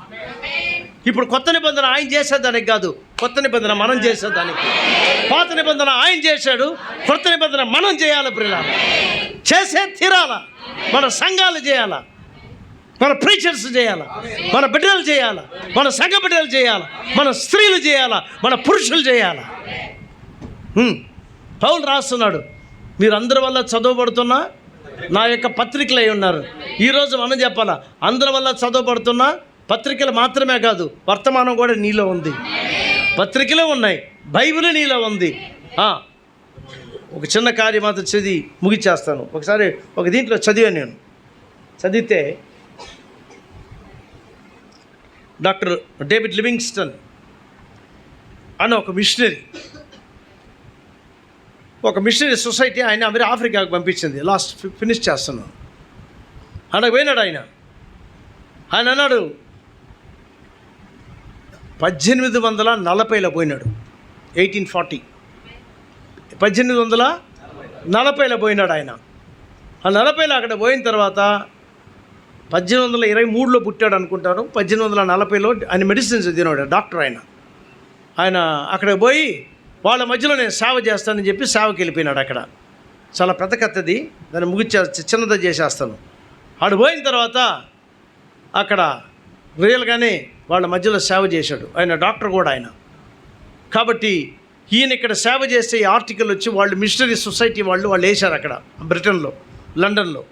ఇప్పుడు కొత్త నిబంధన ఆయన చేసేదానికి కాదు, కొత్త నిబంధన మనం చేసేదానికి. పాత నిబంధన ఆయన చేశాడు, కొత్త నిబంధన మనం చేయాలి. పిల్లారా చేసే తీరాల. మన సంఘాలు చేయాలా, మన ప్రీచర్స్ చేయాలా, మన బిడ్డలు చేయాలా, మన సంఘ బిడ్డలు చేయాలా, మన స్త్రీలు చేయాలా, మన పురుషులు చేయాలా. పౌలు రాస్తున్నాడు, మీరు అందరి వల్ల చదవబడుతున్నా నా యొక్క పత్రికలు అయి ఉన్నారు. ఈరోజు మనం చెప్పాలా, అందరి వల్ల చదవబడుతున్నా పత్రికలు మాత్రమే కాదు, వర్తమానం కూడా నీలో ఉంది. పత్రికలు ఉన్నాయి, బైబిల్ నీలో ఉంది. ఒక చిన్న కార్యం మాత్రం చదివి ముగిచేస్తాను. ఒకసారి ఒక దీంట్లో చదివాను నేను. చదివితే డాక్టర్ డేవిడ్ లివింగ్స్టన్ అని ఒక మిషనరీ సొసైటీ ఆయన ఆఫ్రికాకు పంపించింది. ఫినిష్ చేస్తున్నాను. అక్కడికి పోయినాడు ఆయన అన్నాడు 1840లో పోయినాడు. 1840 1840లో పోయినాడు ఆయన. ఆ 40లో అక్కడ పోయిన తర్వాత 1823లో పుట్టాడు అనుకుంటాను. 1840లో ఆయన మెడిసిన్స్ తిన్నాడు, డాక్టర్ ఆయన అక్కడికి పోయి వాళ్ళ మధ్యలో నేను సేవ చేస్తానని చెప్పి సేవకి వెళ్ళిపోయినాడు. అక్కడ చాలా పెద్ద కథది, దాన్ని చిన్నది చేసేస్తాను. ఆడు పోయిన తర్వాత అక్కడ రియల్గానే వాళ్ళ మధ్యలో సేవ చేశాడు. ఆయన డాక్టర్ కూడా ఆయన. కాబట్టి ఈయన ఇక్కడ సేవ చేస్తే ఈ ఆర్టికల్ వచ్చి వాళ్ళు మిషనరీ సొసైటీ వాళ్ళు వేశారు అక్కడ బ్రిటన్లో, లండన్లో.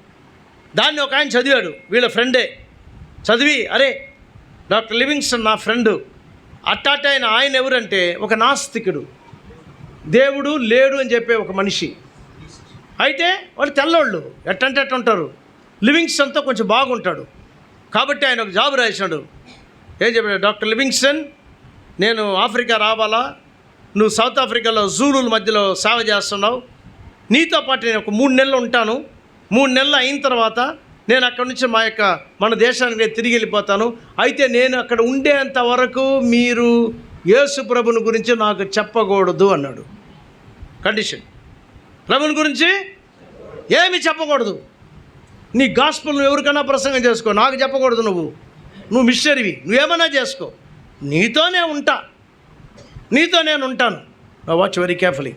దాన్ని ఒక ఆయన చదివాడు, వీళ్ళ ఫ్రెండే. చదివి అరే డాక్టర్ లివింగ్స్టన్ నా ఫ్రెండు అట్టాట ఆయన ఎవరంటే ఒక నాస్తికుడు, దేవుడు లేడు అని చెప్పే ఒక మనిషి. అయితే వాళ్ళు తెల్లోళ్ళు ఎట్టంటే అట్ట ఉంటారు. లివింగ్స్టన్తో కొంచెం బాగుంటాడు కాబట్టి ఆయన ఒక జాబ్ రాశాడు. ఏం చెప్పాడు, డాక్టర్ లివింగ్స్టన్ నేను ఆఫ్రికా రావాలా, నువ్వు సౌత్ ఆఫ్రికాలో జూలుల మధ్యలో సేవ చేస్తున్నావు, నీతో పాటు నేను ఒక 3 నెలలు ఉంటాను. 3 నెలలు అయిన తర్వాత నేను అక్కడి నుంచి మన దేశానికి నేను తిరిగి వెళ్ళిపోతాను. అయితే నేను అక్కడ ఉండేంత వరకు మీరు యేసు ప్రభుని గురించి నాకు చెప్పకూడదు అన్నాడు. కండిషన్, ప్రభుని గురించి ఏమి చెప్పకూడదు. నీ గాస్పుల్ నువ్వు ఎవరికైనా ప్రసంగం చేసుకో, నాకు చెప్పకూడదు. నువ్వు మిషనరీవి, నువ్వేమన్నా చేసుకో, నీతో నేను ఉంటాను. Watch very carefully.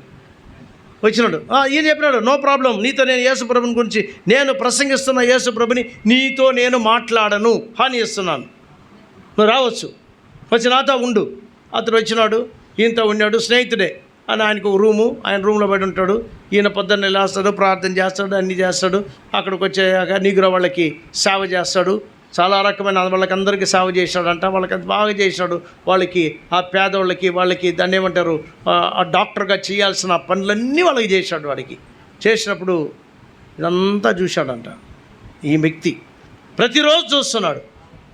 వచ్చినాడు ఈయన చెప్పినాడు, నో ప్రాబ్లం, నీతో నేను యేసు ప్రభుని గురించి నేను ప్రసంగిస్తున్న యేసు ప్రభుని నీతో నేను మాట్లాడను, హాని ఇస్తున్నాను, నువ్వు రావచ్చు, వచ్చి నాతో ఉండు. అతడు వచ్చినాడు, ఈయనతో ఉన్నాడు, స్నేహితుడే. అని ఆయనకు రూము, ఆయన రూమ్లో బయట ఉంటాడు. ఈయన పొద్దున్నే లేస్తాడు, ప్రార్థన చేస్తాడు, అన్నీ చేస్తాడు. అక్కడికి వచ్చాక నీగ్రో వాళ్ళకి సేవ చేస్తాడు. చాలా రకమైన వాళ్ళకి అందరికీ సేవ చేశాడంట. వాళ్ళకి బాగా చేశాడు. వాళ్ళకి ఆ పేదవాళ్ళకి వాళ్ళకి దాన్ని ఏమంటారు, ఆ డాక్టర్గా చేయాల్సిన పనులన్నీ వాళ్ళకి చేశాడు. వాడికి చేసినప్పుడు ఇదంతా చూశాడంట ఈ వ్యక్తి. ప్రతిరోజు చూస్తున్నాడు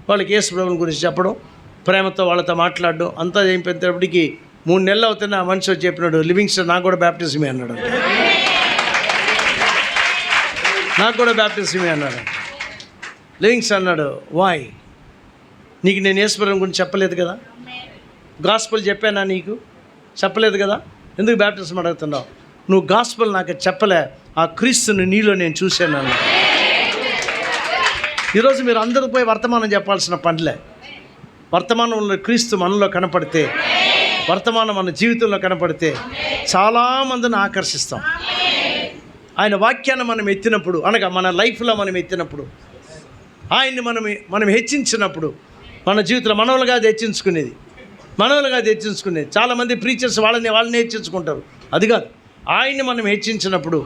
వాళ్ళకి యేసు ప్రభువుని గురించి చెప్పడం, ప్రేమతో వాళ్ళతో మాట్లాడడం అంతా అయిపోయినప్పటికీ 3 నెలలు అవుతున్న ఆ మనిషి వచ్చి చెప్పినాడు, లివింగ్స్టన్ నాకు కూడా బ్యాప్టిజమే అన్నాడు. నాకు కూడా బ్యాప్టిజమే అన్నాడు. లివింగ్స్టన్ అన్నాడు, వాయ్, నీకు నేను యేసు ప్రభువుని గురించి చెప్పలేదు కదా, గాస్పుల్ చెప్పానా నీకు, చెప్పలేదు కదా, ఎందుకు బ్యాప్టిజం అడుగుతున్నావు? నువ్వు గాస్పుల్ నాకు చెప్పలే, ఆ క్రీస్తుని నీలో నేను చూశాను అన్నాడు. ఈరోజు మీరు అందరూ పోయి వర్తమానం చెప్పాల్సిన పనిలే. వర్తమానంలో క్రీస్తు మనలో కనపడితే, వర్తమానం మన జీవితంలో కనపడితే చాలామందిని ఆకర్షిస్తాం. ఆయన వాక్యాన్ని మనం ఎత్తినప్పుడు, అనగా మన లైఫ్లో మనం ఎత్తినప్పుడు, ఆయన్ని మనం హెచ్చించినప్పుడు, మన జీవితంలో మనవులుగా హెచ్చించుకునేది. చాలామంది ప్రీచర్స్ వాళ్ళని హెచ్చించుకుంటారు. అది కాదు, ఆయన్ని మనం హెచ్చించినప్పుడు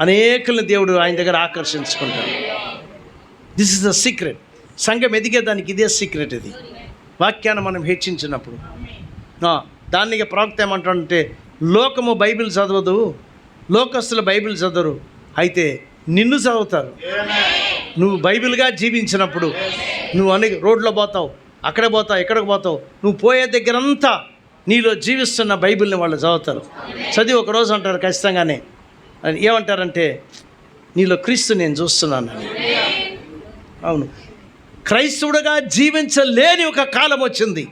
అనేకులను దేవుడు ఆయన దగ్గర ఆకర్షించుకుంటాడు. This is the secret. సంఘం ఎదిగేదానికి ఇదే సీక్రెట్. ఇది వాక్యాన్ని మనం హెచ్చించినప్పుడు. దానికి ప్రవక్త ఏమంటాడంటే, లోకము బైబిల్ చదవదు, లోకస్తులు బైబిల్ చదవరు, అయితే నిన్ను చదువుతారు. నువ్వు బైబిల్గా జీవించినప్పుడు నువ్వు అనేక రోడ్లో పోతావు, అక్కడ పోతావు, ఎక్కడికి పోతావు, నువ్వు పోయే దగ్గరంతా నీలో జీవిస్తున్న బైబిల్ని వాళ్ళు చదువుతారు. చదివి ఒకరోజు అంటారు ఖచ్చితంగానే, ఏమంటారంటే, నీలో క్రీస్తు నేను చూస్తున్నానని. అవును, క్రైస్తవుడుగా జీవించలేని ఒక కాలం వచ్చింది,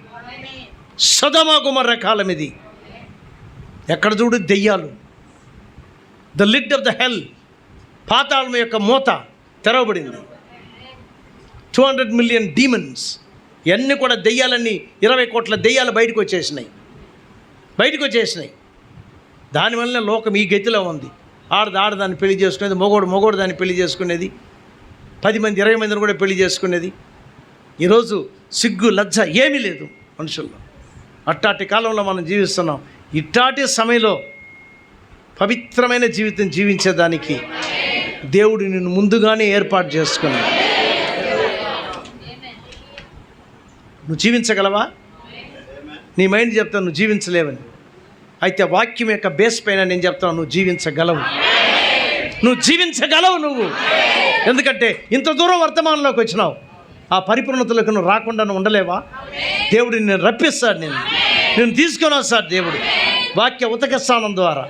సొదొమ గొమొర్రా కాలం ఇది. ఎక్కడ చూడు దెయ్యాలు, the lid of the hell, పాతాళం యొక్క మూత తెరవబడింది. 200 మిలియన్ డీమన్స్, ఇవన్నీ కూడా దెయ్యాలన్నీ, 20 కోట్ల దెయ్యాలు బయటకు వచ్చేసినాయి. దానివల్ల లోకం ఈ గతిలో ఉంది. ఆడదాన్ని పెళ్లి చేసుకునేది, మొగోడు దాన్ని పెళ్లి చేసుకునేది, 10 మంది 20 మందిని కూడా పెళ్లి చేసుకునేది. ఈరోజు సిగ్గు లజ్జ ఏమీ లేదు మనుషుల్లో. అట్టాటి కాలంలో మనం జీవిస్తున్నాం. ఇట్టాటి సమయంలో పవిత్రమైన జీవితం జీవించేదానికి దేవుడు నిన్ను ముందుగానే ఏర్పాటు చేసుకున్నాడు. నువ్వు జీవించగలవా? నీ మైండ్ చెప్తాను నువ్వు జీవించలేవని. అయితే వాక్యం యొక్క బేస్ పైన నేను చెప్తాను, నువ్వు జీవించగలవు. నువ్వు ఎందుకంటే ఇంత దూరం వర్తమానంలోకి వచ్చినావు. ఆ పరిపూర్ణతలకు నువ్వు రాకుండా నువ్వు ఉండలేవా? దేవుడు నిన్ను రప్పిస్తాడు, నేను తీసుకొని వస్తాడు దేవుడు వాక్య ఉతక స్నానం ద్వారా.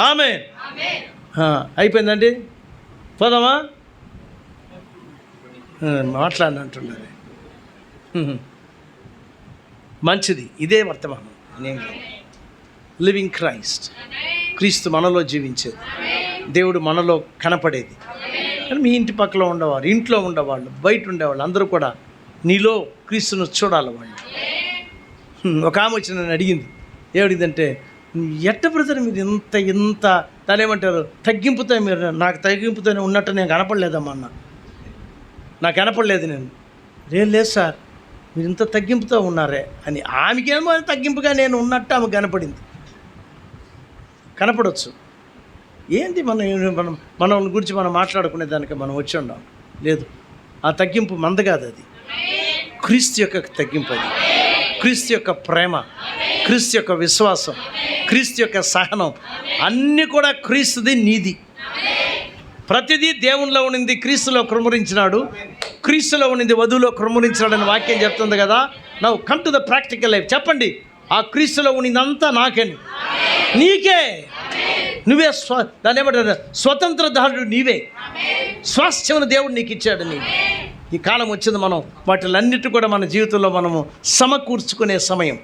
ఆమేన్. అయిపోయిందండి, పోదామా? మాట్లాడినంటున్నది. మంచిది, ఇదే వర్తమానం. నేను లివింగ్ క్రైస్ట్, క్రీస్తు మనలో జీవించేది, దేవుడు మనలో కనపడేది. కానీ మీ ఇంటి పక్కలో ఉండేవారు, ఇంట్లో ఉండేవాళ్ళు, బయట ఉండేవాళ్ళు అందరూ కూడా నీలో క్రీస్తును చూడాలి. వాళ్ళు ఒక ఆమె వచ్చి నన్ను అడిగింది, ఏమడిగిందంటే, ఎట్ట బ్రదర్ మీరు ఇంత దాని ఏమంటారు తగ్గింపుతో, మీరు నాకు తగ్గింపుతోనే ఉన్నట్టు నేను కనపడలేదమ్మా అన్న. నాకు కనపడలేదు. నేను లేదు సార్ మీరు ఇంత తగ్గింపుతో ఉన్నారే అని. ఆమెకేమో తగ్గింపుగా నేను ఉన్నట్టు ఆమె కనపడవచ్చు. ఏంటి మన గురించి మనం మాట్లాడుకునే దానికి మనం వచ్చి ఉండాం. లేదు, ఆ తగ్గింపు మంద కాదు, అది క్రీస్తు యొక్క తగ్గింపు, అది క్రీస్తు యొక్క ప్రేమ, క్రీస్తు యొక్క విశ్వాసం, క్రీస్తు యొక్క సహనం, అన్నీ కూడా క్రీస్తుది, నీది. ప్రతిదీ దేవునిలో ఉన్నది క్రీస్తులో కృమరించినాడు, క్రీస్తులో ఉన్నది వధువులో కృమరించినాడు అని వాక్యం చెప్తుంది కదా. Now come to the practical life. చెప్పండి, ఆ క్రీస్తులో ఉన్నదంతా నాకేని, నీకే. నువ్వే దాన్ని ఏమంటారు, స్వతంత్రదారుడు నీవే. స్వాస్థ్యమును దేవుడు నీకు ఇచ్చాడు. ఈ కాలం వచ్చింది, మనం వాటిలన్నిటి కూడా మన జీవితంలో మనము సమకూర్చుకునే సమయం.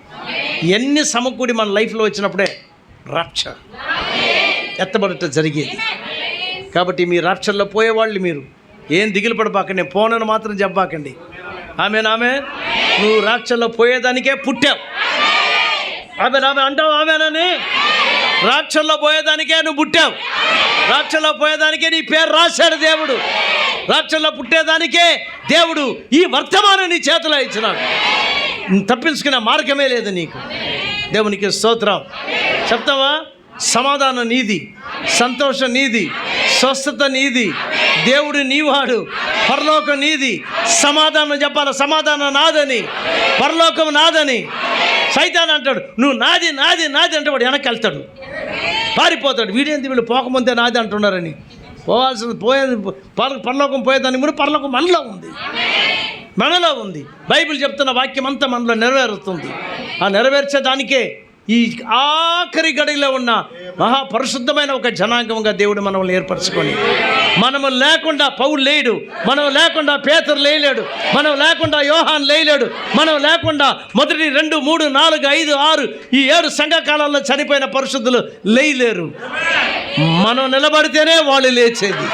ఎన్ని సమకూడి మన లైఫ్లో వచ్చినప్పుడే రాప్చర్ ఎత్తబడట జరిగేది. కాబట్టి మీ రాప్చర్లో పోయేవాళ్ళు మీరు ఏం దిగులు పడబాకండి, పోనని మాత్రం చెప్పబాకండి. ఆమె నువ్వు రాప్చర్లో పోయేదానికే పుట్టావు. ఆమె అంటావు ఆమెనని. రాప్చర్లో పోయేదానికే నువ్వు పుట్టావు. రాప్చర్లో పోయేదానికే నీ పేరు రాశాడు దేవుడు. రాప్చర్లో పుట్టేదానికే దేవుడు ఈ వర్తమానం నీ చేతిలో ఇచ్చినాడు. తప్పించుకునే మార్గమే లేదు నీకు. దేవునికి స్తోత్రం. చెప్తావా? సమాధానం నీది, సంతోషం నీది, స్వస్థత నీది, దేవుడు నీవాడు, పరలోకం నీది. సమాధానం చెప్పాలి, సమాధానం నాదని, పరలోకం నాదని. సైతాన్ అంటాడు నువ్వు నాది నాది నాది అంటే వాడు వెనక్కి వెళ్తాడు, పారిపోతాడు. వీడేంది వీళ్ళు పోకముందే నాది అంటున్నారని. పోయేది పరలోకం పోయేదాన్ని ముందు పరలోకం మనలో ఉంది. బైబిల్ చెప్తున్న వాక్యం అంతా మనలో నెరవేరుతుంది. ఆ నెరవేర్చేదానికే ఈ ఆఖరి గడిలో ఉన్న మహాపరిశుద్ధమైన ఒక జనాంగంగా దేవుడు మనల్ని ఏర్పరచుకొని, మనము లేకుండా పౌలు లేడు, మనం లేకుండా పేతురు లేలేడు, మనం లేకుండా యోహాన్ లేలేడు, మనం లేకుండా మొదటి 2, 3, 4, 5, 6 ఈ 7 సంఘకాలాల్లో చనిపోయిన పరిశుద్ధులు లేయలేరు. మనం నిలబడితేనే వాళ్ళు లేచేది.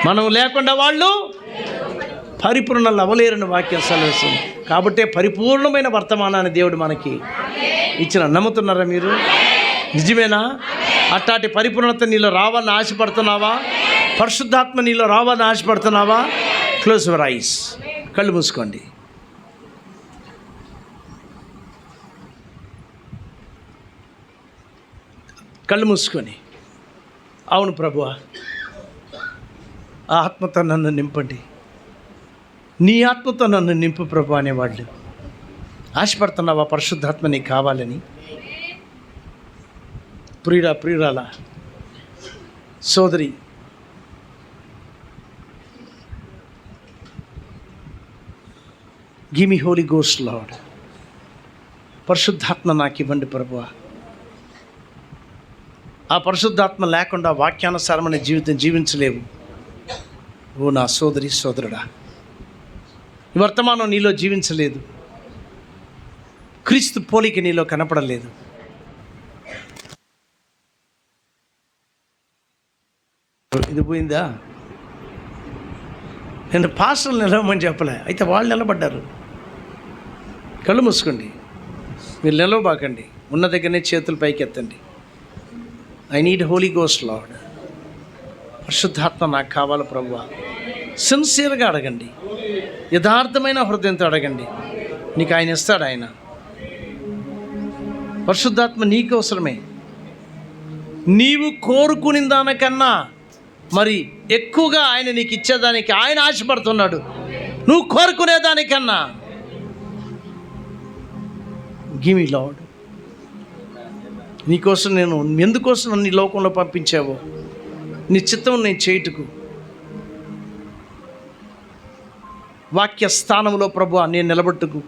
మనం లేకుండా వాళ్ళు పరిపూర్ణలు అవ్వలేరని వాక్యం సెలవిస్తుంది. కాబట్టే పరిపూర్ణమైన వర్తమానాన్ని దేవుడు మనకి ఇచ్చిన. నమ్ముతున్నారా మీరు? నిజమేనా? అట్టాటి పరిపూర్ణత నీలో రావాలని ఆశపడుతున్నావా? పరిశుద్ధాత్మ నీలో రావాలని ఆశపడుతున్నావా? క్లోజ్ యువర్ ఐస్, కళ్ళు మూసుకోండి. కళ్ళు మూసుకొని, అవును ప్రభువా, ఆ ఆత్మతో నన్ను నింపండి, నీ ఆత్మతో నన్ను నింపు ప్రభు అనేవాళ్ళు ఆశపడుతున్నావా? పరిశుద్ధాత్మ నీకు కావాలని. ప్రియురాల సోదరి, give me Holy Ghost Lord. పరిశుద్ధాత్మ నాకు ఇవ్వండి ప్రభువా. ఆ పరిశుద్ధాత్మ లేకుండా వాక్యానుసారమైన జీవితం జీవించలేవు. ఓ నా సోదరి సోదరుడా, ఈ వర్తమానం నీలో జీవించలేదు, క్రీస్తు పోలిక నీలో కనపడలేదు. ఇది పోయిందా? నేను పాస్టర్లు నిలవమని చెప్పలే, అయితే వాళ్ళు నిలబడ్డారు. కళ్ళు మూసుకోండి, మీరు నిలవబాకండి, ఉన్న దగ్గరనే చేతులు పైకి ఎత్తండి. I need Holy Ghost Lord. పరిశుద్ధాత్మ నాకు కావాలి ప్రభువా. సిన్సియర్గా అడగండి, యథార్థమైన హృదయంతో అడగండి, నీకు ఆయన ఇస్తాడు. ఆయన పరిశుద్ధాత్మ నీకు అవసరమే. నీవు కోరుకుని దానికన్నా మరి ఎక్కువగా ఆయన నీకు ఇచ్చేదానికి ఆయన ఆశపడుతున్నాడు. నువ్వు కోరుకునేదానికన్నా. Give me lord. నీకోసం నేను ఎందుకోసం నన్ను ఈ లోకంలో పంపించావో నీ చిత్తం నేను చేయుటకు. వాక్య స్థానంలో ప్రభువా నేను నిలబట్టుకు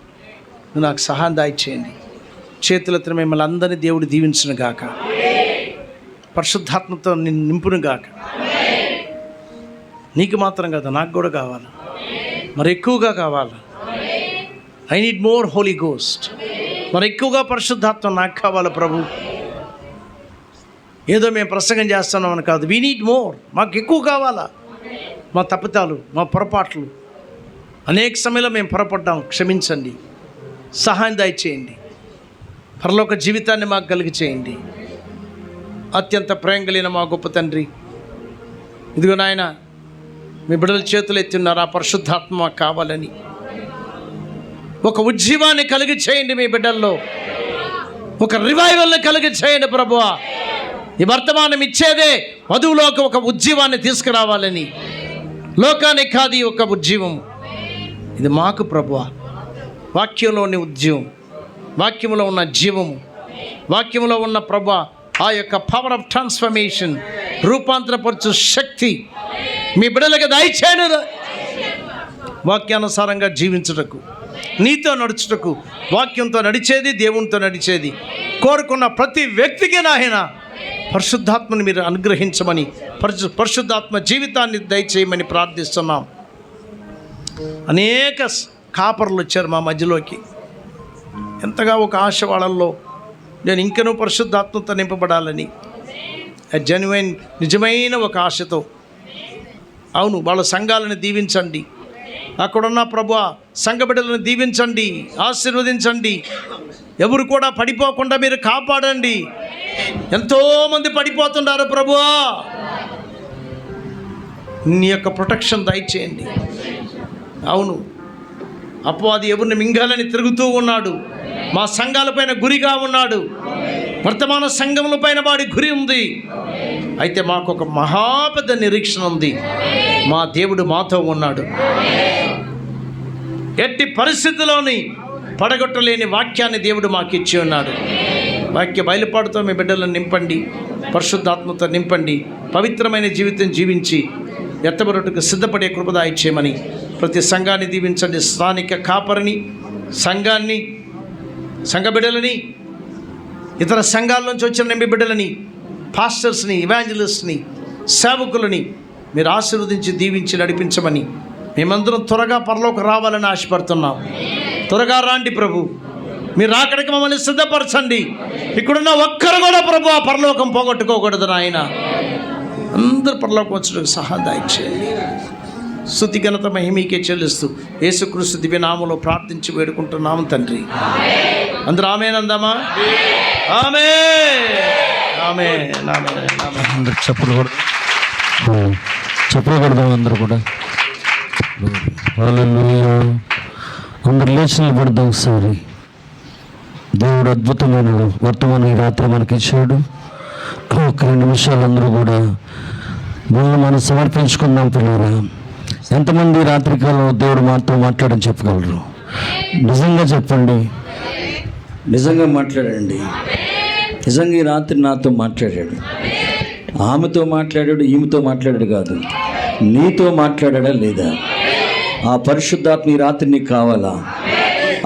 నువ్వు నాకు సహాయం దయచేయండి. చేతులతో మిమ్మల్ని అందరినీ దేవుడు దీవించును గాక, పరిశుద్ధాత్మతో నిన్ను నింపును గాక. నీకు మాత్రం కదా, నాకు కూడా కావాలి. మరి ఎక్కువగా కావాలి. I need more Holy Ghost. మరి ఎక్కువగా పరిశుద్ధాత్మ నాకు కావాలి ప్రభు. ఏదో మేము ప్రసంగం చేస్తున్నామని కాదు, వీ నీడ్ మోర్. మాకు ఎక్కువ కావాలా. మా తప్పితాలు, మా పొరపాట్లు, అనేక సమయంలో మేము పొరపడ్డాం, క్షమించండి, సహాయం దయచేయండి. పరలోక జీవితాన్ని మాకు కలిగి చేయండి. అత్యంత ప్రేమ కలిగిన మా గొప్ప తండ్రి, ఇదిగో నాయన, మీ బిడ్డల చేతులు ఎత్తున్నారు. ఆ పరిశుద్ధాత్మ మాకు కావాలని ఒక ఉజ్జీవాన్ని కలిగి చేయండి. మీ బిడ్డల్లో ఒక రివైవల్ని కలిగి చేయండి ప్రభువా. ఈ వర్తమానం ఇచ్చేదే వధువులోకి ఒక ఉజ్జీవాన్ని తీసుకురావాలని, లోకానికి కాదు ఒక ఉజ్జీవం. ఇది మాకు ప్రభువా. వాక్యంలోని ఉజ్జీవం, వాక్యంలో ఉన్న జీవము, వాక్యంలో ఉన్న ప్రభువా ఆ యొక్క పవర్ ఆఫ్ ట్రాన్స్ఫర్మేషన్, రూపాంతరపరచు శక్తి మీ బిడ్డలకు దయచేయను. వాక్యానుసారంగా జీవించుటకు, నీతో నడుచుటకు, వాక్యంతో నడిచేది, దేవునితో నడిచేది కోరుకున్న ప్రతి వ్యక్తికి నాయన పరిశుద్ధాత్మని మీరు అనుగ్రహించమని, పరిశుద్ధాత్మ జీవితాన్ని దయచేయమని ప్రార్థిస్తున్నాం. అనేక కాపర్లు వచ్చారు మా మధ్యలోకి. ఎంతగా ఒక ఆశ వాళ్ళల్లో, నేను ఇంకనూ పరిశుద్ధాత్మతో నింపబడాలని, జెన్యున్ నిజమైన ఒక ఆశతో. అవును, వాళ్ళ సంఘాలను దీవించండి. అక్కడున్న ప్రభువా సంఘ బిడ్డలను దీవించండి, ఆశీర్వదించండి. ఎవరు కూడా పడిపోకుండా మీరు కాపాడండి. ఎంతోమంది పడిపోతున్నారు ప్రభువా, నీ యొక్క ప్రొటెక్షన్ దయచేయండి. అవును, అపవాది ఎవరిని మింగాలని తిరుగుతూ ఉన్నాడు. మా సంఘాలపైన గురిగా ఉన్నాడు. వర్తమాన సంఘములపైన వాడి గురి ఉంది. అయితే మాకు ఒక మహాపెద్ద నిరీక్షణ ఉంది. మా దేవుడు మాతో ఉన్నాడు. ఎట్టి పరిస్థితిలోని పడగొట్టలేని వాక్యాన్ని దేవుడు మాకు ఇచ్చి ఉన్నాడు. వాక్య బయలుపాటుతో మీ బిడ్డలను నింపండి, పరిశుద్ధాత్మతో నింపండి. పవిత్రమైన జీవితం జీవించి ఎత్తబరుటకు సిద్ధపడే కృపద ఇచ్చేయమని ప్రతి సంఘాన్ని దీవించండి. స్థానిక కాపరిని, సంఘాన్ని, సంఘ బిడ్డలని, ఇతర సంఘాల నుంచి వచ్చిన మీ బిడ్డలని, పాస్టర్స్ని, ఇవాంజలిస్ట్ని, సేవకులని మీరు ఆశీర్వదించి దీవించి నడిపించమని, మేమందరం త్వరగా పరలోకి రావాలని ఆశపడుతున్నాం. త్వరగా రాండి ప్రభు. మీరు రాకడికి మమ్మల్ని సిద్ధపరచండి. ఇక్కడున్న ఒక్కరు కూడా ప్రభు ఆ పరలోకం పోగొట్టుకోకూడదు నాయన. అందరూ పరలోకం వచ్చేందుకు సహాయం దయచేయండి. స్తుతి ఘనత మహిమీకే చెల్లిస్తూ యేసుక్రీస్తు దివ్య నామములో ప్రార్థించి వేడుకుంటున్నాము తండ్రి. అందరూ ఆమేన్ అందామా? ఆమేన్, ఆమేన్, ఆమేన్, ఆమేన్. అందరు చెప్పకూడదాం అందరూ కూడా. హల్లెలూయా. అందరు లేచి నిలబడదాం ఒకసారి. దేవుడు అద్భుతమైన వర్తమానం ఈ రాత్రి మనకి ఇచ్చాడు. ఒక 2 నిమిషాలు అందరూ కూడా మనం సమర్పించుకుందాం పిల్లరా. ఎంతమంది రాత్రికాలం దేవుడు మాతో మాట్లాడని చెప్పగలరు? నిజంగా చెప్పండి. నిజంగా మాట్లాడండి. నిజంగా ఈ రాత్రి నాతో మాట్లాడాడు. ఆమెతో మాట్లాడాడు, ఈమెతో మాట్లాడాడు కాదు, నీతో మాట్లాడా లేదా? ఆ పరిశుద్ధాత్మ ఈ రాత్రి నీకు కావాలా?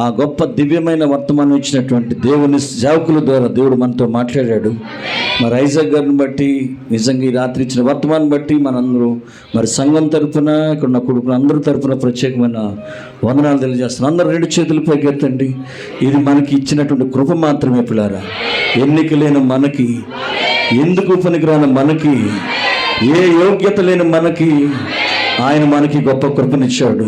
ఆ గొప్ప దివ్యమైన వర్తమానం ఇచ్చినటువంటి దేవుని సేవకుల ద్వారా దేవుడు మనతో మాట్లాడాడు. మరి ఐజాక్ గారిని బట్టి, నిజంగా ఈ రాత్రి ఇచ్చిన వర్తమానం బట్టి మనందరూ మరి సంఘం తరఫున, ఇక్కడ ఉన్న కొడుకులు అందరి తరఫున ప్రత్యేకమైన వందనాలు తెలియజేస్తున్నాను. అందరూ 2 చేతులు పైకెత్తండి. ఇది మనకి ఇచ్చినటువంటి కృప మాత్రమే పిల్లారా. ఎన్నిక లేని మనకి, ఎందుకు పనికిరాని మనకి, ఏ యోగ్యత లేని మనకి ఆయన మనకి గొప్ప కృపనిచ్చాడు.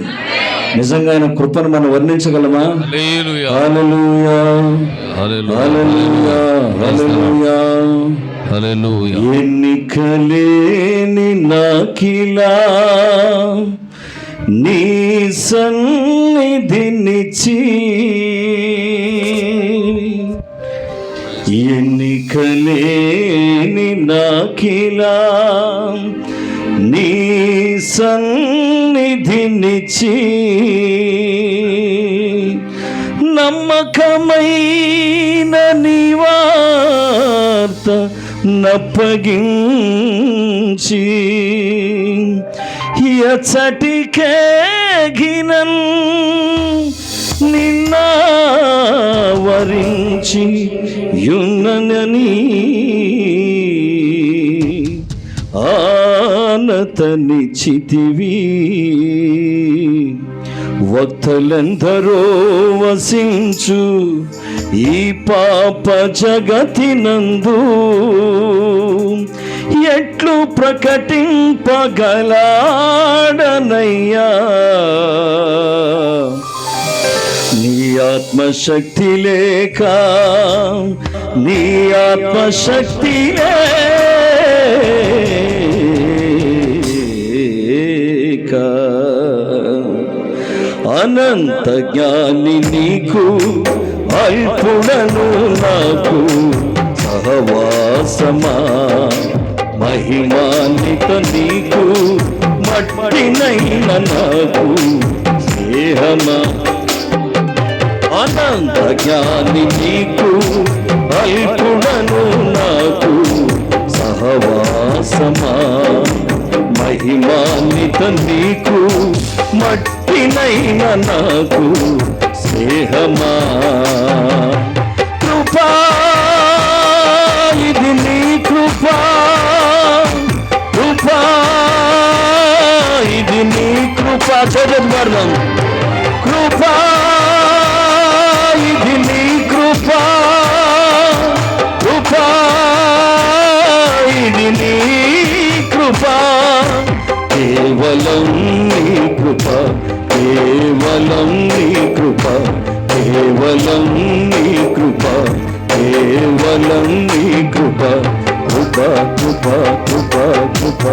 నిజంగా ఆయన కృపను మనం వర్ణించగలమా? హల్లెలూయా, హల్లెలూయా, హల్లెలూయా, హల్లెలూయా, హల్లెలూయా. ఎన్నికలేని నాకిలా నీ సన్నిధినిచ్చి, ఎన్నికలేని నాకిలా నీ సన్నిధినిచ్చి, నమ్మకమైన నీ వార్త నప్పగించి, ఎచ్చటికేగినన్ నిన్న వరించి యున్ననని ఆనతనిచ్చితివి. వక్తలెందరో వసించు ఈ పాప జగతినందు ఎట్లు ప్రకటింపగలాడనయ్యా నీ ఆత్మశక్తి లేక నీ ఆత్మశక్తి లేక అనంత జ్ఞాని నీకు అల్పుడను నాకు సహవాసమా మహిమాన్విత నీకు మట్టినైన నాకు స్నేహమా అనంత జ్ఞాని నీకు అల్పుడను నాకు సహవాసమా మహిమాన్విత నీకు మట్టినైన నాకు స్నేహమా కృపా ఇది నీ కృపా కృపా ఇది నీ కృపా చదువు కృపా ఇది నీ కృపా కృపా ఇది నీ కృపా కేవలం నీ కృప కేవలం నీ కృప కేవలం నీ కృప కేవలం నీ కృప కృప కృప కృప కృప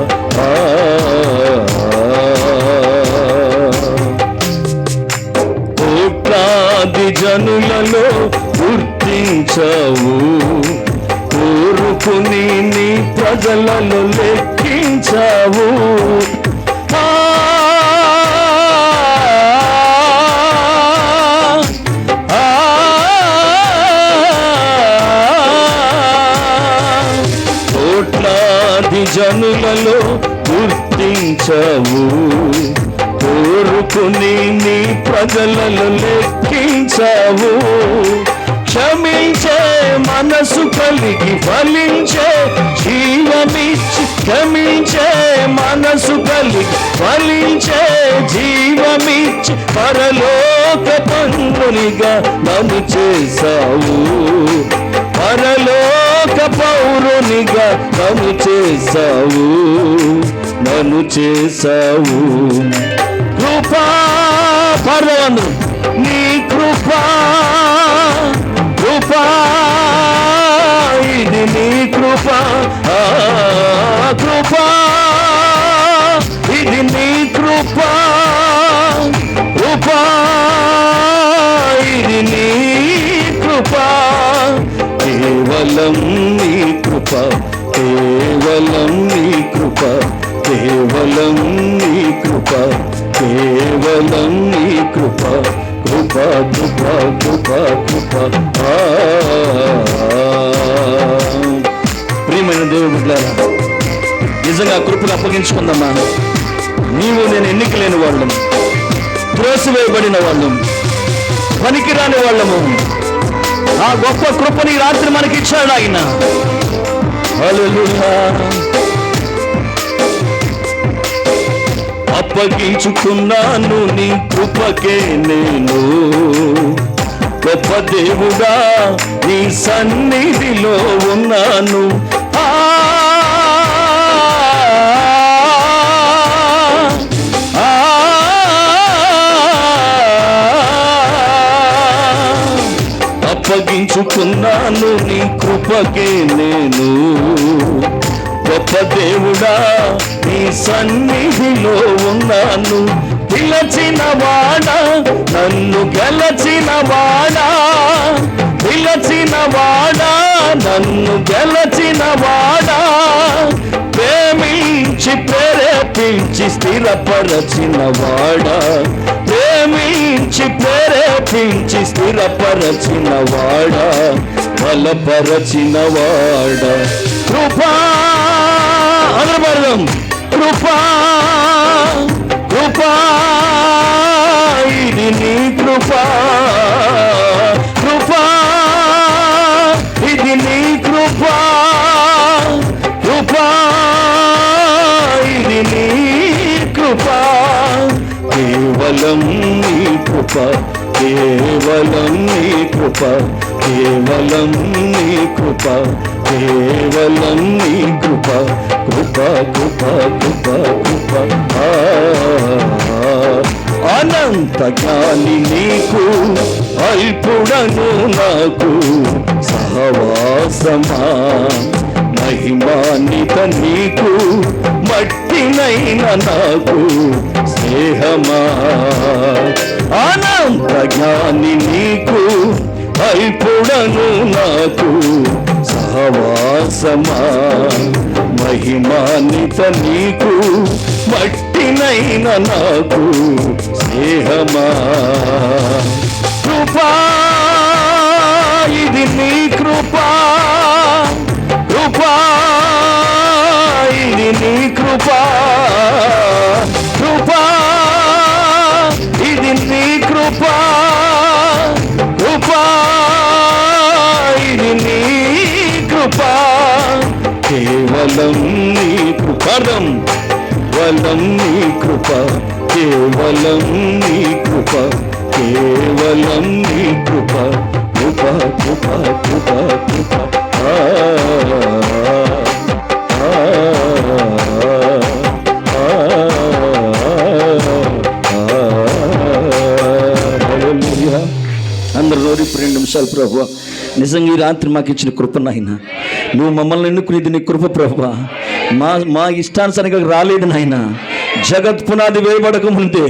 కోట్లాది జనులలో గుర్తించవు కోరుకుని నీ ప్రజలలో లెక్కించావు కోట్లాది జనులలో గుర్తించవు కోరుకుని నీ ప్రజలలో లెక్కించావు క్షమించే మనసు కలిగి ఫలించే జీవమిచ్చి క్షమించే మనసు కలిగి ఫలించే జీవమిచ్చి పరలోక పౌరునిగా నన్ను చేశావు పరలోక పౌరునిగా నన్ను చేశావు కృపా పరను నీ కృపా కృపా ఇది నీ కృపా కృపా ఇది నీ కృపా కృపా ఇది నీ కృపా కేవలం నీ కృప కేవలం నీ కృప కేవలం నీ కృప కేవలం నీ కృప కృప కృప కృప కృప ప్రియమైన దేవుని బిడ్డలారా నిజంగా కృపను అప్పగించుకుందామా నీవు నేను ఎన్నిక లేని వాళ్ళం త్రోసివేయబడిన వాళ్ళం పనికిరాని వాళ్ళము ఆ గొప్ప కృపని రాత్రి మనకి ఇచ్చాడు ఆయన హల్లెలూయా అప్పగించుకున్నాను నీ కృపకే నేను గొప్ప దేవుడా నీ సన్నిధిలో ఉన్నాను అప్పగించుకున్నాను నీ కృపకే నేను గొప్ప దేవుడా నీ సన్నిధిలో ఉన్నాను పిలచిన వాడా నన్ను గెలచిన వాడా పిలచిన వాడా నన్ను గెలచిన వాడా ప్రేమించి ప్రేరేపించి స్థిరపరచిన వాడా ప్రేమించి ప్రేరేపించి స్థిరపరచిన వాడా బలపరచిన వాడా కృపా అందరం కృపా కృపా ఇది నీ కృపా కృపా ఇది నీ కృపా కృపా ఇది నీ కృపా కేవలం నీ కృప, కేవలం నీ కృప, కేవలం నీ కృప, కేవలం నీ కృప, కృప కృప కృప కృప. అనంత జ్ఞాని నీకు, అల్పుడను నాకు సహవాసమా, మహిమాన్విత నీకు, మట్టినైన నాకు స్నేహమా. అనంత జ్ఞాని నీకు, అల్పుడను నాకు సహవాసమా, మహిమాన్విత నీకు, మట్టినైన నాకు స్నేహమా. కృపా ఇది నీ కృపా, కృపా ఇది నీ కృపా, కృపా ఇది నీ కృపా, కృపా ఇది నీ కృపా, కేవలం నీ కృపం, కేవలం నీ కృప, కేవలం నీ కృప, కేవలం నీ కృప, కృప కృప కృప కృప. అందరూ నోరి 2 నిమిషాలు. ప్రభువా, నిజంగా ఈ రాత్రి మాకు ఇచ్చిన కృప నాయన, నువ్వు మమ్మల్ని ఎన్నుకునేది నీ కృప ప్రభువా. మా ఇష్టానుసారంగా రాలేదు నాయన. జగత్ పునాది వేయబడక ముందే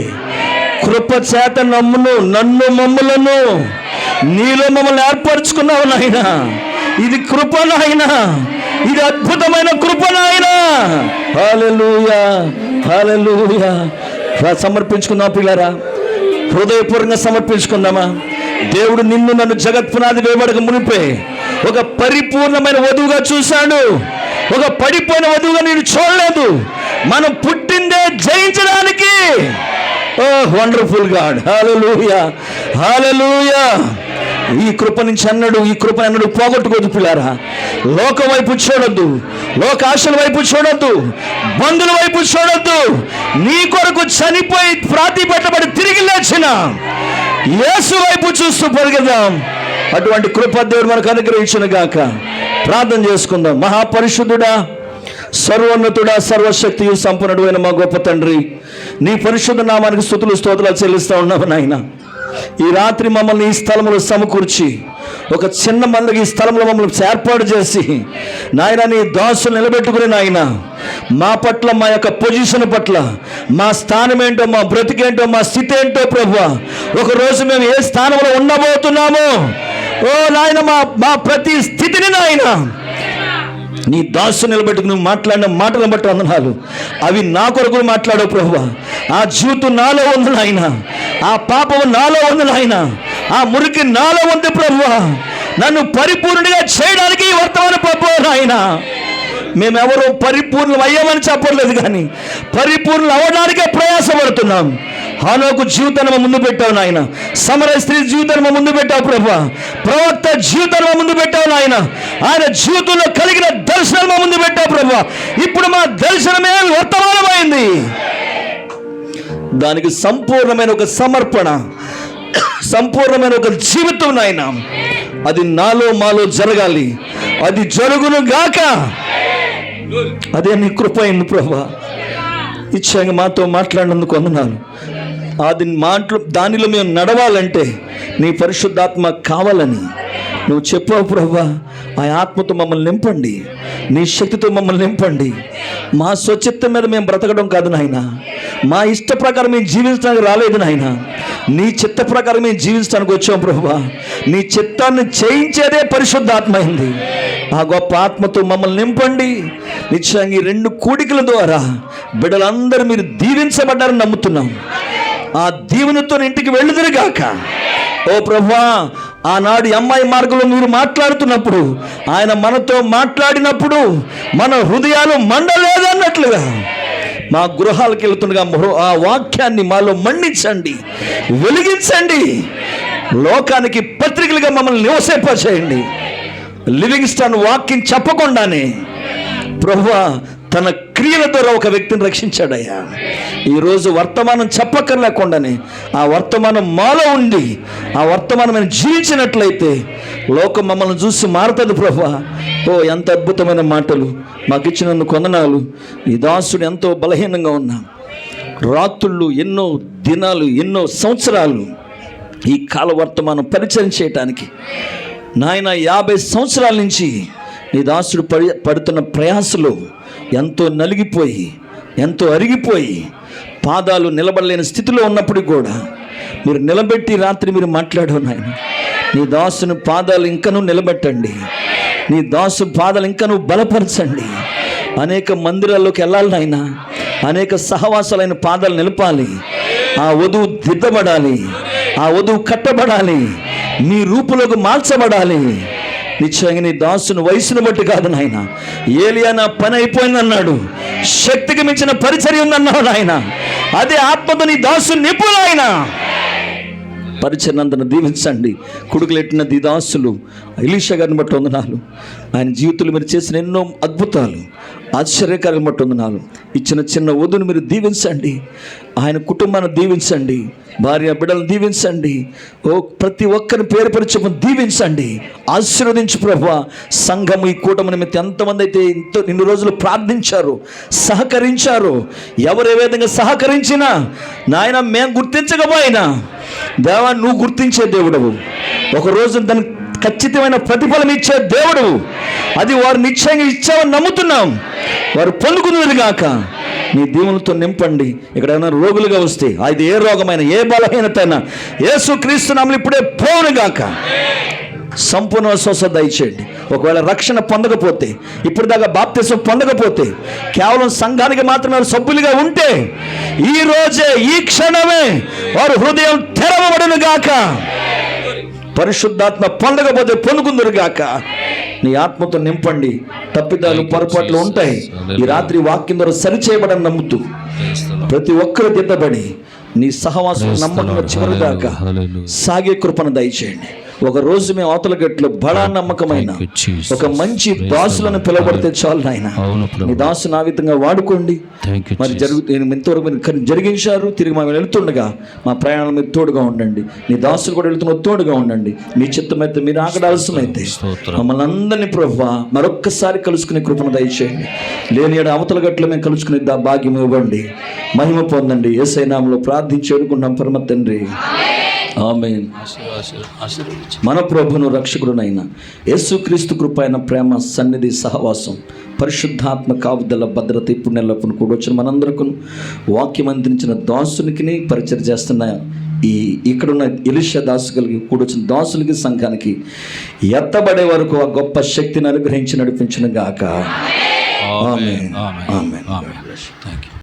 కృప చేత నన్ను మమ్మలను నీలో మమ్మల్ని ఏర్పరచుకున్నావు నాయన. ఇది కృప నాయన, ఇది అద్భుతమైన కృప నాయన. హల్లెలూయా, హల్లెలూయా. సమర్పించుకుందాం పిల్లరా, హృదయపూర్వకంగా సమర్పించుకుందామా. దేవుడు నిన్ను నన్ను జగత్ పునాది వేయబడక మునిపే ఒక పరిపూర్ణమైన వధువుగా చూశాడు. ఒక పడిపోయిన వధువుగా నేను చూడలేదు. మనం పుట్టిందే జయించడానికి. ఓ వండర్ఫుల్ గాడ్, హల్లెలూయా, హల్లెలూయా. ఈ కృప నుంచి ఈ కృప అన్నడు పోగొట్టుకోదు పిల్లారా. లోకం వైపు చూడొద్దు, లోక ఆశల వైపు చూడొద్దు, బంధువుల వైపు చూడొద్దు. నీ కొరకు చనిపోయి ప్రాతి పెట్టబడి తిరిగి లేచిన యేసు వైపు చూస్తూ పరిగెదాం. అటువంటి కృప దేవుడు మనకు అనుగ్రహించును గాక. ప్రార్థన చేసుకుందాం. మహాపరిశుద్ధుడా, సర్వోన్నతుడా, సర్వశక్తియు సంపన్నుడైన మా గొప్ప తండ్రి, నీ పరిశుద్ధ నామానికి స్తుతులు స్తోత్రాలు చెల్లిస్తూ ఉన్నాము నాయన. ఈ రాత్రి మమ్మల్ని ఈ స్థలంలో సమకూర్చి ఒక చిన్న మందికి ఈ స్థలంలో మమ్మల్ని ఏర్పాటు చేసి నాయన నీ దాసులు నిలబెట్టుకుని నాయన మా పట్ల, మా యొక్క పొజిషన్ పట్ల, మా స్థానం ఏంటో, మా బ్రతికేంటో, మా స్థితి ఏంటో ప్రభువా, ఒకరోజు మేము ఏ స్థానంలో ఉండబోతున్నామో ఓ నాయన మా ప్రతి స్థితిని నాయన నీ దాసు నిలబెట్టుకు నువ్వు మాట్లాడిన మాటలను బట్టి వందనాలు. అవి నా కొరకు మాట్లాడవు ప్రభువా. ఆ జీవితం నాలో ఉంది నాయన, ఆ పాపము నాలో ఉంది నాయన, ఆ మురికి నాలో ఉంది ప్రభువా. నన్ను పరిపూర్ణుడిగా చేయడానికి ఈ వర్తమాన ప్రభువా నాయన. మేమెవరూ పరిపూర్ణం అయ్యామని చెప్పలేదు, కానీ పరిపూర్ణం అవ్వడానికే ప్రయాసపడుతున్నాం. హానోకు జీవితాన్ని మా ముందు పెట్టావు నాయన, సమర స్త్రీ జీవితాన్ని మా ముందు పెట్టావు ప్రభువా, ప్రవక్త జీవితాన్ని మా ముందు పెట్టావు నాయన. ఆయన జీవితంలో కలిగిన దర్శనాలు మా ముందు పెట్టావు ప్రభువా. ఇప్పుడు మా దర్శనమే వర్తమానమైంది. దానికి సంపూర్ణమైన ఒక సమర్పణ, సంపూర్ణమైన ఒక జీవితం నాయన, అది నాలో మాలో జరగాలి. అది జరుగును గాక. అదే నీ కృప అయింది ప్రభువా. ఇచ్చాక మాతో మాట్లాడినందుకు వందనాలు. దానిలో మేము నడవాలంటే నీ పరిశుద్ధాత్మ కావాలని నువ్వు చెప్పావు ప్రభువా. ఆ ఆత్మతో మమ్మల్ని నింపండి, నీ శక్తితో మమ్మల్ని నింపండి. మా స్వచిత్తం మీద మేము బ్రతకడం కాదు నాయన, మా ఇష్ట ప్రకారం మేము జీవించడానికి రాలేదు నాయన, నీ చిత్త ప్రకారం మేము జీవించడానికి వచ్చాం ప్రభువా. నీ చిత్తాన్ని చేయించేదే పరిశుద్ధాత్మ అయింది. ఆ గొప్ప ఆత్మతో మమ్మల్ని నింపండి. నిశ్చయంగా ఈ 2 కూడికల ద్వారా బిడ్డలందరూ మీరు దీవించబడ్డారని నమ్ముతున్నాం. ఆ దీవెనతో ఇంటికి వెళ్ళుదురుగాక. ఓ ప్రభువా, ఆనాడు అమ్మాయి మార్గంలో మీరు మాట్లాడుతున్నప్పుడు, ఆయన మనతో మాట్లాడినప్పుడు మన హృదయాలు మండలేదన్నట్లుగా మా గృహాలకు వెళ్తుండగా ఆ వాక్యాన్ని మాలో మండించండి, వెలిగించండి. లోకానికి పత్రికలుగా మమ్మల్ని నివసింపచేయండి. లివింగ్ స్టోన్ వాక్యం చెప్పకుండానే ప్రభువా తన క్రియ క్రియల ద్వారా ఒక వ్యక్తిని రక్షించాడయ్యా. ఈరోజు వర్తమానం చెప్పక్కర్లేకుండానే ఆ వర్తమానం మాలో ఉండి ఆ వర్తమానం జీవించినట్లయితే లోకం మమ్మల్ని చూసి మారుతుంది ప్రభువా. ఓ ఎంత అద్భుతమైన మాటలు మాకు ఇచ్చినందుకు వందనాలు. ఈ దాసుడు ఎంతో బలహీనంగా ఉన్నా, రాత్రుళ్ళు ఎన్నో దినాలు ఎన్నో సంవత్సరాలు ఈ కాల వర్తమానం పరిచయం చేయటానికి నాయన 50 సంవత్సరాల నుంచి నీ దాసుడు పడుతున్న ప్రయాసలో ఎంతో నలిగిపోయి ఎంతో అరిగిపోయి పాదాలు నిలబడలేని స్థితిలో ఉన్నప్పుడు కూడా మీరు నిలబెట్టి రాత్రి మీరు మాట్లాడారు నాయన. నీ దాసుని పాదాలు ఇంకనూ నిలబెట్టండి, నీ దాసు పాదాలు ఇంకనూ బలపరచండి. అనేక మందిరాల్లోకి వెళ్ళాలి నాయన, అనేక సహవాసాలైన పాదాలు నిలపాలి. ఆ వధువు దిద్దబడాలి, ఆ వధువు కట్టబడాలి, నీ రూపులోకి మార్చబడాలి. నిశ్చయంగా నీ దాసుని వయసును బట్టి కాదు నాయన. ఏలియా నా పని అయిపోయిందన్నాడు, శక్తికి మించిన పరిచర్య ఉందన్నాడు నాయన. అదే ఆత్మతో నీ దాసుని నింపు నాయన. పరిచర్నందును దీవించండి. కుడుకులెట్టిన ది దాసులు ఎలీషా గారిని బట్టి వందనాలు. ఆయన జీవితంలో మీరు చేసిన ఎన్నో అద్భుతాలు ఆశ్చర్యకారాలను బట్టి వందనాలు. ఇచ్చిన చిన్న వధువును మీరు దీవించండి, ఆయన కుటుంబాన్ని దీవించండి, భార్య బిడ్డలను దీవించండి. ఓ ప్రతి ఒక్కరిని పేరు పరిచయం దీవించండి, ఆశీర్వదించు ప్రభువా. సంఘము ఈ కూటమి నిమిత్తం ఎంతమంది అయితే ఇన్ని రోజులు ప్రార్థించారు, సహకరించారు, ఎవరు ఏ విధంగా సహకరించినా నాయన మేము గుర్తించకపోయినా దేవా నువ్వు గుర్తించే దేవుడవు. ఒకరోజు దానికి ఖచ్చితమైన ప్రతిఫలం ఇచ్చే దేవుడు. అది వారు నిశ్చయంగా ఇచ్చామని నమ్ముతున్నాం. వారు పొందుకున్నది గాక. నీ దీవులతో నింపండి. ఇక్కడ ఏమైనా రోగులుగా వస్తే అది ఏ రోగమైనా ఏ బలహీనత అయినా యేసుక్రీస్తు నామములో ఇప్పుడే పోవును గాక. సంపూర్ణ స్వస్థత దయచేయండి. ఒకవేళ రక్షణ పొందకపోతే, ఇప్పుడు దాకా బాప్తిసం పొందకపోతే, కేవలం సంఘానికి మాత్రమే సభ్యులుగా ఉంటే ఈ రోజే ఈ క్షణమే వారు హృదయం తెరవబడును గాక. పరిశుద్ధాత్మ పొందకపోతే పొందుకుందరు గాక. నీ ఆత్మతో నింపండి. తప్పిదాలు పొరపాట్లు ఉంటాయి, ఈ రాత్రి వాక్యం ద్వారా సరిచేయబడని నమ్ముతూ ప్రతి ఒక్కరు దిద్దబడి నీ సహవాసం నమ్మకం చివరి దాకా సాగే కృపను దయచేయండి. ఒక రోజు మేము అవతల గట్లో బడా నమ్మకమైన ఒక మంచి దాసులను పిలవబడితే చాలు నాయన. నీ దాసును ఆ విధంగా వాడుకోండి. మరి ఎంతవరకు మీరు జరిగించారు. తిరిగి మేము వెళుతుండగా మా ప్రయాణాలు మీరు తోడుగా ఉండండి. నీ దాసులు కూడా వెళుతున్న తోడుగా ఉండండి. మీ చిత్తమైతే మీరు ఆగడాల్సినైతే మమ్మల్ని అందరినీ ప్రభువా మరొక్కసారి కలుసుకునే కృపను దయచేయండి. లేని ఏడు అవతల గట్లో మేము కలుసుకునే భాగ్యం ఇవ్వండి. మహిమ పొందండి. యేసయ్య నామములో ప్రార్థించి వేడుకున్నాం పరమ తండ్రి, ఆమేన్. మన ప్రభును రక్షకుడునైన యేసుక్రీస్తు కృపైన ప్రేమ సన్నిధి సహవాసం పరిశుద్ధాత్మ కాపుదల భద్రత ఇప్పుడు నెలప్పుడు కూడా వచ్చిన మనందరికీ వాక్యం అందించిన దాసునికి పరిచయం చేస్తున్న ఇక్కడున్న ఎలీషా దాసు కలిగి కూడొచ్చిన దాసులకి సంఘానికి ఎత్తబడే వరకు ఆ గొప్ప శక్తిని అనుగ్రహించి నడిపించిన గాక. ఆమేన్. ఆమేన్.